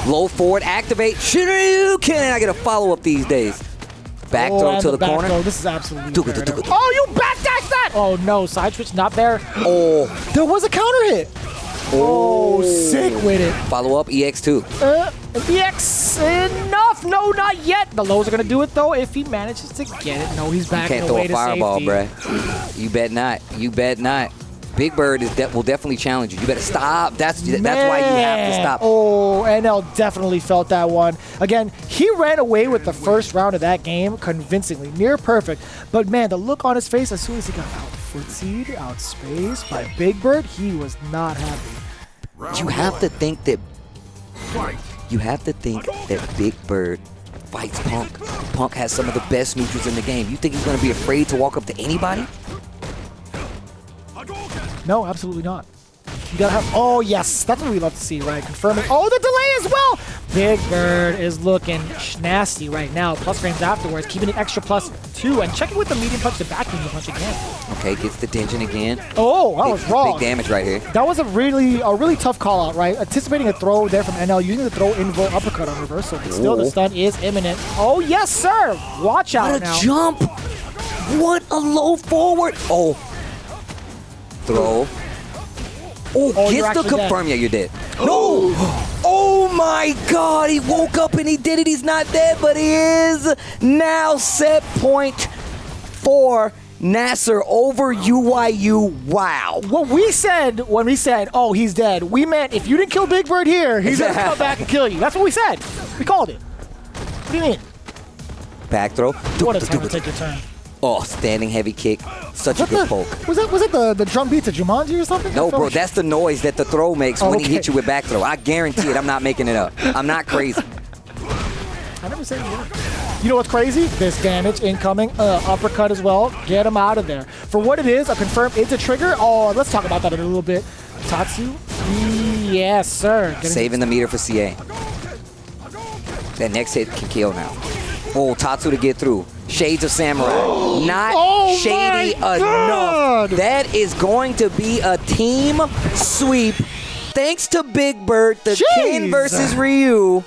Low forward, activate. Shoryuken! I get a follow-up these days. Back throw to the corner. Throw. This is absolutely Oh, you backdash that! Oh no, side switch not there. Oh. There was a counter hit. Oh, sick with it. Follow up EX2. EX enough. No, not yet. The lows are going to do it though if he manages to get it. No, he's back. You can't throw a fireball, bruh. You bet not. You bet not. Big Bird will definitely challenge you. You better stop. That's why you have to stop. Oh, NL definitely felt that one. Again, he ran away with the first round of that game convincingly, near perfect. But man, the look on his face as soon as he got out-footsied, outspaced by Big Bird, he was not happy. You have to think that Big Bird fights Punk. Punk has some of the best neutrals in the game. You think he's going to be afraid to walk up to anybody? No, absolutely not. You gotta have, oh yes, that's what we love to see, right? Confirming, oh, the delay as well! Big Bird is looking nasty right now. Plus frames afterwards, keeping it extra plus 2. And checking with the medium punch, the back medium punch again. Okay, gets the tension again. Oh, that was wrong. Big damage right here. That was a really tough call out, right? Anticipating a throw there from NL, using the throw invo uppercut on reversal. But still, the stun is imminent. Oh, yes, sir. Watch out now. What a jump. What a low forward. Oh. Throw. Oh, gets the confirm. Yeah, you're dead. No. Oh, my God. He woke up and he did it. He's not dead, but he is now set point for NASR over UYU. Wow. What we said when we said, oh, he's dead, we meant if you didn't kill Big Bird here, he's going to come back and kill you. That's what we said. We called it. What do you mean? Back throw. What a time to take your turn. Oh, standing heavy kick. Such a good poke. Was it the drum beat to Jumanji or something? No, bro, that's the noise that the throw makes when he hits you with back throw. I guarantee it. I'm not making it up. I'm not crazy. I never said you. You know what's crazy? This damage incoming. Uppercut as well. Get him out of there. For what it is, a confirm it's a trigger. Oh, let's talk about that in a little bit. Tatsu? Yes, sir. Saving the meter for CA. That next hit can kill now. Oh, Tatsu to get through. Shades of Samurai. Not shady enough. That is going to be a team sweep. Thanks to Big Bird, the Ken versus Ryu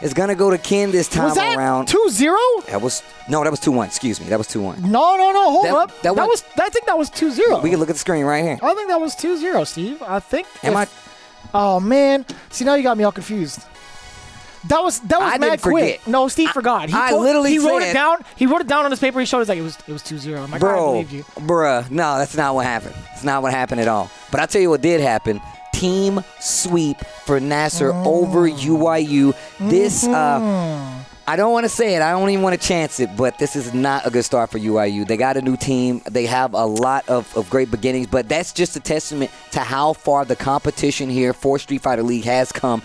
is going to go to Ken this time around. 2-0? That was 2-1. Excuse me. That was 2-1. No. Hold up. I think that was 2-0. We can look at the screen right here. I think that was 2-0, Steve. I think. Oh, man. See, now you got me all confused. That was mad quick. No, Steve forgot. He wrote it down. He wrote it down on his paper. He showed us like it was 2-0. I'm like, I believe you. Bruh, no, that's not what happened. It's not what happened at all. But I'll tell you what did happen. Team sweep for NASR over UYU. This, I don't want to say it. I don't even want to chance it, but this is not a good start for UYU. They got a new team. They have a lot of great beginnings, but that's just a testament to how far the competition here for Street Fighter League has come.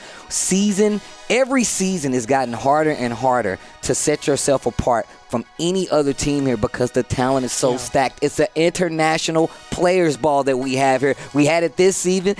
Every season has gotten harder and harder to set yourself apart from any other team here because the talent is so stacked. It's an international players ball that we have here. We had it this season,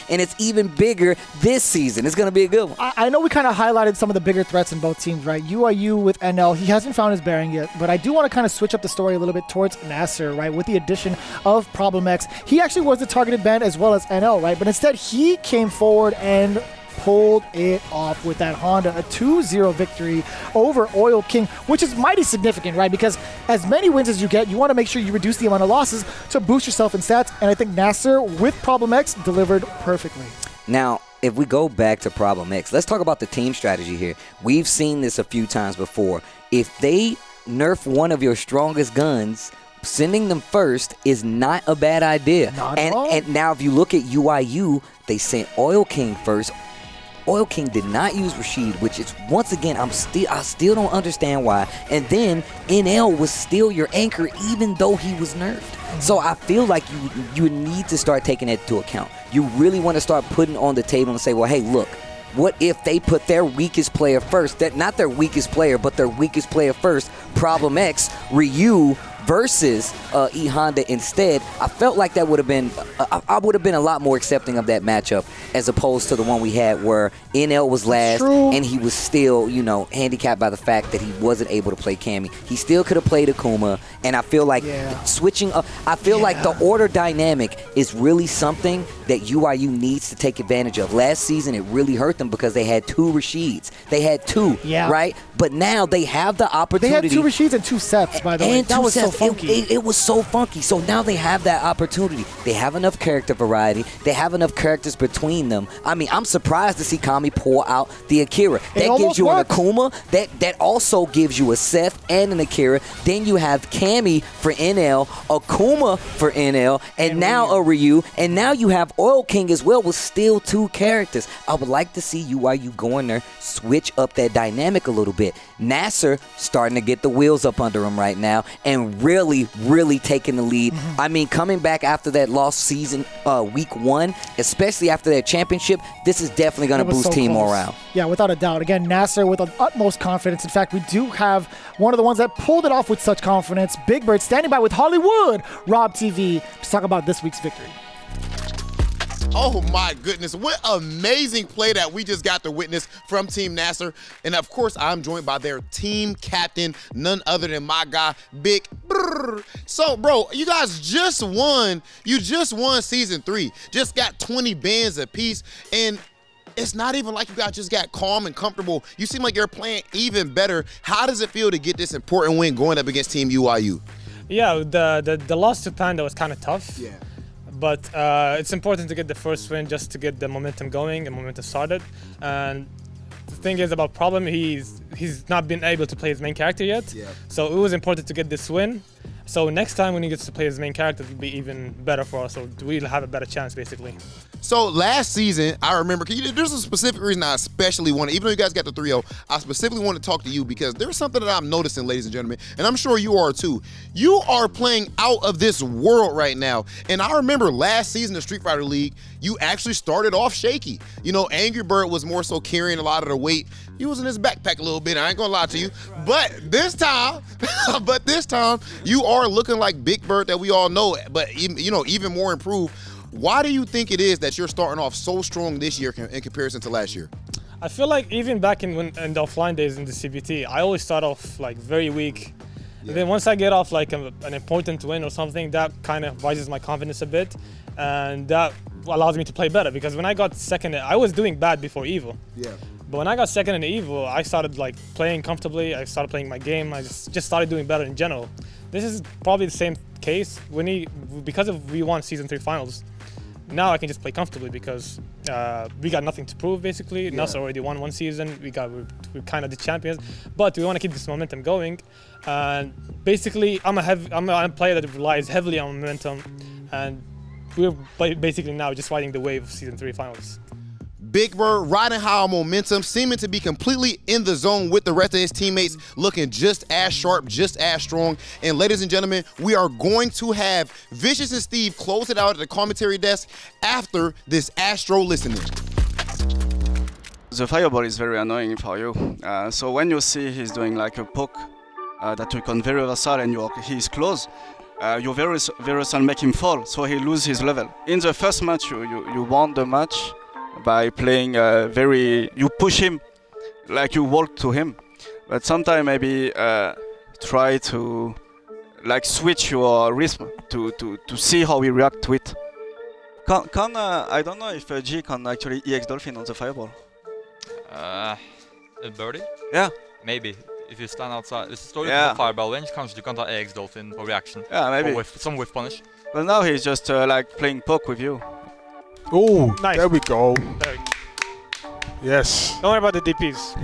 and it's even bigger this season. It's going to be a good one. I know we kind of highlighted some of the bigger threats in both teams, right? UIU with NL, he hasn't found his bearing yet, but I do want to kind of switch up the story a little bit towards NASR, right? With the addition of Problem X. He actually was the targeted band as well as NL, right? But instead, he came forward and pulled it off with that Honda, a 2-0 victory over Oil King, which is mighty significant, right? Because as many wins as you get, you want to make sure you reduce the amount of losses to boost yourself in stats, and I think NASR with Problem X delivered perfectly. Now, if we go back to Problem X, let's talk about the team strategy here. We've seen this a few times before. If they nerf one of your strongest guns, sending them first is not a bad idea. And now if you look at UIU, they sent Oil King first. Oil King did not use Rashid, which is, once again, I still don't understand why. And then NL was still your anchor, even though he was nerfed. So I feel like you need to start taking that into account. You really want to start putting on the table and say, well, hey, look, what if they put their weakest player first? Not their weakest player, but their weakest player first. Problem X, Ryu versus E Honda instead. I felt like that would have been I would have been a lot more accepting of that matchup as opposed to the one we had where NL was last and he was still, you know, handicapped by the fact that he wasn't able to play Cammy. He still could have played Akuma, and I feel like switching up, I feel like the order dynamic is really something that UIU needs to take advantage of. Last season it really hurt them because they had 2 Rashids. They had 2, right? But now they have the opportunity. They had 2 Rashids and 2 sets, by the way. That was so funky. It was so funky. So now they have that opportunity. They have enough character variety. They have enough characters between them. I mean, I'm surprised to see Kami pull out the Akira. That gives you an Akuma. That also gives you a Seth and an Akira. Then you have Cammy for NL, Akuma for NL, and now a Ryu. And now you have Oil King as well with still 2 characters. I would like to see UIU go in there, switch up that dynamic a little bit. NASR starting to get the wheels up under him right now and really taking the lead. I mean, coming back after that lost season, week 1, especially after that championship, this is definitely going to boost team morale. Yeah, without a doubt. Again, NASR with the utmost confidence. In fact, we do have one of the ones that pulled it off with such confidence. Big Bird standing by with Hollywood, Rob TV, to talk about this week's victory. Oh my goodness, what amazing play that we just got to witness from Team NASR. And of course, I'm joined by their team captain, none other than my guy, Big Brr. So bro, you guys just won. You just won season 3. Just got 20 bands apiece. And it's not even like you guys just got calm and comfortable. You seem like you're playing even better. How does it feel to get this important win going up against Team UIU? Yeah, the loss to PANDA was kind of tough. Yeah. But it's important to get the first win just to get the momentum going and momentum started. And the thing is about Problem, he's not been able to play his main character yet. Yeah. So it was important to get this win. So next time when he gets to play his main character, it'll be even better for us. So we'll have a better chance, basically. So last season, I remember, there's a specific reason I especially wanted, even though you guys got the 3-0, I specifically want to talk to you because there's something that I'm noticing, ladies and gentlemen, and I'm sure you are too. You are playing out of this world right now. And I remember last season of Street Fighter League, you actually started off shaky. You know, Angry Bird was more so carrying a lot of the weight. He was in his backpack a little bit, I ain't gonna lie to you. But this time, you are looking like Big Bird that we all know, but even more improved. Why do you think it is that you're starting off so strong this year in comparison to last year? I feel like even back in the offline days in the CBT, I always start off like very weak. Yeah. And then once I get off like an important win or something, that kind of rises my confidence a bit. And that allows me to play better because when I got second, I was doing bad before EVO. Yeah. But when I got second in EVO, I started like playing comfortably. I started playing my game. I just started doing better in general. This is probably the same case because we won season 3 finals. Now I can just play comfortably because we got nothing to prove basically. Yeah. NASR already won 1 season. We're kind of the champions, but we want to keep this momentum going. And basically, I'm a player that relies heavily on momentum, and we're basically now just riding the wave of season 3 finals. Big Bird riding high on momentum, seeming to be completely in the zone with the rest of his teammates, looking just as sharp, just as strong. And ladies and gentlemen, we are going to have Vicious and Steve close it out at the commentary desk after this Astro listening. The fireball is very annoying for you. So when you see he's doing like a poke that you can very versatile and he's close, you very soon make him fall, so he loses his level. In the first match, you won the match by playing you push him, like you walk to him. But sometimes maybe try to like switch your rhythm to see how we react to it. I don't know if G can actually EX Dolphin on the fireball. A birdie? Yeah. Maybe. If you stand outside, it's totally fireball. When it comes, you can't have EX Dolphin for reaction. Yeah, maybe. Or some whiff punish. But now he's just like playing poke with you. Oh, nice. There we go. There. Yes. Don't worry about the DPs.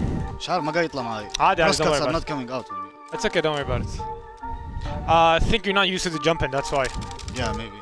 ما قاعد يطلع معي. Don't worry about not coming out. It's okay, don't worry about it. I think you're not used to the jumping, that's why. Yeah, maybe.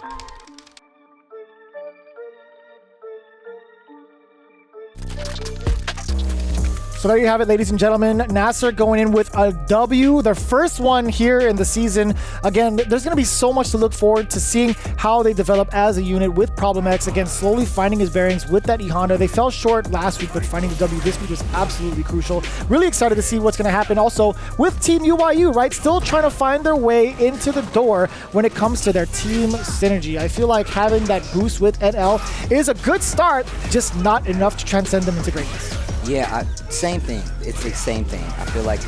So there you have it, ladies and gentlemen. NASR going in with a W, their first one here in the season. Again, there's going to be so much to look forward to seeing how they develop as a unit with Problem X. Again, slowly finding his bearings with that E-Honda. They fell short last week, but finding the W this week was absolutely crucial. Really excited to see what's going to happen also with Team UIU, right? Still trying to find their way into the door when it comes to their team synergy. I feel like having that boost with NL is a good start, just not enough to transcend them into greatness. Yeah, same thing. It's the same thing. I feel like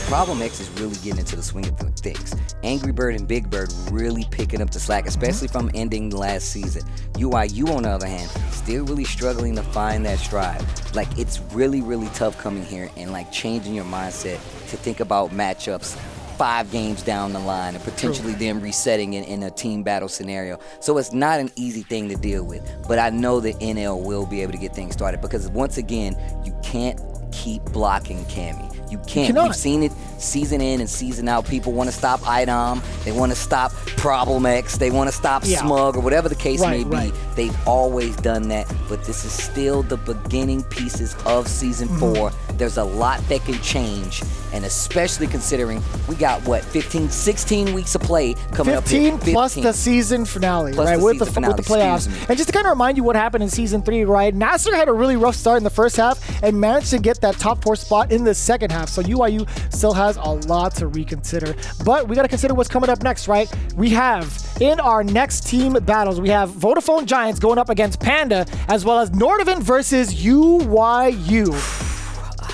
Problem X is really getting into the swing of things. Angry Bird and Big Bird really picking up the slack, especially from ending last season. UIU, on the other hand, still really struggling to find that stride. Like, it's really, really tough coming here and like changing your mindset to think about matchups 5 games down the line and potentially then resetting in a team battle scenario. So it's not an easy thing to deal with, but I know that NL will be able to get things started because once again, you can't keep blocking Cammy. You can't. We've seen it season in and season out. People want to stop IDOM. They want to stop Problem X. They want to stop Smug or whatever the case may be. They've always done that, but this is still the beginning pieces of season 4. There's a lot that can change, and especially considering we got, 16 weeks of play coming up here. 15 plus the season finale, right? With the playoffs. And just to kind of remind you what happened in season 3, right? NASR had a really rough start in the first half and managed to get that top 4 spot in the second half. So UIU still has a lot to reconsider. But we got to consider what's coming up next, right? We have in our next team battles. We have Vodafone Giants going up against PANDA, as well as NORDAVIND versus UYU.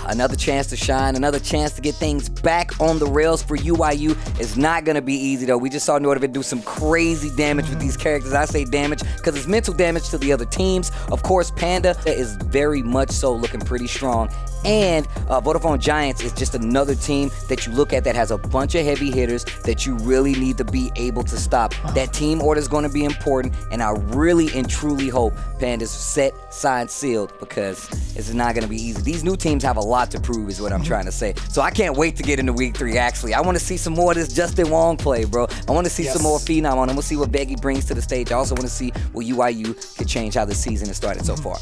Another chance to shine, another chance to get things back on the rails for UYU. It's not going to be easy, though. We just saw NORDAVIND do some crazy damage with these characters. I say damage because it's mental damage to the other teams. Of course, PANDA is very much so looking pretty strong. And Vodafone Giants is just another team that you look at that has a bunch of heavy hitters that you really need to be able to stop. That team order is going to be important, and I really and truly hope PANDA's set, signed, sealed, because it's not going to be easy. These new teams have a lot to prove is what I'm trying to say. So I can't wait to get into week 3, actually. I want to see some more of this Justin Wong play, bro. I want to see some more Phenom on him. We'll see what VEGGEY brings to the stage. I also want to see what UYU can change how the season has started so far.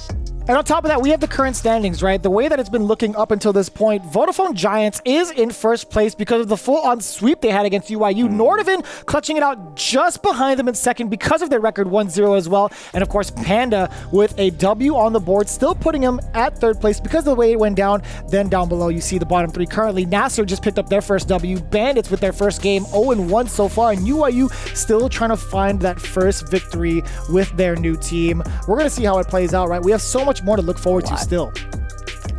And on top of that, we have the current standings, right? The way that it's been looking up until this point, Vodafone Giants is in first place because of the full-on sweep they had against UYU. NORDAVIND clutching it out just behind them in second because of their record 1-0 as well. And of course, PANDA with a W on the board, still putting them at third place because of the way it went down. Then down below, you see the bottom 3 currently. NASR just picked up their first W. Bandits with their first game, 0-1 so far. And UYU still trying to find that first victory with their new team. We're going to see how it plays out, right? We have so much more to look forward to still.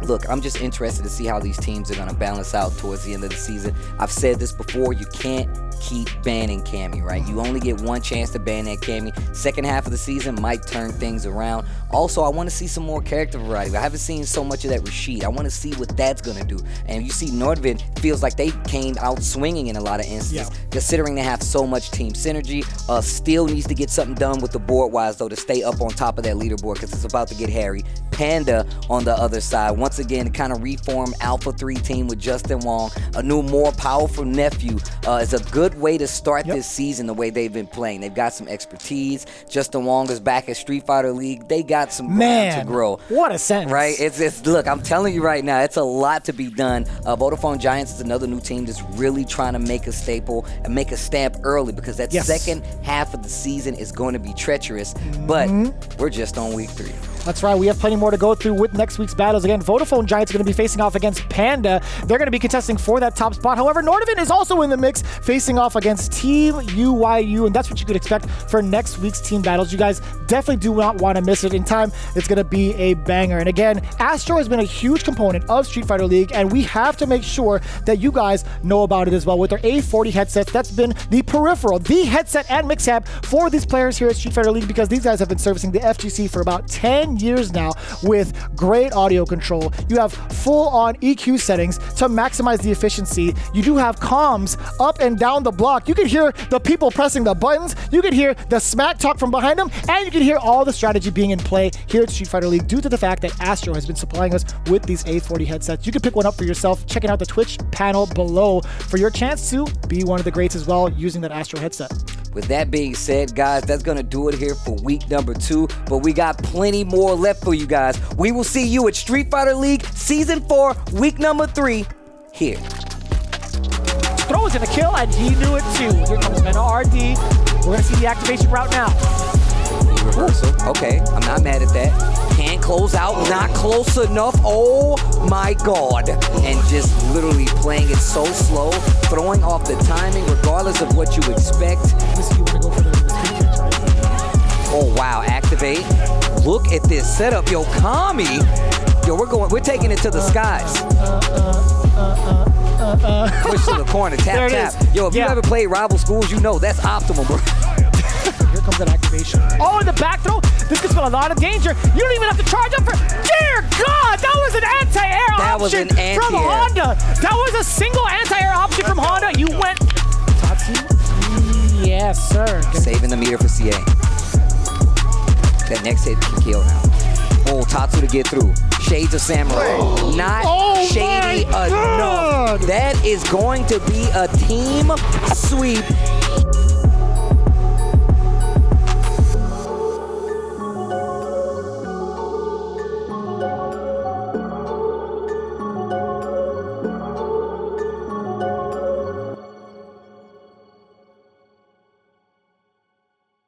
Look, I'm just interested to see how these teams are going to balance out towards the end of the season. I've said this before, you can't keep banning Cammy, right? You only get one chance to ban that Cammy. Second half of the season might turn things around. Also, I want to see some more character variety. I haven't seen so much of that Rashid. I want to see what that's going to do. And you see NORDAVIND feels like they came out swinging in a lot of instances, considering they have so much team synergy. Still needs to get something done with the board-wise, though, to stay up on top of that leaderboard because it's about to get hairy. PANDA on the other side, once again, kind of reformed Alpha 3 team with Justin Wong. A new, more powerful NEPHEW is a good way to start this season the way they've been playing. They've got some expertise. Justin Wong is back at Street Fighter League. They got some ground to grow. What a sentence. Right? It's look, I'm telling you right now, it's a lot to be done. Vodafone Giants is another new team that's really trying to make a staple and make a stamp early because that second half of the season is going to be treacherous. But we're just on week 3. That's right. We have plenty more to go through with next week's battles. Again, Vodafone Giants are going to be facing off against PANDA. They're going to be contesting for that top spot. However, NORDAVIND is also in the mix, facing off against Team UYU, and that's what you could expect for next week's team battles. You guys definitely do not want to miss it. In time, it's going to be a banger. And again, Astro has been a huge component of Street Fighter League, and we have to make sure that you guys know about it as well. With their A40 headsets, that's been the peripheral, the headset and mix amp for these players here at Street Fighter League because these guys have been servicing the FGC for about 10 years now with great audio control. You have full-on EQ settings to maximize the efficiency. You do have comms up and down the block. You can hear the people pressing the buttons. You can hear the smack talk from behind them, and you can hear all the strategy being in play here at Street Fighter League due to the fact that Astro has been supplying us with these A40 headsets. You can pick one up for yourself, checking out the Twitch panel below for your chance to be one of the greats as well using that Astro headset. With that being said, guys, that's going to do it here for week number 2, but we got plenty more left for you guys. We will see you at Street Fighter League Season 4, week number 3, here. Throw is going to kill, and he knew it too. Here comes MENARD. We're going to see the activation route now. Reversal. Okay, I'm not mad at that. Can close out, not close enough. Oh my God. And just literally playing it so slow, throwing off the timing regardless of what you expect. Oh wow, activate. Look at this setup. Yo, Kami. Yo, we're taking it to the skies. Push to the corner, tap, tap. Yo, if you ever played Rival Schools, you know that's optimal, bro. Here comes an activation. Oh, in the back throw. This could spell a lot of danger. You don't even have to charge up for. Dear God, that was an anti-air option from Honda. That was a single anti-air option from Honda. You went. Tatsu? Yes, sir. Saving the meter for CA. That next hit can kill now. Oh, Tatsu to get through. Shades of Samurai. Not shady enough. That is going to be a team sweep